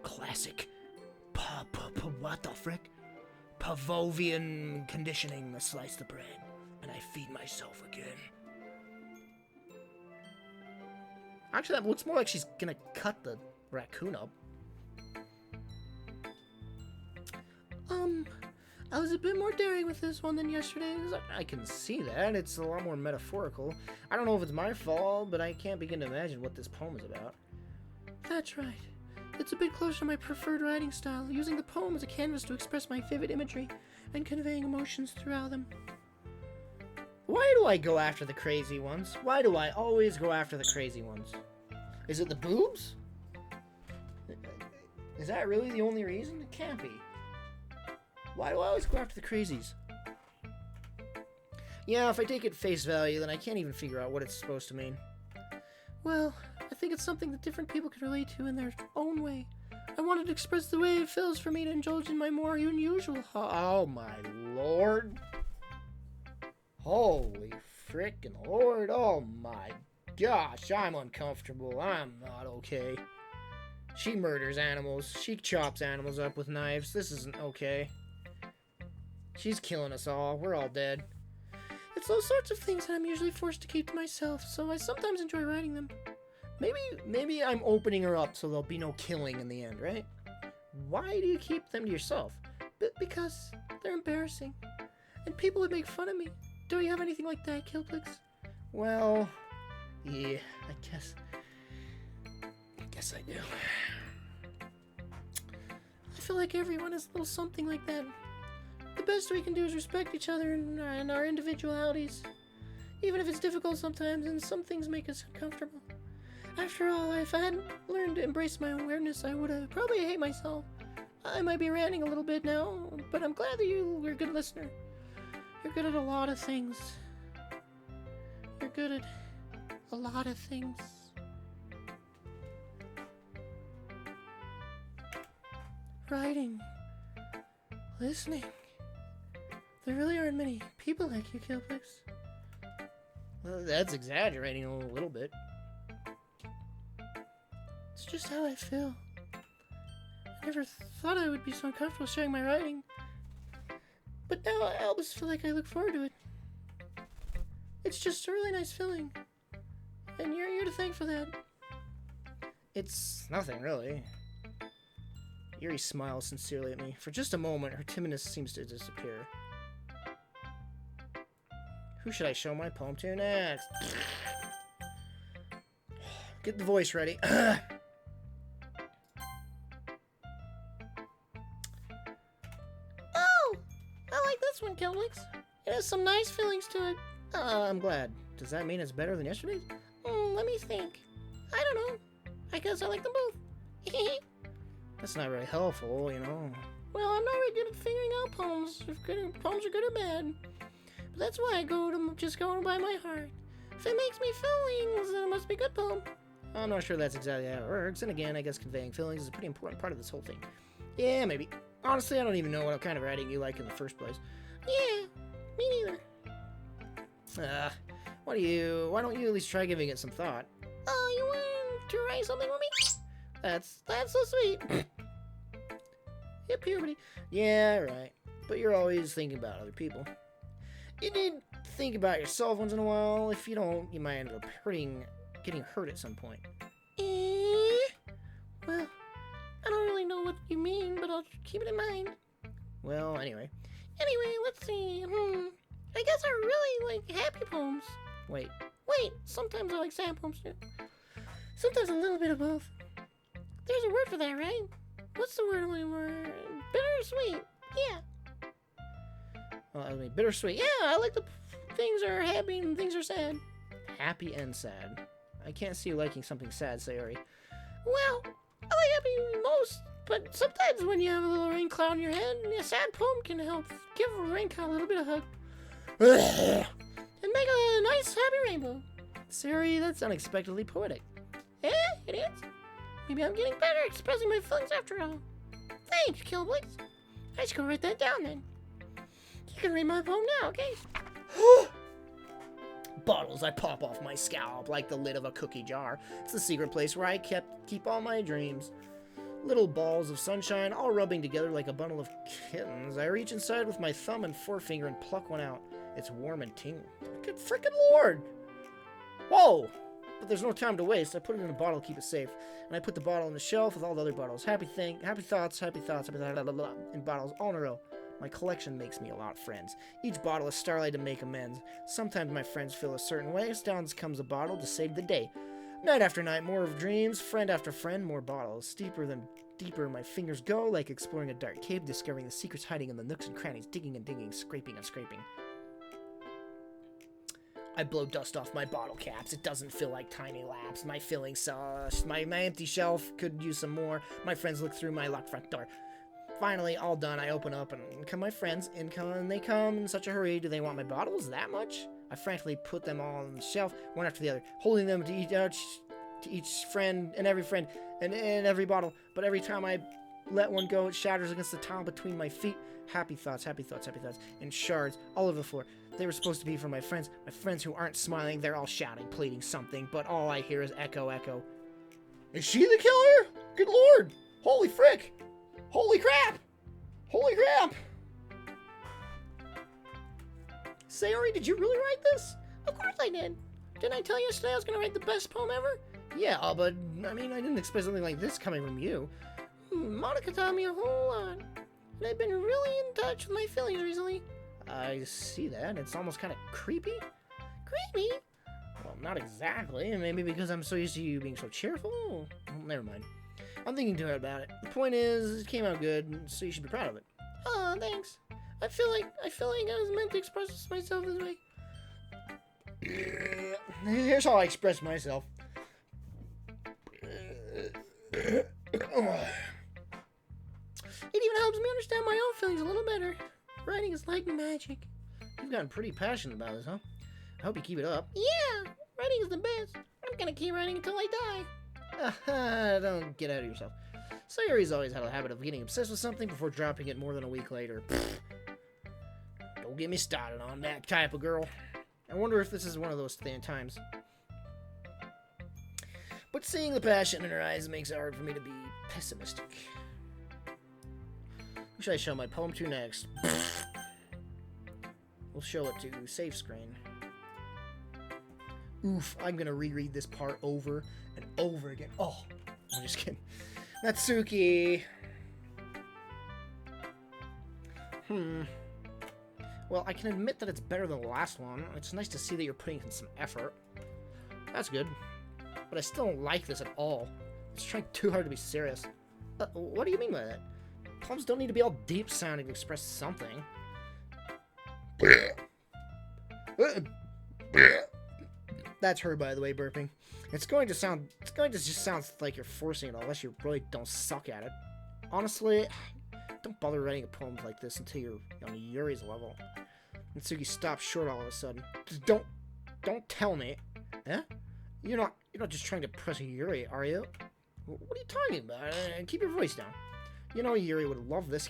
Classic. What the frick? Pavlovian conditioning. I slice the bread, and I feed myself again. Actually, that looks more like she's gonna cut the raccoon up. I was a bit more daring with this one than yesterday's. I can see that. It's a lot more metaphorical. I don't know if it's my fault, but I can't begin to imagine what this poem is about. That's right. It's a bit closer to my preferred writing style, using the poem as a canvas to express my vivid imagery and conveying emotions throughout them. Why do I go after the crazy ones? Why do I always go after the crazy ones? Is it the boobs? Is that really the only reason? It can't be. Why do I always go after the crazies? Yeah, if I take it face value, then I can't even figure out what it's supposed to mean. Well, I think it's something that different people can relate to in their own way. I wanted to express the way it feels for me to indulge in my more unusual oh my lord. Holy frickin' lord, oh my gosh, I'm uncomfortable, I'm not okay. She murders animals, she chops animals up with knives, this isn't okay. She's killing us all, we're all dead. It's those sorts of things that I'm usually forced to keep to myself, so I sometimes enjoy writing them. Maybe I'm opening her up so there'll be no killing in the end, right? Why do you keep them to yourself? Because they're embarrassing. And people would make fun of me. Don't you have anything like that, Kilplix? Well, yeah, I guess I do. I feel like everyone has a little something like that. The best we can do is respect each other and our individualities. Even if it's difficult sometimes and some things make us uncomfortable. After all, if I hadn't learned to embrace my awareness, I would have probably hate myself. I might be ranting a little bit now, but I'm glad that you're a good listener. You're good at a lot of things. You're good at a lot of things. Writing. Listening. There really aren't many people like you, Kilplix. Well, that's exaggerating a little bit. It's just how I feel. I never thought I would be so uncomfortable sharing my writing. But now I always feel like I look forward to it. It's just a really nice feeling. And you're to thank for that. It's nothing, really. Yuri smiles sincerely at me. For just a moment, her timidness seems to disappear. Who should I show my poem to next? Get the voice ready. Oh! I like this one, Kilplix. It has some nice feelings to it. I'm glad. Does that mean it's better than yesterday's? Let me think. I don't know. I guess I like them both. That's not very helpful, you know. Well, I'm not very good at figuring out poems, if poems are good or bad. But that's why I just go by my heart. If it makes me feelings, then it must be a good poem. I'm not sure that's exactly how it works, and again, I guess conveying feelings is a pretty important part of this whole thing. Yeah, maybe. Honestly, I don't even know what kind of writing you like in the first place. Yeah, me neither. Why don't you at least try giving it some thought? Oh, you want to write something with me? That's so sweet. Yeah, puberty. Yeah, right. But you're always thinking about other people. You need to think about yourself once in a while. If you don't, you might end up getting hurt at some point. Well, I don't really know what you mean, but I'll keep it in mind. Well, anyway, let's see. I guess I really like happy poems. Wait. Sometimes I like sad poems too. Sometimes a little bit of both. There's a word for that, right? What's the word when we're bittersweet? Yeah. Well, I mean, bittersweet. Yeah, I like the things are happy and things are sad. Happy and sad. I can't see you liking something sad, Sayori. Well, I like happy most, but sometimes when you have a little rain cloud in your head, a sad poem can help give a rain cloud a little bit of hug. And make a nice happy rainbow. Sayori, that's unexpectedly poetic. Yeah, it is. Maybe I'm getting better at expressing my feelings after all. Thanks, Kilplix. I just gonna write that down then. You can read my poem now, okay? Bottles I pop off my scalp like the lid of a cookie jar. It's the secret place where I keep all my dreams. Little balls of sunshine all rubbing together like a bundle of kittens. I reach inside with my thumb and forefinger and pluck one out. It's warm and tingling. Good frickin' lord! Whoa! But there's no time to waste. I put it in a bottle to keep it safe. And I put the bottle on the shelf with all the other bottles. Happy thoughts, in bottles all in a row. My collection makes me a lot of friends. Each bottle is starlight to make amends. Sometimes my friends feel a certain way. Down comes a bottle to save the day. Night after night, more of dreams. Friend after friend, more bottles. Deeper my fingers go, like exploring a dark cave, discovering the secrets hiding in the nooks and crannies, digging and digging, scraping and scraping. I blow dust off my bottle caps. It doesn't feel like tiny laps. My feelings sus. My empty shelf could use some more. My friends look through my locked front door. Finally, all done, I open up and in come my friends. They come in such a hurry. Do they want my bottles that much? I frankly put them all on the shelf, one after the other, holding them to each friend and every bottle. But every time I let one go, it shatters against the tile between my feet. Happy thoughts, in shards all over the floor. They were supposed to be for my friends who aren't smiling. They're all shouting, pleading something, but all I hear is echo, echo. Is she the killer? Good lord! Holy frick! Holy crap! Holy crap! Sayori, did you really write this? Of course I did. Didn't I tell you yesterday I was gonna write the best poem ever? Yeah, but, I mean, I didn't expect something like this coming from you. Monica taught me a whole lot. And I've been really in touch with my feelings recently. I see that. It's almost kind of creepy. Creepy? Well, not exactly. Maybe because I'm so used to you being so cheerful. Well, never mind. I'm thinking too hard about it. The point is, it came out good, so you should be proud of it. Oh, thanks. I feel like I was meant to express myself this way. Here's how I express myself. It even helps me understand my own feelings a little better. Writing is like magic. You've gotten pretty passionate about this, huh? I hope you keep it up. Yeah, writing is the best. I'm gonna keep writing until I die. Don't get out of yourself. Sayori's always had a habit of getting obsessed with something before dropping it more than a week later. Don't get me started on that type of girl. I wonder if this is one of those times. But seeing the passion in her eyes makes it hard for me to be pessimistic. Who should I show my poem to next? We'll show it to save screen. Oof, I'm gonna reread this part over and over again. Oh, I'm just kidding. Natsuki. Well, I can admit that it's better than the last one. It's nice to see that you're putting in some effort. That's good. But I still don't like this at all. It's trying too hard to be serious. What do you mean by that? Poems don't need to be all deep sounding to express something. That's her, by the way, burping. It's going to just sound like you're forcing it unless you really don't suck at it. Honestly, don't bother writing a poem like this until you're on Yuri's level. Natsuki stopped short all of a sudden. Just don't tell me. Eh? You're not just trying to press Yuri, are you? What are you talking about? Keep your voice down. You know Yuri would love this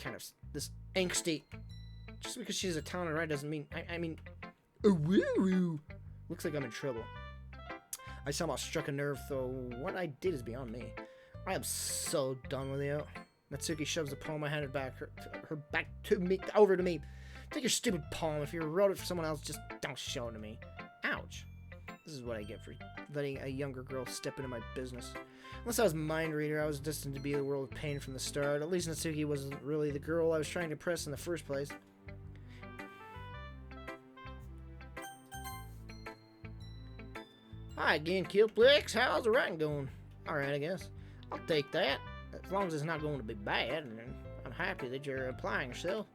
angsty. Just because she's a talented writer doesn't mean, I mean, woo. Looks like I'm in trouble. I somehow struck a nerve, though what I did is beyond me. I am so done with you. Natsuki shoves the poem I handed back, over to me. Take your stupid poem. If you wrote it for someone else, just don't show it to me. Ouch. This is what I get for letting a younger girl step into my business. Unless I was a mind reader, I was destined to be the world of pain from the start. At least Natsuki wasn't really the girl I was trying to impress in the first place. Hi again, Kilplix. How's the writing going? Alright, I guess. I'll take that. As long as it's not going to be bad, and I'm happy that you're applying yourself.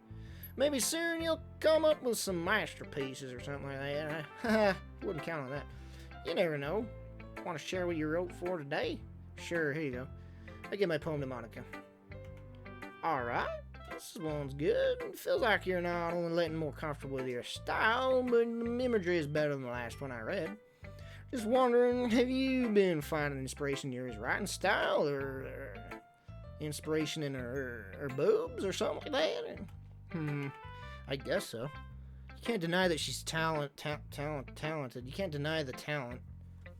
Maybe soon you'll come up with some masterpieces or something like that. Haha, wouldn't count on that. You never know. Want to share what you wrote for today? Sure, here you go. I give my poem to Monica. Alright, this one's good. It feels like you're not only letting more comfortable with your style, but the imagery is better than the last one I read. Just wondering, have you been finding inspiration in your writing style, or Inspiration in her boobs or something like that? I guess so. You can't deny that she's talented. You can't deny the talent.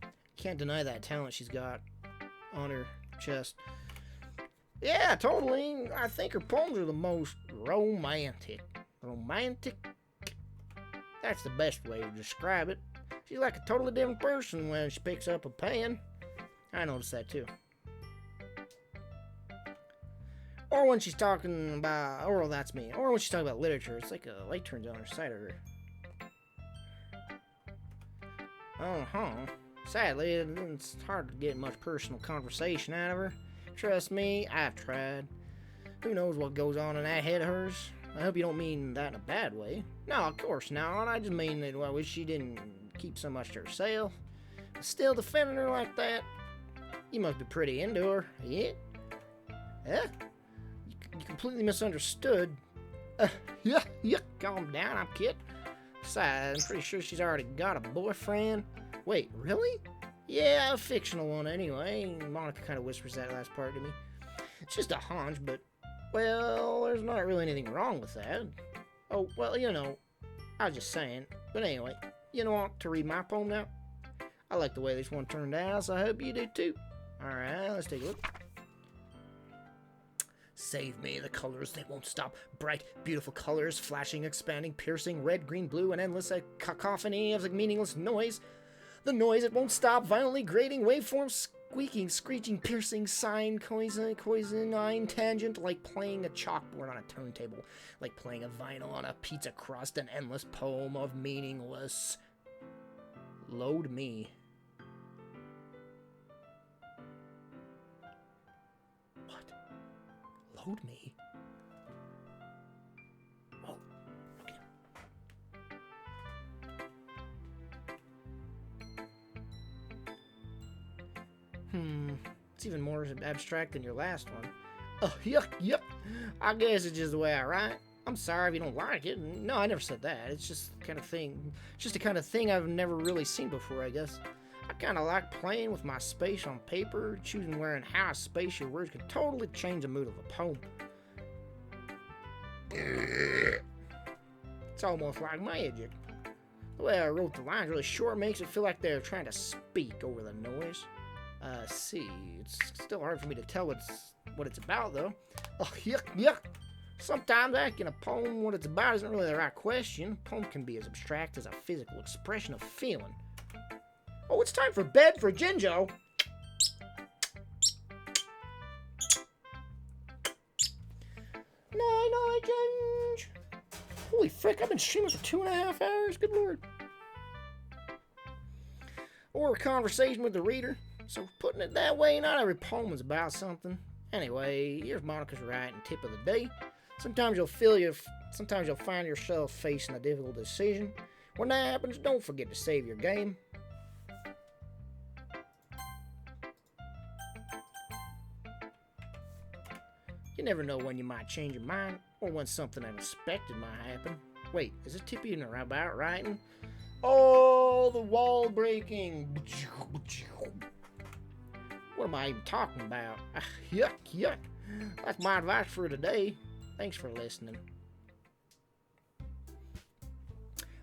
You can't deny that talent she's got on her chest. Yeah, totally. I think her poems are the most romantic. Romantic? That's the best way to describe it. She's like a totally different person when she picks up a pen. I noticed that too. Or when she's talking about, or that's me. Or when she's talking about literature, it's like a light turns on her side of her. Sadly, it's hard to get much personal conversation out of her. Trust me, I've tried. Who knows what goes on in that head of hers? I hope you don't mean that in a bad way. No, of course not. I just mean that I wish she didn't keep so much to herself. Still defending her like that? You must be pretty into her, yeah? Huh? You completely misunderstood. Yeah, calm down, I'm kidding. Besides, I'm pretty sure she's already got a boyfriend. Wait, really? Yeah, a fictional one anyway. Monica kind of whispers that last part to me. It's just a hunch, but, well, there's not really anything wrong with that. Oh, well, you know, I was just saying. But anyway, you know what, to read my poem now? I like the way this one turned out, so I hope you do too. Alright, let's take a look. Save me, the colors, they won't stop. Bright, beautiful colors, flashing, expanding, piercing, red, green, blue, an endless cacophony of meaningless noise. The noise, it won't stop, violently grating, waveforms, squeaking, screeching, piercing, sine, cosinine, tangent, like playing a chalkboard on a turntable, like playing a vinyl on a pizza crust, an endless poem of meaningless. Load me. Load me? Oh, okay. It's even more abstract than your last one. Oh, yep. I guess it's just the way I write. I'm sorry if you don't like it. No, I never said that. It's just the kind of thing. It's just the kind of thing I've never really seen before, I guess. I kind of like playing with my space on paper, choosing where and how I space your words can totally change the mood of a poem. It's almost like magic. The way I wrote the lines really short makes it feel like they're trying to speak over the noise. See, it's still hard for me to tell what it's about, though. Oh, yuck. Sometimes asking a poem what it's about isn't really the right question. A poem can be as abstract as a physical expression of feeling. Oh, it's time for bed for Jinjo. Night, Ginge. Holy frick, I've been streaming for 2.5 hours. Good lord. Or a conversation with the reader. So putting it that way, not every poem is about something. Anyway, here's Monica's writing tip of the day. Sometimes you'll find yourself facing a difficult decision. When that happens, don't forget to save your game. You never know when you might change your mind, or when something unexpected might happen. Wait, is this tip even about writing? Oh, the wall breaking. What am I even talking about? Yuck. That's my advice for today. Thanks for listening.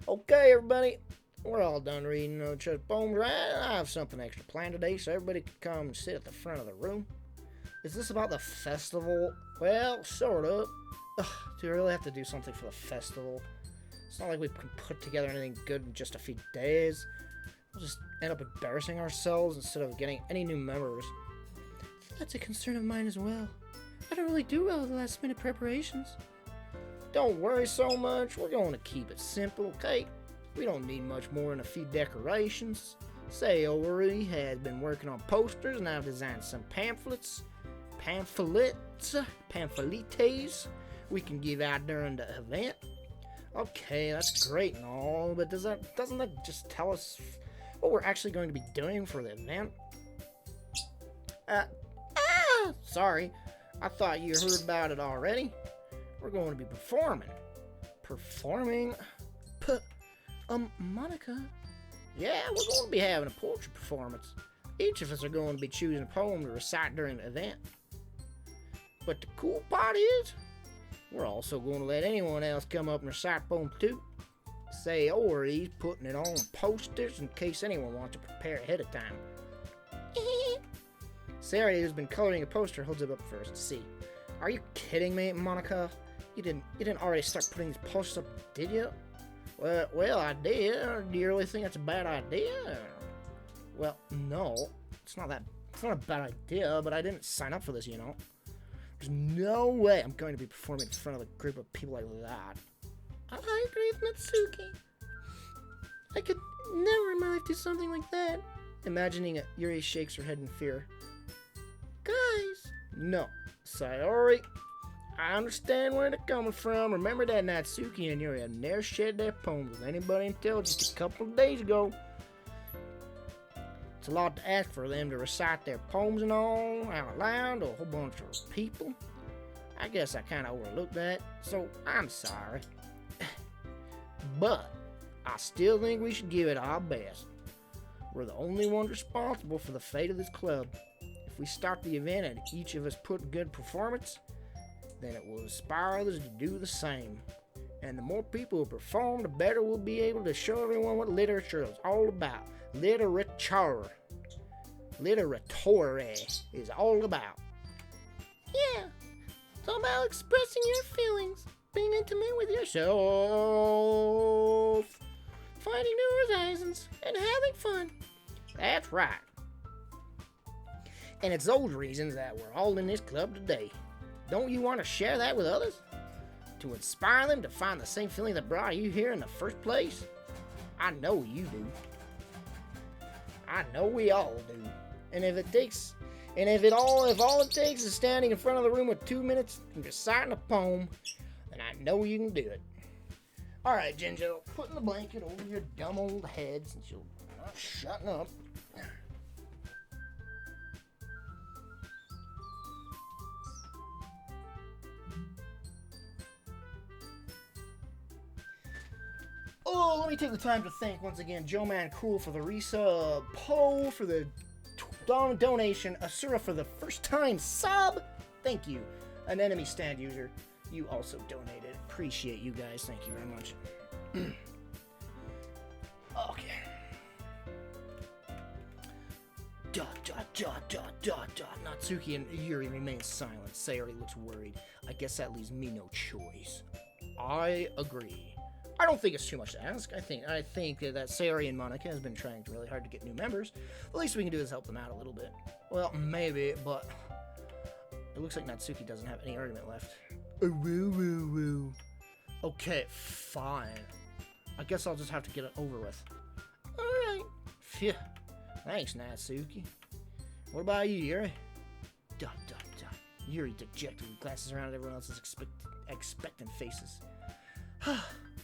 Okay, everybody. We're all done reading each other's poems, right? I have something extra planned today, so everybody can come and sit at the front of the room. Is this about the festival? Well, sort of. Do we really have to do something for the festival? It's not like we can put together anything good in just a few days. We'll just end up embarrassing ourselves instead of getting any new members. That's a concern of mine as well. I don't really do well with the last minute preparations. Don't worry so much. We're going to keep it simple, okay? We don't need much more than a few decorations. Sayori has been working on posters, and I've designed some pamphlets we can give out during the event. Okay, that's great and all, but doesn't that just tell us what we're actually going to be doing for the event? Sorry, I thought you heard about it already. We're going to be performing. Monica? Yeah, we're going to be having a poetry performance. Each of us are going to be choosing a poem to recite during the event. But the cool part is, we're also going to let anyone else come up and recite poems too. Sayori's putting it on posters in case anyone wants to prepare ahead of time. Sayori, who's been coloring a poster, holds it up for us to see. Are you kidding me, Monica? You didn't already start putting these posters up, did you? Well, I did. Do you really think that's a bad idea? Well, no. It's not a bad idea, but I didn't sign up for this, you know. There's no way I'm going to be performing in front of a group of people like that. I agree with Natsuki. I could never in my life do something like that. Imagining it, Yuri shakes her head in fear. Guys! No. Sayori, I understand where they're coming from. Remember that Natsuki and Yuri have never shared their poems with anybody until just a couple of days ago. It's a lot to ask for them to recite their poems and all out loud to a whole bunch of people. I guess I kind of overlooked that, so I'm sorry. But I still think we should give it our best. We're the only ones responsible for the fate of this club. If we start the event and each of us put a good performance, then it will inspire others to do the same. And the more people who perform, the better we'll be able to show everyone what literature is all about. Literature is all about. Yeah, it's all about expressing your feelings, being intimate with yourself, finding new horizons, and having fun. That's right. And it's those reasons that we're all in this club today. Don't you want to share that with others? To inspire them to find the same feeling that brought you here in the first place? I know you do. I know we all do. And if all it takes is standing in front of the room with 2 minutes and reciting a poem, then I know you can do it. Alright, Jinjo, putting the blanket over your dumb old head since you're not shutting up. Oh, let me take the time to thank once again Joe Man Cool for the resub, Poe for the donation, Asura for the first time sub. Thank you. An enemy stand user, you also donated. Appreciate you guys. Thank you very much. Okay. Natsuki and Yuri remain silent. Sayori looks worried. I guess that leaves me no choice. I agree. I don't think it's too much to ask. I think that Sayori and Monica has been trying really hard to get new members. The least we can do is help them out a little bit. Well, maybe, but it looks like Natsuki doesn't have any argument left. Okay, fine. I guess I'll just have to get it over with. Alright. Phew. Thanks, Natsuki. What about you, Yuri? Yuri dejectedly glances around at everyone else's expectant faces.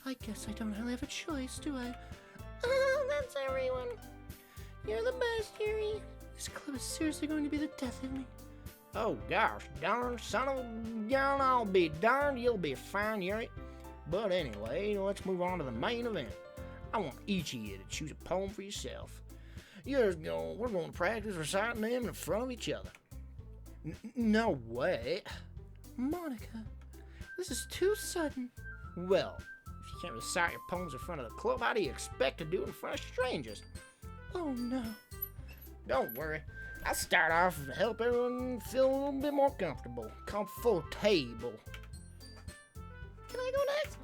I guess I don't really have a choice, do I? Oh, that's everyone. You're the best, Yuri. This club is seriously going to be the death of me. Oh, gosh, darn son of a gun, I'll be darned. You'll be fine, Yuri. But anyway, let's move on to the main event. I want each of you to choose a poem for yourself. We're going to practice reciting them in front of each other. No way. Monica, this is too sudden. Well, if you can't recite your poems in front of the club, how do you expect to do it in front of strangers? Oh no. Don't worry. I'll start off to help everyone feel a little bit more comfortable. Comfortable. Can I go next?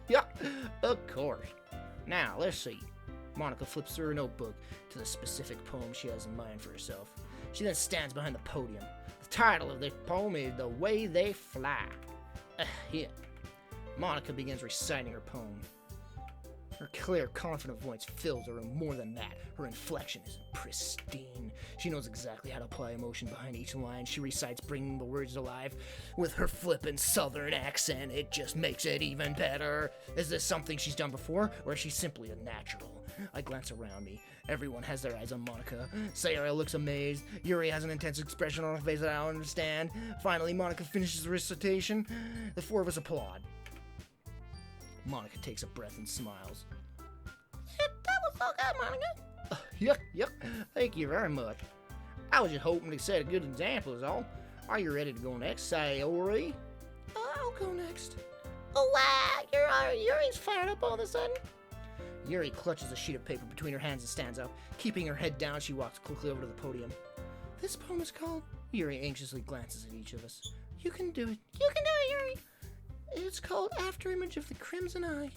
Yeah, of course. Now, let's see. Monica flips through her notebook to the specific poem she has in mind for herself. She then stands behind the podium. The title of this poem is The Way They Fly. Here. Monica begins reciting her poem. Her clear, confident voice fills the room. More than that, her inflection is pristine. She knows exactly how to apply emotion behind each line. She recites, bringing the words to life with her flippant southern accent. It just makes it even better. Is this something she's done before, or is she simply a natural? I glance around me. Everyone has their eyes on Monica. Sayori looks amazed. Yuri has an intense expression on her face that I don't understand. Finally, Monica finishes the recitation. The four of us applaud. Monica takes a breath and smiles. That was so good, Monica. Yuck. Thank you very much. I was just hoping to set a good example is all. Are you ready to go next, Sayori? I'll go next. Oh wow, Yuri's fired up all of a sudden. Yuri clutches a sheet of paper between her hands and stands up. Keeping her head down, she walks quickly over to the podium. This poem is called... Yuri anxiously glances at each of us. You can do it. You can do it, Yuri. It's called Afterimage of the Crimson Eye.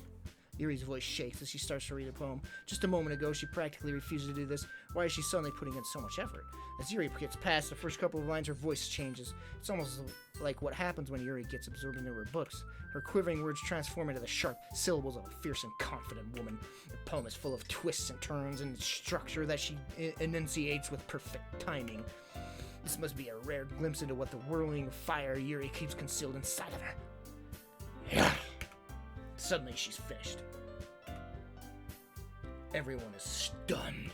Yuri's voice shakes as she starts to read a poem. Just a moment ago, she practically refused to do this. Why is she suddenly putting in so much effort? As Yuri gets past the first couple of lines, her voice changes. It's almost like what happens when Yuri gets absorbed into her books. Her quivering words transform into the sharp syllables of a fierce and confident woman. The poem is full of twists and turns and structure that she enunciates with perfect timing. This must be a rare glimpse into what the whirling fire Yuri keeps concealed inside of her. Yeah. Suddenly, she's finished. Everyone is stunned.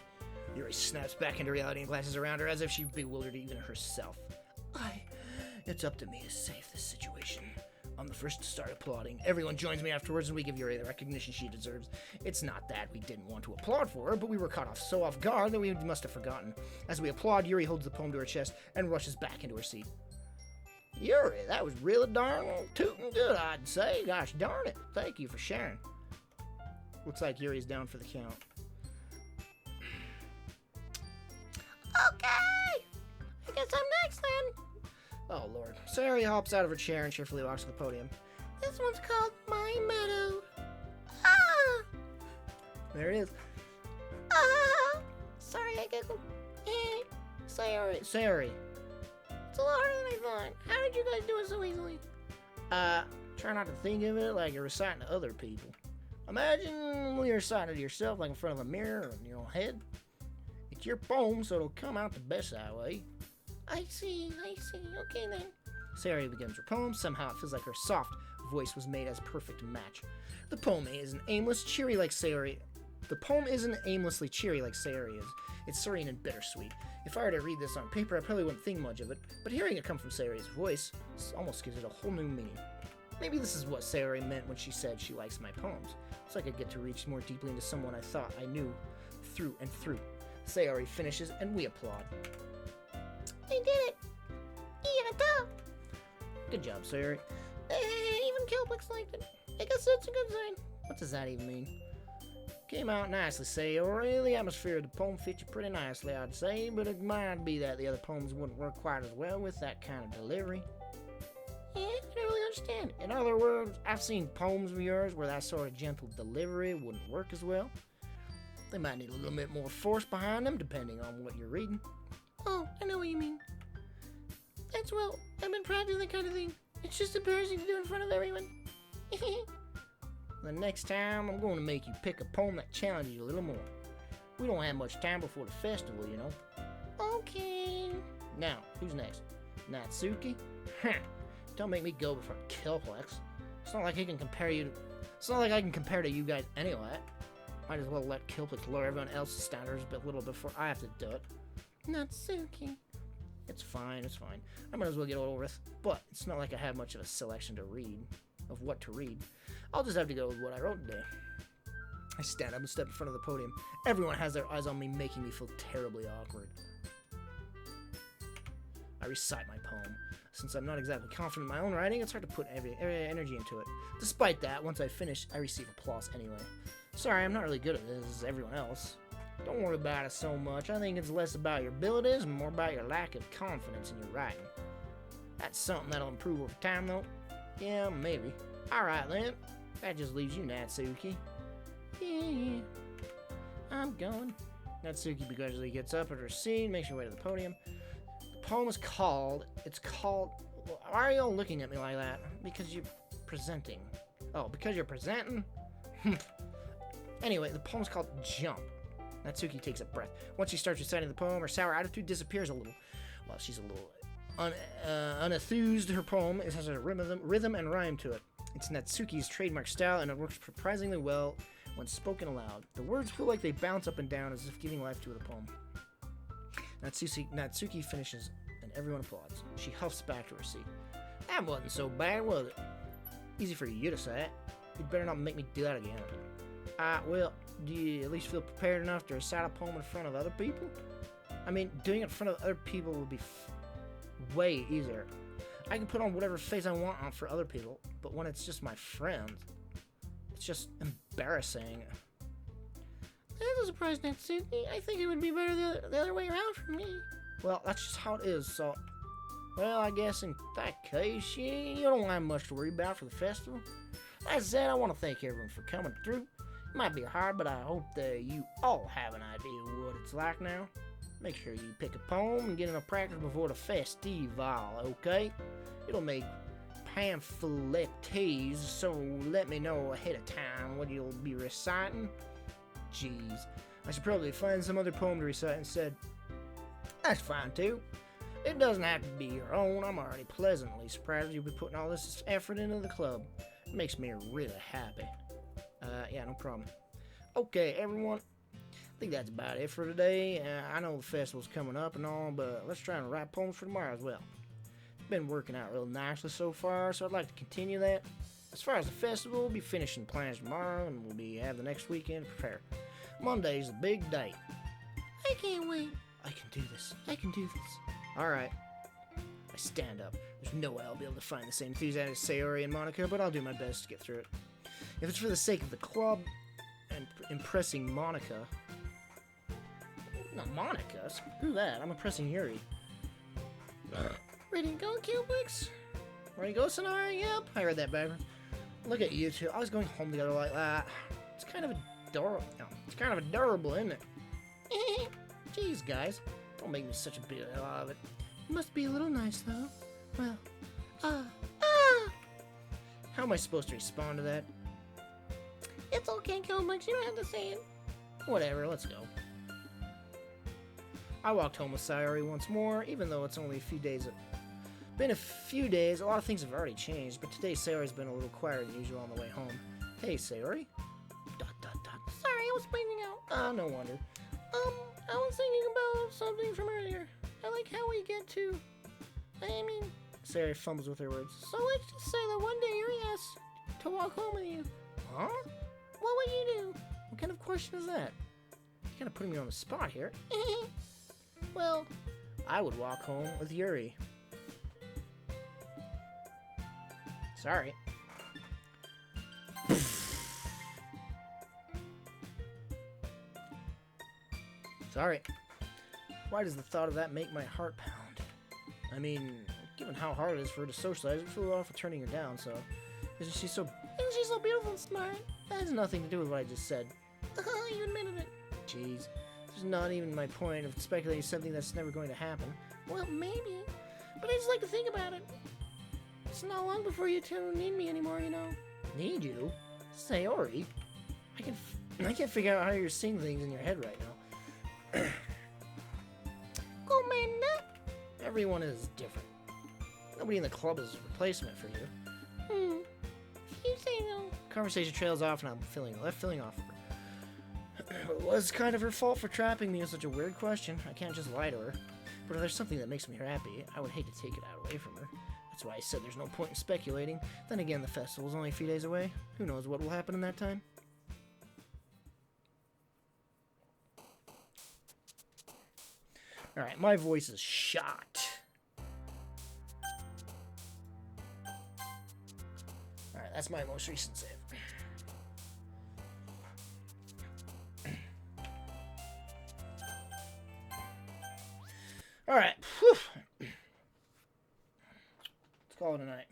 Yuri snaps back into reality and glances around her as if she's bewildered even herself. It's up to me to save this situation. I'm the first to start applauding. Everyone joins me afterwards and we give Yuri the recognition she deserves. It's not that we didn't want to applaud for her, but we were caught off guard that we must have forgotten. As we applaud, Yuri holds the poem to her chest and rushes back into her seat. Yuri, that was really darn tootin' good, I'd say. Gosh darn it. Thank you for sharing. Looks like Yuri's down for the count. Okay. I guess I'm next then. Oh, Lord. Sayori hops out of her chair and cheerfully walks to the podium. This one's called My Meadow. Ah! There it is. Ah! Sorry, I giggled. Sayori. Sayori. It's a lot harder than I thought. How did you guys do it so easily? Try not to think of it like you're reciting to other people. Imagine when you're reciting to yourself like in front of a mirror in your own head. It's your poem, so it'll come out the best that way. I see. Okay then. Sayori begins her poem. Somehow it feels like her soft voice was made as a perfect match. The poem isn't aimlessly cheery like Sayori is. It's serene and bittersweet. If I were to read this on paper, I probably wouldn't think much of it, but hearing it come from Sayori's voice almost gives it a whole new meaning. Maybe this is what Sayori meant when she said she likes my poems. It's like I get to reach more deeply into someone I thought I knew through and through. Sayori finishes, and we applaud. I did it! Yeah, Good job, Sayori. even Kilplix liked it. I guess that's a good sign. What does that even mean? Came out nicely, Sayori. The atmosphere of the poem fit you pretty nicely, I'd say, but it might be that the other poems wouldn't work quite as well with that kind of delivery. Yeah, I don't really understand. In other words, I've seen poems of yours where that sort of gentle delivery wouldn't work as well. They might need a little bit more force behind them, depending on what you're reading. Oh, I know what you mean. That's well, I've been practicing that kind of thing. It's just embarrassing to do in front of everyone. The next time, I'm going to make you pick a poem that challenges you a little more. We don't have much time before the festival, you know. Okay. Now, who's next? Natsuki? Don't make me go before Kilplix. It's not like I can compare to you guys anyway. Might as well let Kilplix lower everyone else's standards a little before I have to do it. Natsuki. It's fine. I might as well get it over with. But it's not like I have much of a selection to read, of what to read. I'll just have to go with what I wrote today. I stand up and step in front of the podium. Everyone has their eyes on me, making me feel terribly awkward. I recite my poem. Since I'm not exactly confident in my own writing, it's hard to put every energy into it. Despite that, once I finish, I receive applause anyway. Sorry, I'm not really good at this as everyone else. Don't worry about it so much. I think it's less about your abilities and more about your lack of confidence in your writing. That's something that'll improve over time, though. Yeah, maybe. Alright then. That just leaves you, Natsuki. Yeah. I'm going. Natsuki begrudgingly gets up at her seat and makes her way to the podium. The poem is called... Why are you all looking at me like that? Because you're presenting. Oh, because you're presenting? Anyway, the poem's called Jump. Natsuki takes a breath. Once she starts reciting the poem, her sour attitude disappears a little. Well, she's a little unenthused. Her poem has a rhythm and rhyme to it. It's Natsuki's trademark style, and it works surprisingly well when spoken aloud. The words feel like they bounce up and down as if giving life to the poem. Natsuki finishes, and everyone applauds. She huffs back to her seat. That wasn't so bad, was it? Easy for you to say. You'd better not make me do that again. Well, do you at least feel prepared enough to recite a poem in front of other people? I mean, doing it in front of other people would be way easier. I can put on whatever face I want on for other people, but when it's just my friends, it's just embarrassing. That's a surprise, Natsuki. I think it would be better the other way around for me. Well, that's just how it is, so... Well, I guess in that case, you don't have much to worry about for the festival. Like I said, I want to thank everyone for coming through. It might be hard, but I hope that you all have an idea of what it's like now. Make sure you pick a poem and get in a practice before the festival, okay? It'll make pamphlets, so let me know ahead of time what you'll be reciting. Jeez, I should probably find some other poem to recite instead. That's fine too. It doesn't have to be your own. I'm already pleasantly surprised you'll be putting all this effort into the club. It makes me really happy. Yeah, no problem. Okay, everyone. I think that's about it for today. I know the festival's coming up and all, but let's try and write poems for tomorrow as well. It's been working out real nicely so far, so I'd like to continue that. As far as the festival, we'll be finishing plans tomorrow, and we'll have the next weekend to prepare. Monday's the big day. I can't wait. I can do this. I can do this. Alright. I stand up. There's no way I'll be able to find the same enthusiasm as Sayori and Monica, but I'll do my best to get through it. If it's for the sake of the club and impressing Monica... Not Monica. Screw that. I'm impressing Yuri. Ready to go, Kilplix? Ready to go, Sonara? Yep. I read that backwards. Look at you two. I was going home together like that. It's kind of adorable. No, it's kind of adorable, isn't it? Jeez, guys. Don't make me such a big deal out of it. It must be a little nice, though. Well, How am I supposed to respond to that? it's okay, Kilplix. You don't have to say it. Whatever, let's go. I walked home with Sayori once more, even though it's only a few days. Been a few days, a lot of things have already changed, but today Sayori's been a little quieter than usual on the way home. Hey, Sayori? Dot, dot, dot. Sorry, I was bleeding out. No wonder. I was thinking about something from earlier. I like how we get to... I mean... Sayori fumbles with her words. So let's just say that one day Yuri asked to walk home with you. Huh? What would you do? What kind of question is that? You're kind of putting me on the spot here. Well, I would walk home with Yuri. Sorry. Sorry. Why does the thought of that make my heart pound? I mean, given how hard it is for her to socialize, it flew off with turning her down, so... Isn't she so beautiful and smart? That has nothing to do with what I just said. You admitted it. Jeez. This is not even my point of speculating something that's never going to happen. Well, maybe. But I just like to think about it. It's not long before you two need me anymore, you know. Need you? Sayori? I can't figure out how you're seeing things in your head right now. Commander? Everyone is different. Nobody in the club is a replacement for you. If you say so. Conversation trails off and I'm feeling awkward. It was kind of her fault for trapping me with such a weird question. I can't just lie to her. But if there's something that makes me happy, I would hate to take it away from her. That's why I said there's no point in speculating. Then again, the festival's only a few days away. Who knows what will happen in that time? Alright, my voice is shot. Alright, that's my most recent save. Alright, let's call it a night.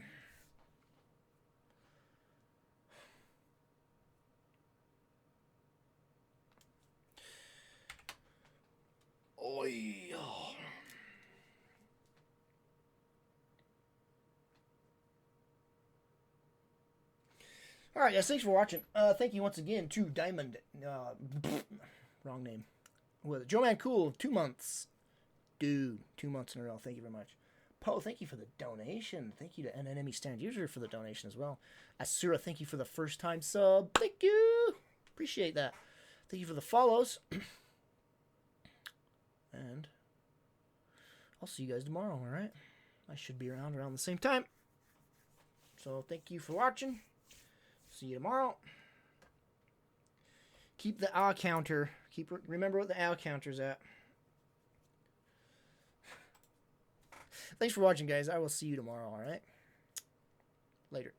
Oi. Alright guys, thanks for watching. Thank you once again to Diamond, wrong name. With Joe Man Cool, 2 months. Dude, 2 months in a row, thank you very much. Poe, thank you for the donation. Thank you to an enemy stand user for the donation as well. Asura, thank you for the first time sub. Thank you. Appreciate that. Thank you for the follows. And I'll see you guys tomorrow, alright? I should be around the same time. So thank you for watching. See you tomorrow. Keep the owl counter. Remember what the owl counter's at. Thanks for watching, guys. I will see you tomorrow, alright? Later.